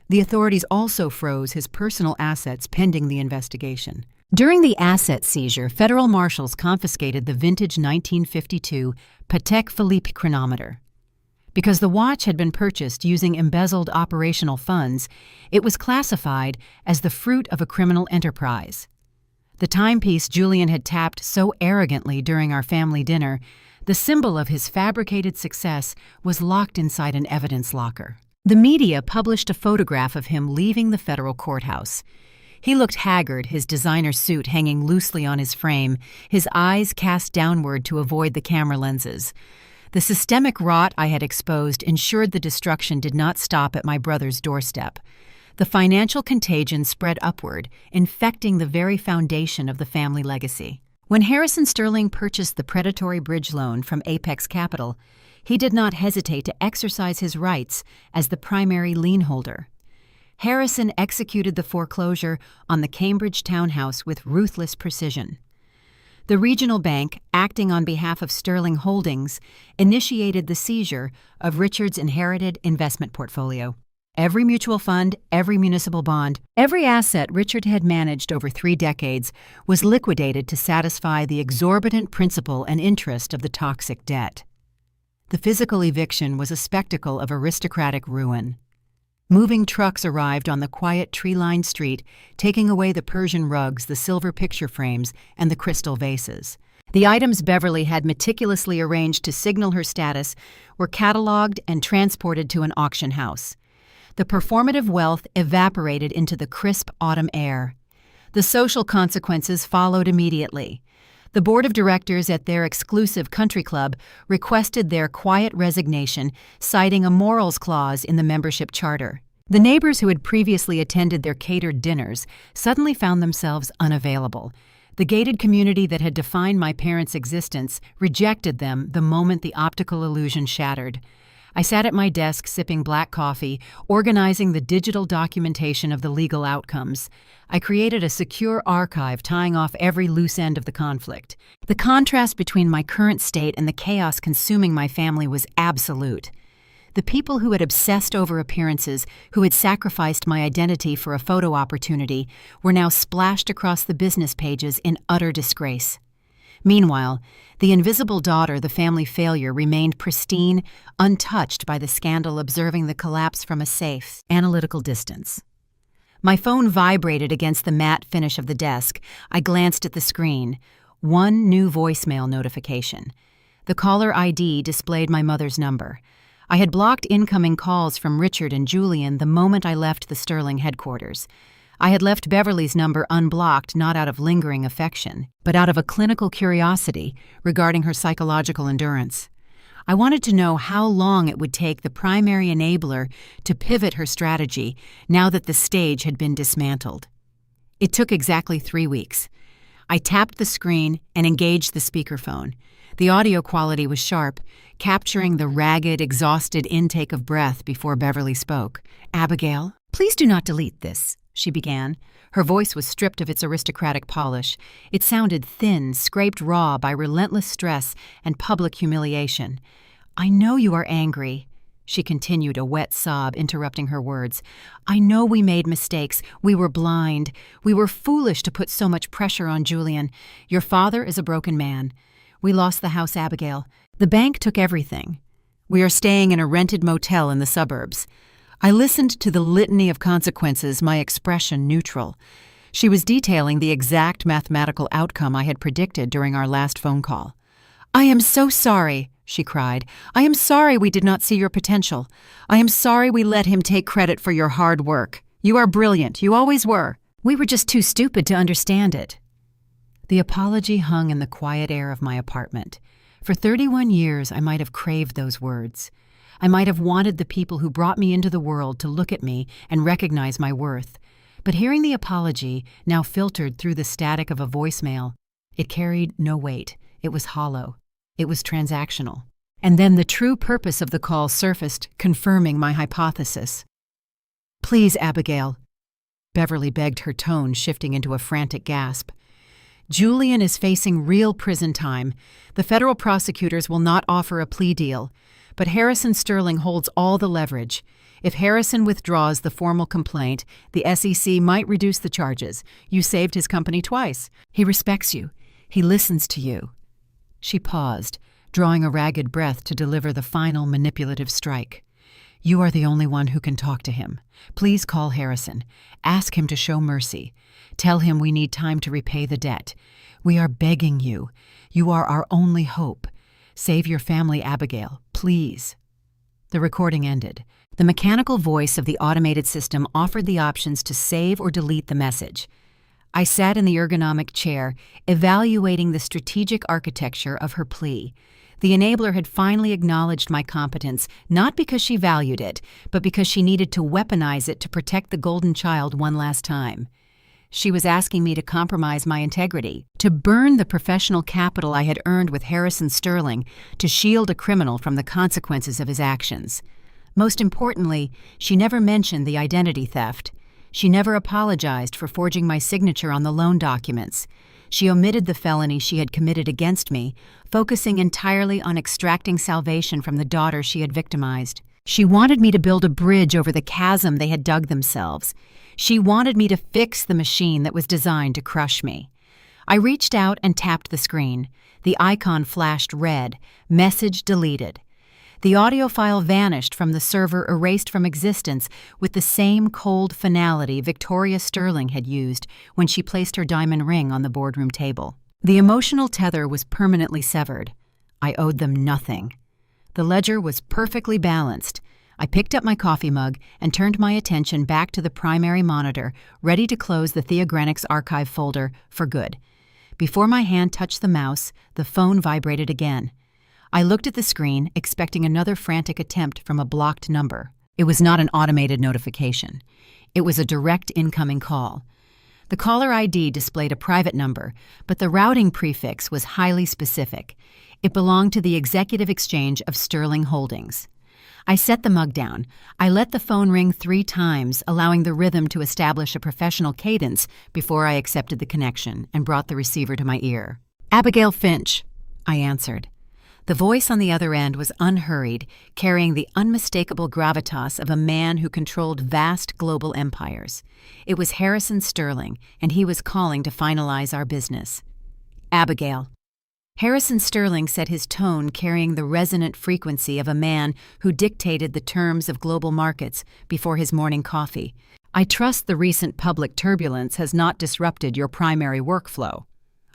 The authorities also froze his personal assets pending the investigation. During the asset seizure, federal marshals confiscated the vintage 1952 Patek Philippe chronometer. Because the watch had been purchased using embezzled operational funds, it was classified as the fruit of a criminal enterprise. The timepiece Julian had tapped so arrogantly during our family dinner, the symbol of his fabricated success, was locked inside an evidence locker. The media published a photograph of him leaving the federal courthouse. He looked haggard, his designer suit hanging loosely on his frame, his eyes cast downward to avoid the camera lenses. The systemic rot I had exposed ensured the destruction did not stop at my brother's doorstep. The financial contagion spread upward, infecting the very foundation of the family legacy. When Harrison Sterling purchased the predatory bridge loan from Apex Capital, he did not hesitate to exercise his rights as the primary lien holder. Harrison executed the foreclosure on the Cambridge townhouse with ruthless precision. The regional bank, acting on behalf of Sterling Holdings, initiated the seizure of Richard's inherited investment portfolio. Every mutual fund, every municipal bond, every asset Richard had managed over 3 decades was liquidated to satisfy the exorbitant principal and interest of the toxic debt. The physical eviction was a spectacle of aristocratic ruin. Moving trucks arrived on the quiet tree-lined street, taking away the Persian rugs, the silver picture frames, and the crystal vases. The items Beverly had meticulously arranged to signal her status were cataloged and transported to an auction house. The performative wealth evaporated into the crisp autumn air. The social consequences followed immediately. The board of directors at their exclusive country club requested their quiet resignation, citing a morals clause in the membership charter. The neighbors who had previously attended their catered dinners suddenly found themselves unavailable. The gated community that had defined my parents' existence rejected them the moment the optical illusion shattered. I sat at my desk sipping black coffee, organizing the digital documentation of the legal outcomes. I created a secure archive tying off every loose end of the conflict. The contrast between my current state and the chaos consuming my family was absolute. The people who had obsessed over appearances, who had sacrificed my identity for a photo opportunity, were now splashed across the business pages in utter disgrace. Meanwhile, the invisible daughter, the family failure, remained pristine, untouched by the scandal, observing the collapse from a safe, analytical distance. My phone vibrated against the matte finish of the desk. I glanced at the screen. One new voicemail notification. The caller ID displayed my mother's number. I had blocked incoming calls from Richard and Julian the moment I left the Sterling headquarters. I had left Beverly's number unblocked not out of lingering affection, but out of a clinical curiosity regarding her psychological endurance. I wanted to know how long it would take the primary enabler to pivot her strategy now that the stage had been dismantled. It took exactly 3 weeks. I tapped the screen and engaged the speakerphone. The audio quality was sharp, capturing the ragged, exhausted intake of breath before Beverly spoke. "Abigail, please do not delete this," she began. Her voice was stripped of its aristocratic polish. It sounded thin, scraped raw by relentless stress and public humiliation. "I know you are angry," she continued, a wet sob interrupting her words. "I know we made mistakes. We were blind. We were foolish to put so much pressure on Julian. Your father is a broken man. We lost the house, Abigail. The bank took everything. We are staying in a rented motel in the suburbs." I listened to the litany of consequences, my expression neutral. She was detailing the exact mathematical outcome I had predicted during our last phone call. "I am so sorry," she cried. "I am sorry we did not see your potential. I am sorry we let him take credit for your hard work. You are brilliant. You always were. We were just too stupid to understand it." The apology hung in the quiet air of my apartment. For 31 years, I might have craved those words. I might have wanted the people who brought me into the world to look at me and recognize my worth. But hearing the apology, now filtered through the static of a voicemail, it carried no weight. It was hollow. It was transactional. And then the true purpose of the call surfaced, confirming my hypothesis. "Please, Abigail," Beverly begged, her tone shifting into a frantic gasp. "Julian is facing real prison time. The federal prosecutors will not offer a plea deal, but Harrison Sterling holds all the leverage. If Harrison withdraws the formal complaint, the SEC might reduce the charges. You saved his company twice. He respects you. He listens to you." She paused, drawing a ragged breath to deliver the final manipulative strike. "You are the only one who can talk to him. Please call Harrison. Ask him to show mercy. Tell him we need time to repay the debt. We are begging you. You are our only hope. Save your family, Abigail. Please." The recording ended. The mechanical voice of the automated system offered the options to save or delete the message. I sat in the ergonomic chair, evaluating the strategic architecture of her plea. The enabler had finally acknowledged my competence, not because she valued it, but because she needed to weaponize it to protect the golden child one last time. She was asking me to compromise my integrity, to burn the professional capital I had earned with Harrison Sterling, to shield a criminal from the consequences of his actions. Most importantly, she never mentioned the identity theft. She never apologized for forging my signature on the loan documents. She omitted the felony she had committed against me, focusing entirely on extracting salvation from the daughter she had victimized. She wanted me to build a bridge over the chasm they had dug themselves. She wanted me to fix the machine that was designed to crush me. I reached out and tapped the screen. The icon flashed red, message deleted. The audio file vanished from the server, erased from existence with the same cold finality Victoria Sterling had used when she placed her diamond ring on the boardroom table. The emotional tether was permanently severed. I owed them nothing. The ledger was perfectly balanced. I picked up my coffee mug and turned my attention back to the primary monitor, ready to close the Theogranics archive folder for good. Before my hand touched the mouse, the phone vibrated again. I looked at the screen, expecting another frantic attempt from a blocked number. It was not an automated notification. It was a direct incoming call. The caller ID displayed a private number, but the routing prefix was highly specific. It belonged to the executive exchange of Sterling Holdings. I set the mug down. I let the phone ring 3 times, allowing the rhythm to establish a professional cadence before I accepted the connection and brought the receiver to my ear. "Abigail Finch," I answered. The voice on the other end was unhurried, carrying the unmistakable gravitas of a man who controlled vast global empires. It was Harrison Sterling, and he was calling to finalize our business. "Abigail." Harrison Sterling set his tone, carrying the resonant frequency of a man who dictated the terms of global markets before his morning coffee. "I trust the recent public turbulence has not disrupted your primary workflow.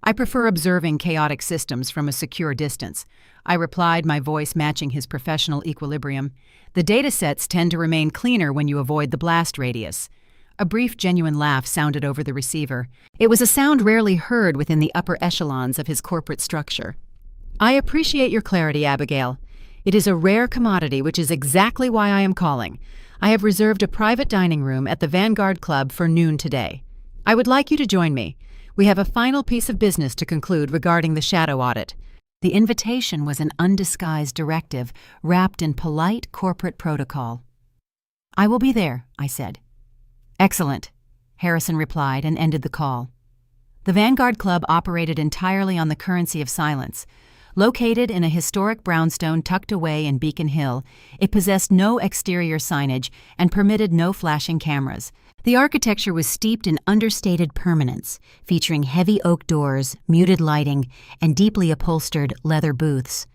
I prefer observing chaotic systems from a secure distance," I replied, my voice matching his professional equilibrium. "The datasets tend to remain cleaner when you avoid the blast radius." A brief, genuine laugh sounded over the receiver. It was a sound rarely heard within the upper echelons of his corporate structure. "I appreciate your clarity, Abigail. It is a rare commodity, which is exactly why I am calling. I have reserved a private dining room at the Vanguard Club for noon today. I would like you to join me. We have a final piece of business to conclude regarding the shadow audit." The invitation was an undisguised directive wrapped in polite corporate protocol. "I will be there," I said. "Excellent," Harrison replied and ended the call. The Vanguard Club operated entirely on the currency of silence. Located in a historic brownstone tucked away in Beacon Hill, it possessed no exterior signage and permitted no flashing cameras. The architecture was steeped in understated permanence, featuring heavy oak doors, muted lighting, and deeply upholstered leather booths.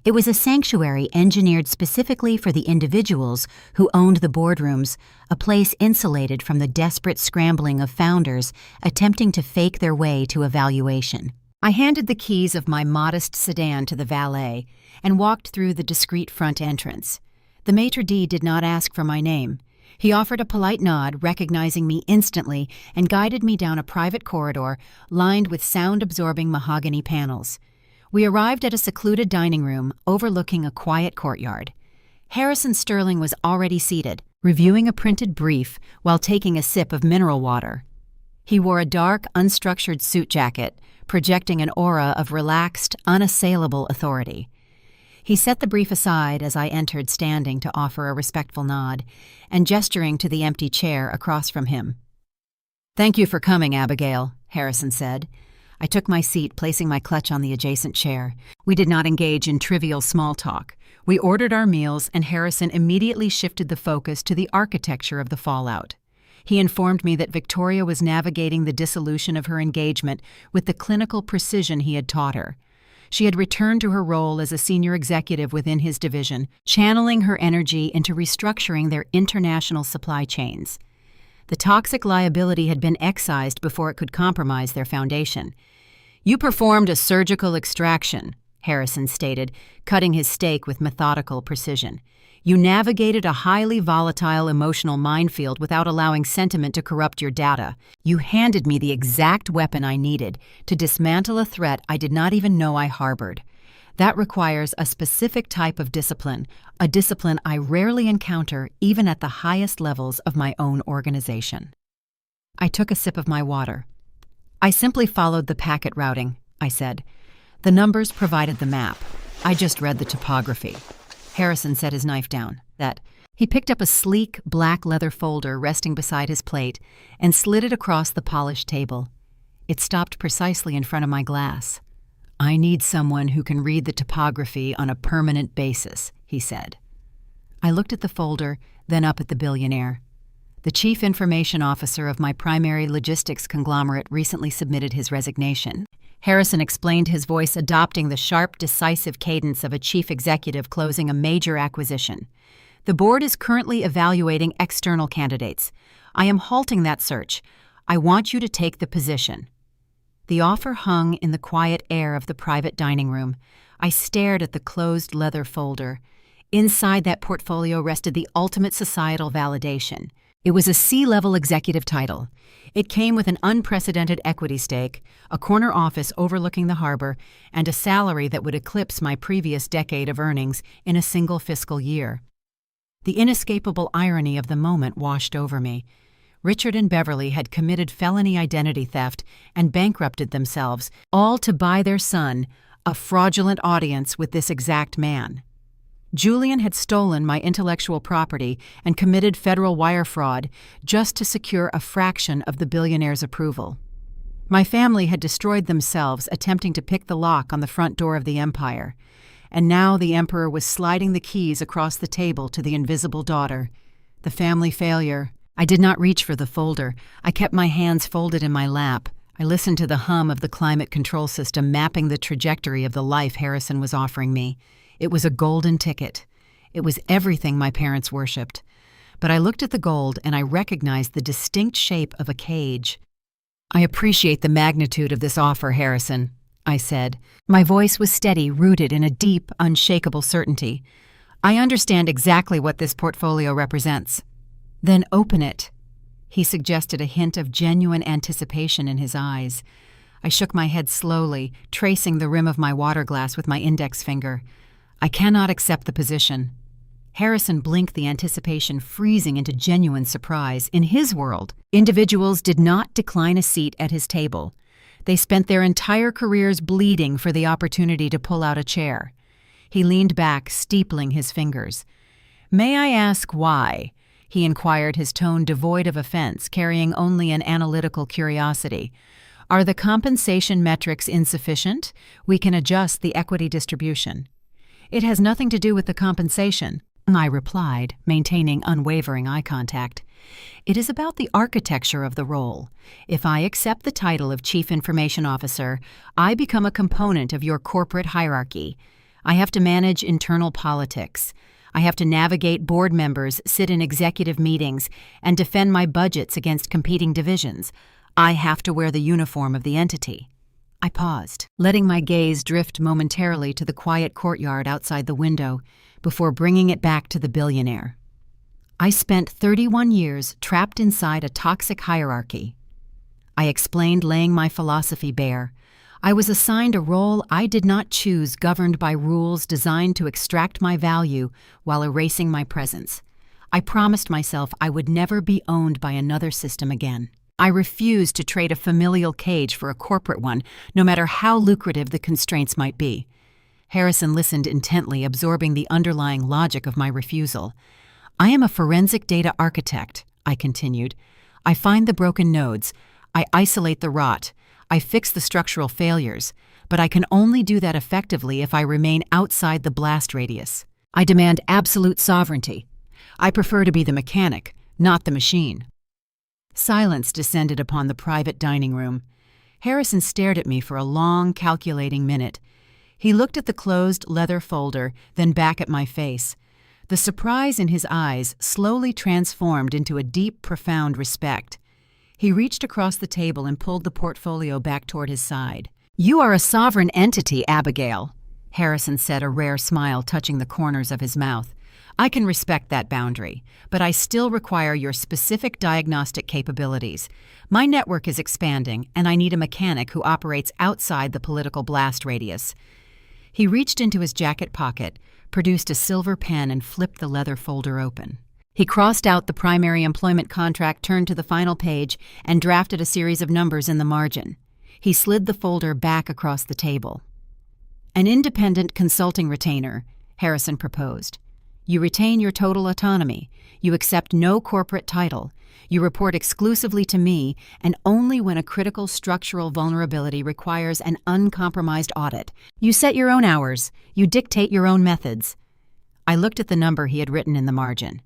It was a sanctuary engineered specifically for the individuals who owned the boardrooms, a place insulated from the desperate scrambling of founders attempting to fake their way to a valuation. I handed the keys of my modest sedan to the valet and walked through the discreet front entrance. The maitre d' did not ask for my name. He offered a polite nod, recognizing me instantly, and guided me down a private corridor lined with sound-absorbing mahogany panels. We arrived at a secluded dining room overlooking a quiet courtyard. Harrison Sterling was already seated, reviewing a printed brief while taking a sip of mineral water. He wore a dark, unstructured suit jacket, projecting an aura of relaxed, unassailable authority. He set the brief aside as I entered, standing to offer a respectful nod, and gesturing to the empty chair across from him. "Thank you for coming, Abigail," Harrison said. I took my seat, placing my clutch on the adjacent chair. We did not engage in trivial small talk. We ordered our meals, and Harrison immediately shifted the focus to the architecture of the fallout. He informed me that Victoria was navigating the dissolution of her engagement with the clinical precision he had taught her. She had returned to her role as a senior executive within his division, channeling her energy into restructuring their international supply chains. The toxic liability had been excised before it could compromise their foundation. "You performed a surgical extraction," Harrison stated, cutting his steak with methodical precision. "You navigated a highly volatile emotional minefield without allowing sentiment to corrupt your data. You handed me the exact weapon I needed to dismantle a threat I did not even know I harbored. That requires a specific type of discipline, a discipline I rarely encounter even at the highest levels of my own organization." I took a sip of my water. "I simply followed the packet routing," I said. "The numbers provided the map. I just read the topography." Harrison set his knife down. He picked up a sleek, black leather folder resting beside his plate and slid it across the polished table. It stopped precisely in front of my glass. "I need someone who can read the topography on a permanent basis," he said. I looked at the folder, then up at the billionaire. "The chief information officer of my primary logistics conglomerate recently submitted his resignation." Harrison explained, his voice adopting the sharp, decisive cadence of a chief executive closing a major acquisition. "The board is currently evaluating external candidates. I am halting that search. I want you to take the position." The offer hung in the quiet air of the private dining room. I stared at the closed leather folder. Inside that portfolio rested the ultimate societal validation. It was a C-level executive title. It came with an unprecedented equity stake, a corner office overlooking the harbor, and a salary that would eclipse my previous decade of earnings in a single fiscal year. The inescapable irony of the moment washed over me. Richard and Beverly had committed felony identity theft and bankrupted themselves, all to buy their son a fraudulent audience with this exact man. Julian had stolen my intellectual property and committed federal wire fraud just to secure a fraction of the billionaire's approval. My family had destroyed themselves attempting to pick the lock on the front door of the empire, and now the emperor was sliding the keys across the table to the invisible daughter. The family failure. I did not reach for the folder. I kept my hands folded in my lap. I listened to the hum of the climate control system mapping the trajectory of the life Harrison was offering me. It was a golden ticket. It was everything my parents worshipped. But I looked at the gold and I recognized the distinct shape of a cage. "I appreciate the magnitude of this offer, Harrison," I said. My voice was steady, rooted in a deep, unshakable certainty. "I understand exactly what this portfolio represents." "Then open it," he suggested, a hint of genuine anticipation in his eyes. I shook my head slowly, tracing the rim of my water glass with my index finger. "I cannot accept the position." Harrison blinked, the anticipation freezing into genuine surprise. In his world, individuals did not decline a seat at his table. They spent their entire careers bleeding for the opportunity to pull out a chair. He leaned back, steepling his fingers. "May I ask why?" he inquired, his tone devoid of offense, carrying only an analytical curiosity. "Are the compensation metrics insufficient? We can adjust the equity distribution." "It has nothing to do with the compensation," I replied, maintaining unwavering eye contact. "It is about the architecture of the role. If I accept the title of Chief Information Officer, I become a component of your corporate hierarchy. I have to manage internal politics. I have to navigate board members, sit in executive meetings, and defend my budgets against competing divisions. I have to wear the uniform of the entity." I paused, letting my gaze drift momentarily to the quiet courtyard outside the window before bringing it back to the billionaire. "I spent 31 years trapped inside a toxic hierarchy." I explained, laying my philosophy bare. I was assigned a role I did not choose, governed by rules designed to extract my value while erasing my presence. I promised myself I would never be owned by another system again. I refused to trade a familial cage for a corporate one, no matter how lucrative the constraints might be. Harrison listened intently, absorbing the underlying logic of my refusal. "I am a forensic data architect," I continued. "I find the broken nodes. I isolate the rot. I fix the structural failures. But I can only do that effectively if I remain outside the blast radius. I demand absolute sovereignty. I prefer to be the mechanic, not the machine." Silence descended upon the private dining room. Harrison stared at me for a long, calculating minute. He looked at the closed leather folder, then back at my face. The surprise in his eyes slowly transformed into a deep, profound respect. He reached across the table and pulled the portfolio back toward his side. "You are a sovereign entity, Abigail," Harrison said, a rare smile touching the corners of his mouth. "I can respect that boundary, but I still require your specific diagnostic capabilities. My network is expanding, and I need a mechanic who operates outside the political blast radius." He reached into his jacket pocket, produced a silver pen, and flipped the leather folder open. He crossed out the primary employment contract, turned to the final page, and drafted a series of numbers in the margin. He slid the folder back across the table. "An independent consulting retainer," Harrison proposed. "You retain your total autonomy. You accept no corporate title. You report exclusively to me, and only when a critical structural vulnerability requires an uncompromised audit. You set your own hours. You dictate your own methods." I looked at the number he had written in the margin.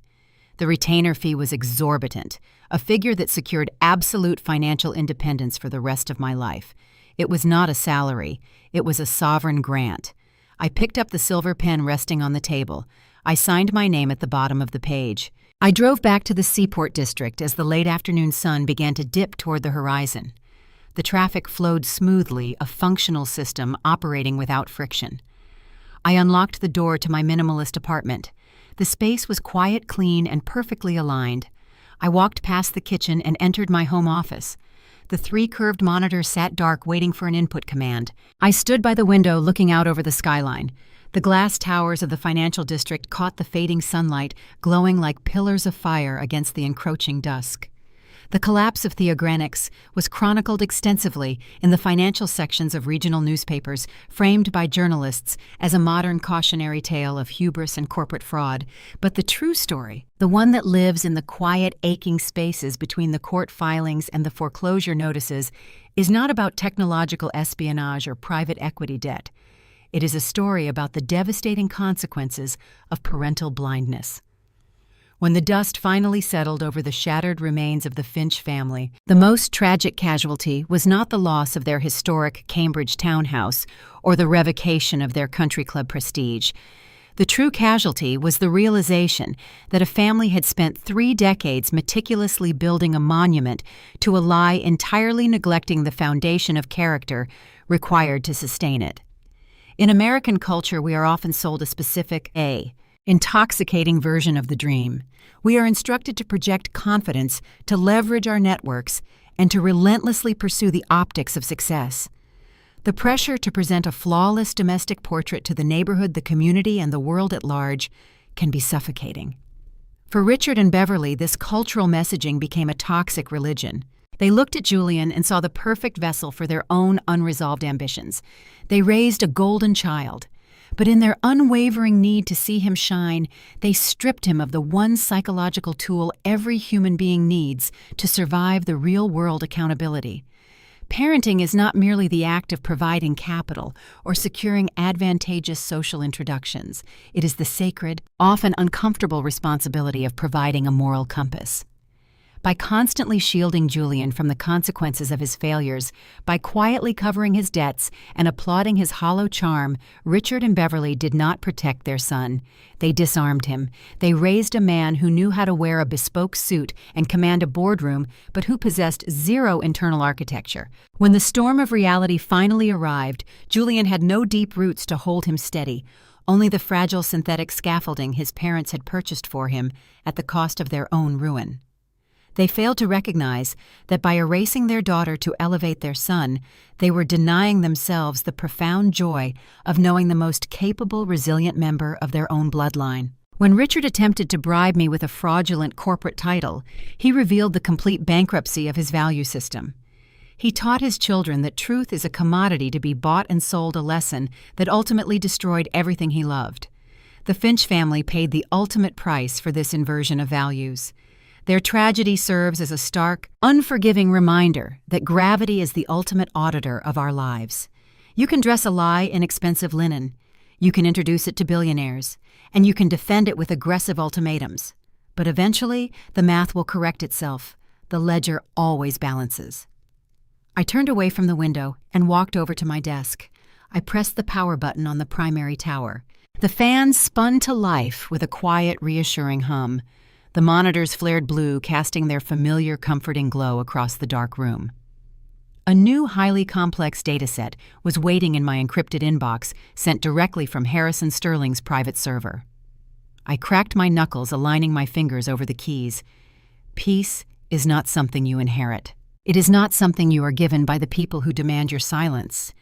The retainer fee was exorbitant, a figure that secured absolute financial independence for the rest of my life. It was not a salary. It was a sovereign grant. I picked up the silver pen resting on the table. I signed my name at the bottom of the page. I drove back to the Seaport District as the late afternoon sun began to dip toward the horizon. The traffic flowed smoothly, a functional system operating without friction. I unlocked the door to my minimalist apartment. The space was quiet, clean, and perfectly aligned. I walked past the kitchen and entered my home office. The 3 curved monitors sat dark, waiting for an input command. I stood by the window looking out over the skyline. The glass towers of the financial district caught the fading sunlight, glowing like pillars of fire against the encroaching dusk. The collapse of Theogrenics was chronicled extensively in the financial sections of regional newspapers, framed by journalists as a modern cautionary tale of hubris and corporate fraud. But the true story, the one that lives in the quiet, aching spaces between the court filings and the foreclosure notices, is not about technological espionage or private equity debt. It is a story about the devastating consequences of parental blindness. When the dust finally settled over the shattered remains of the Finch family, the most tragic casualty was not the loss of their historic Cambridge townhouse or the revocation of their country club prestige. The true casualty was the realization that a family had spent 3 decades meticulously building a monument to a lie, entirely neglecting the foundation of character required to sustain it. In American culture, we are often sold a specific, intoxicating version of the dream. We are instructed to project confidence, to leverage our networks, and to relentlessly pursue the optics of success. The pressure to present a flawless domestic portrait to the neighborhood, the community, and the world at large can be suffocating. For Richard and Beverly, this cultural messaging became a toxic religion. They looked at Julian and saw the perfect vessel for their own unresolved ambitions. They raised a golden child. But in their unwavering need to see him shine, they stripped him of the one psychological tool every human being needs to survive the real-world accountability. Parenting is not merely the act of providing capital or securing advantageous social introductions. It is the sacred, often uncomfortable responsibility of providing a moral compass. By constantly shielding Julian from the consequences of his failures, by quietly covering his debts and applauding his hollow charm, Richard and Beverly did not protect their son. They disarmed him. They raised a man who knew how to wear a bespoke suit and command a boardroom, but who possessed zero internal architecture. When the storm of reality finally arrived, Julian had no deep roots to hold him steady, only the fragile synthetic scaffolding his parents had purchased for him at the cost of their own ruin. They failed to recognize that by erasing their daughter to elevate their son, they were denying themselves the profound joy of knowing the most capable, resilient member of their own bloodline. When Richard attempted to bribe me with a fraudulent corporate title, he revealed the complete bankruptcy of his value system. He taught his children that truth is a commodity to be bought and sold, a lesson that ultimately destroyed everything he loved. The Finch family paid the ultimate price for this inversion of values. Their tragedy serves as a stark, unforgiving reminder that gravity is the ultimate auditor of our lives. You can dress a lie in expensive linen, you can introduce it to billionaires, and you can defend it with aggressive ultimatums. But eventually, the math will correct itself. The ledger always balances. I turned away from the window and walked over to my desk. I pressed the power button on the primary tower. The fans spun to life with a quiet, reassuring hum. The monitors flared blue, casting their familiar, comforting glow across the dark room. A new, highly complex dataset was waiting in my encrypted inbox, sent directly from Harrison Sterling's private server. I cracked my knuckles, aligning my fingers over the keys. Peace is not something you inherit. It is not something you are given by the people who demand your silence.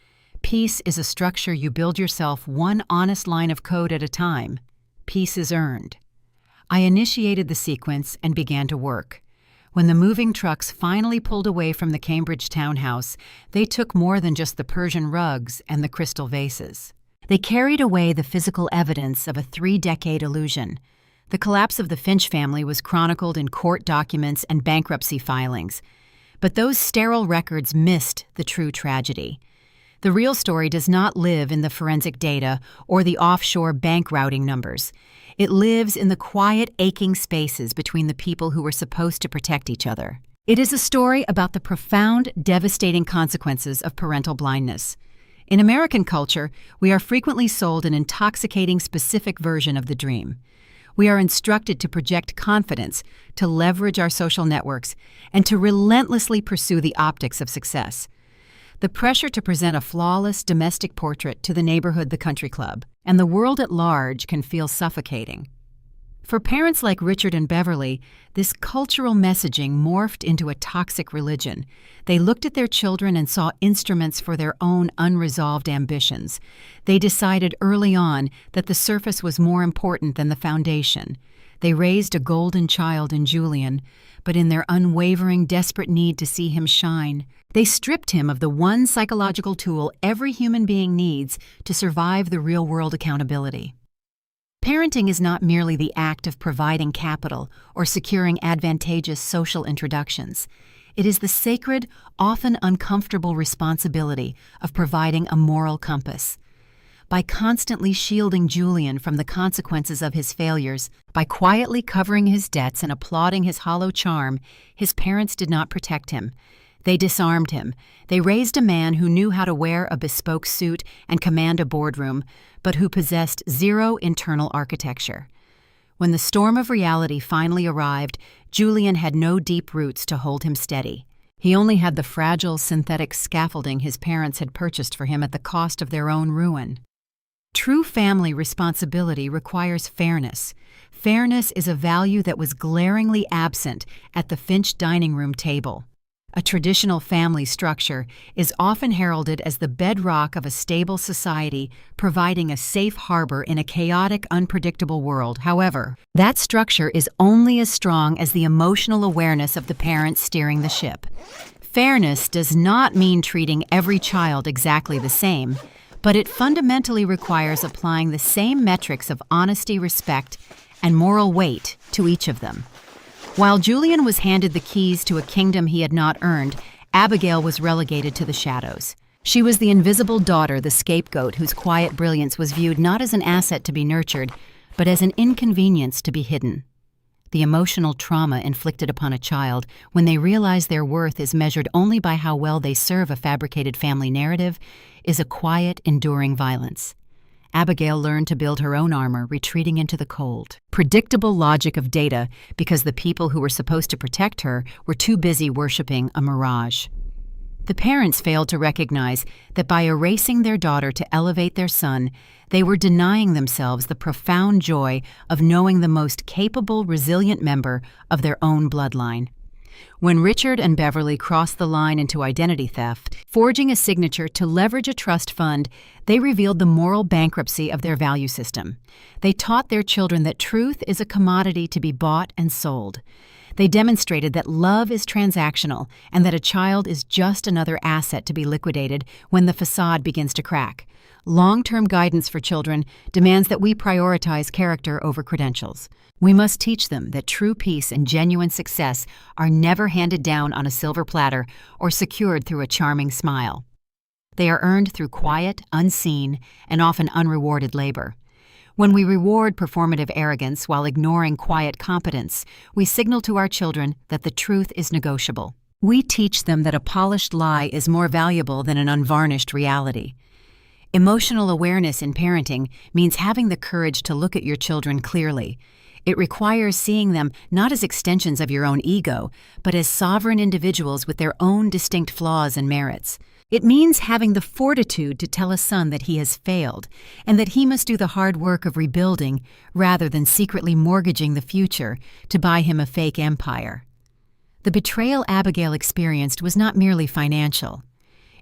Peace is a structure you build yourself, one honest line of code at a time. Peace is earned. I initiated the sequence and began to work. When the moving trucks finally pulled away from the Cambridge townhouse, they took more than just the Persian rugs and the crystal vases. They carried away the physical evidence of a 3-decade illusion. The collapse of the Finch family was chronicled in court documents and bankruptcy filings. But those sterile records missed the true tragedy. The real story does not live in the forensic data or the offshore bank routing numbers. It lives in the quiet, aching spaces between the people who were supposed to protect each other. It is a story about the profound, devastating consequences of parental blindness. In American culture, we are frequently sold an intoxicating, specific version of the dream. We are instructed to project confidence, to leverage our social networks, and to relentlessly pursue the optics of success. The pressure to present a flawless domestic portrait to the neighborhood, the country club, and the world at large can feel suffocating. For parents like Richard and Beverly, this cultural messaging morphed into a toxic religion. They looked at their children and saw instruments for their own unresolved ambitions. They decided early on that the surface was more important than the foundation. They raised a golden child in Julian, but in their unwavering, desperate need to see him shine, they stripped him of the one psychological tool every human being needs to survive the real-world accountability. Parenting is not merely the act of providing capital or securing advantageous social introductions. It is the sacred, often uncomfortable responsibility of providing a moral compass. By constantly shielding Julian from the consequences of his failures, by quietly covering his debts and applauding his hollow charm, his parents did not protect him. They disarmed him. They raised a man who knew how to wear a bespoke suit and command a boardroom, but who possessed zero internal architecture. When the storm of reality finally arrived, Julian had no deep roots to hold him steady. He only had the fragile synthetic scaffolding his parents had purchased for him at the cost of their own ruin. True family responsibility requires fairness. Fairness is a value that was glaringly absent at the Finch dining room table. A traditional family structure is often heralded as the bedrock of a stable society, providing a safe harbor in a chaotic, unpredictable world. However, that structure is only as strong as the emotional awareness of the parents steering the ship. Fairness does not mean treating every child exactly the same, but it fundamentally requires applying the same metrics of honesty, respect, and moral weight to each of them. While Julian was handed the keys to a kingdom he had not earned, Abigail was relegated to the shadows. She was the invisible daughter, the scapegoat, whose quiet brilliance was viewed not as an asset to be nurtured, but as an inconvenience to be hidden. The emotional trauma inflicted upon a child when they realize their worth is measured only by how well they serve a fabricated family narrative is a quiet, enduring violence. Abigail learned to build her own armor, retreating into the cold, predictable logic of data because the people who were supposed to protect her were too busy worshiping a mirage. The parents failed to recognize that by erasing their daughter to elevate their son, they were denying themselves the profound joy of knowing the most capable, resilient member of their own bloodline. When Richard and Beverly crossed the line into identity theft, forging a signature to leverage a trust fund, they revealed the moral bankruptcy of their value system. They taught their children that truth is a commodity to be bought and sold. They demonstrated that love is transactional and that a child is just another asset to be liquidated when the facade begins to crack. Long-term guidance for children demands that we prioritize character over credentials. We must teach them that true peace and genuine success are never handed down on a silver platter or secured through a charming smile. They are earned through quiet, unseen, and often unrewarded labor. When we reward performative arrogance while ignoring quiet competence, we signal to our children that the truth is negotiable. We teach them that a polished lie is more valuable than an unvarnished reality. Emotional awareness in parenting means having the courage to look at your children clearly. It requires seeing them not as extensions of your own ego, but as sovereign individuals with their own distinct flaws and merits. It means having the fortitude to tell a son that he has failed, and that he must do the hard work of rebuilding rather than secretly mortgaging the future to buy him a fake empire. The betrayal Abigail experienced was not merely financial.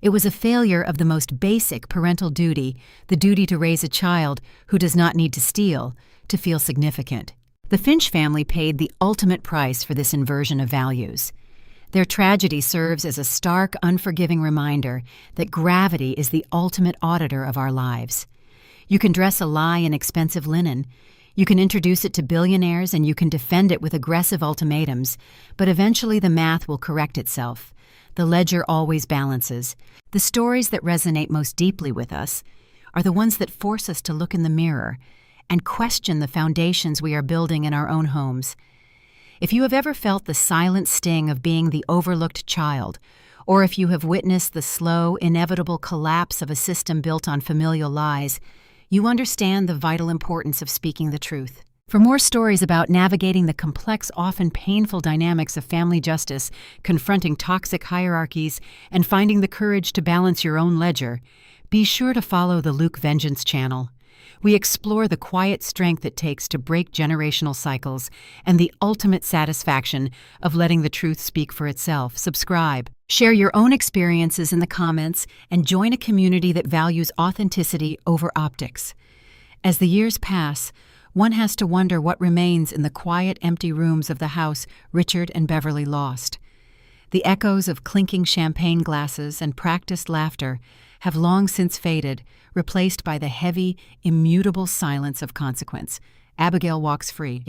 It was a failure of the most basic parental duty, the duty to raise a child who does not need to steal, to feel significant. The Finch family paid the ultimate price for this inversion of values. Their tragedy serves as a stark, unforgiving reminder that gravity is the ultimate auditor of our lives. You can dress a lie in expensive linen, you can introduce it to billionaires, and you can defend it with aggressive ultimatums, but eventually the math will correct itself. The ledger always balances. The stories that resonate most deeply with us are the ones that force us to look in the mirror and question the foundations we are building in our own homes. If you have ever felt the silent sting of being the overlooked child, or if you have witnessed the slow, inevitable collapse of a system built on familial lies, you understand the vital importance of speaking the truth. For more stories about navigating the complex, often painful dynamics of family justice, confronting toxic hierarchies, and finding the courage to balance your own ledger, be sure to follow the Luke Vengeance channel. We explore the quiet strength it takes to break generational cycles and the ultimate satisfaction of letting the truth speak for itself. Subscribe, share your own experiences in the comments, and join a community that values authenticity over optics. As the years pass, one has to wonder what remains in the quiet, empty rooms of the house Richard and Beverly lost. The echoes of clinking champagne glasses and practiced laughter have long since faded, replaced by the heavy, immutable silence of consequence. Abigail walks free,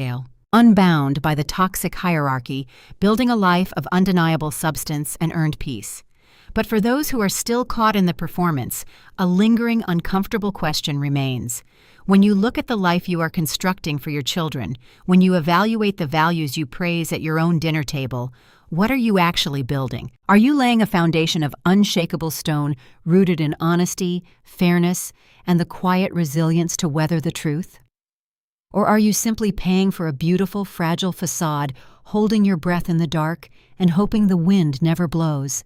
unbound by the toxic hierarchy, building a life of undeniable substance and earned peace. But for those who are still caught in the performance, a lingering, uncomfortable question remains. When you look at the life you are constructing for your children, when you evaluate the values you praise at your own dinner table, what are you actually building? Are you laying a foundation of unshakable stone rooted in honesty, fairness, and the quiet resilience to weather the truth? Or are you simply paying for a beautiful, fragile facade, holding your breath in the dark and hoping the wind never blows?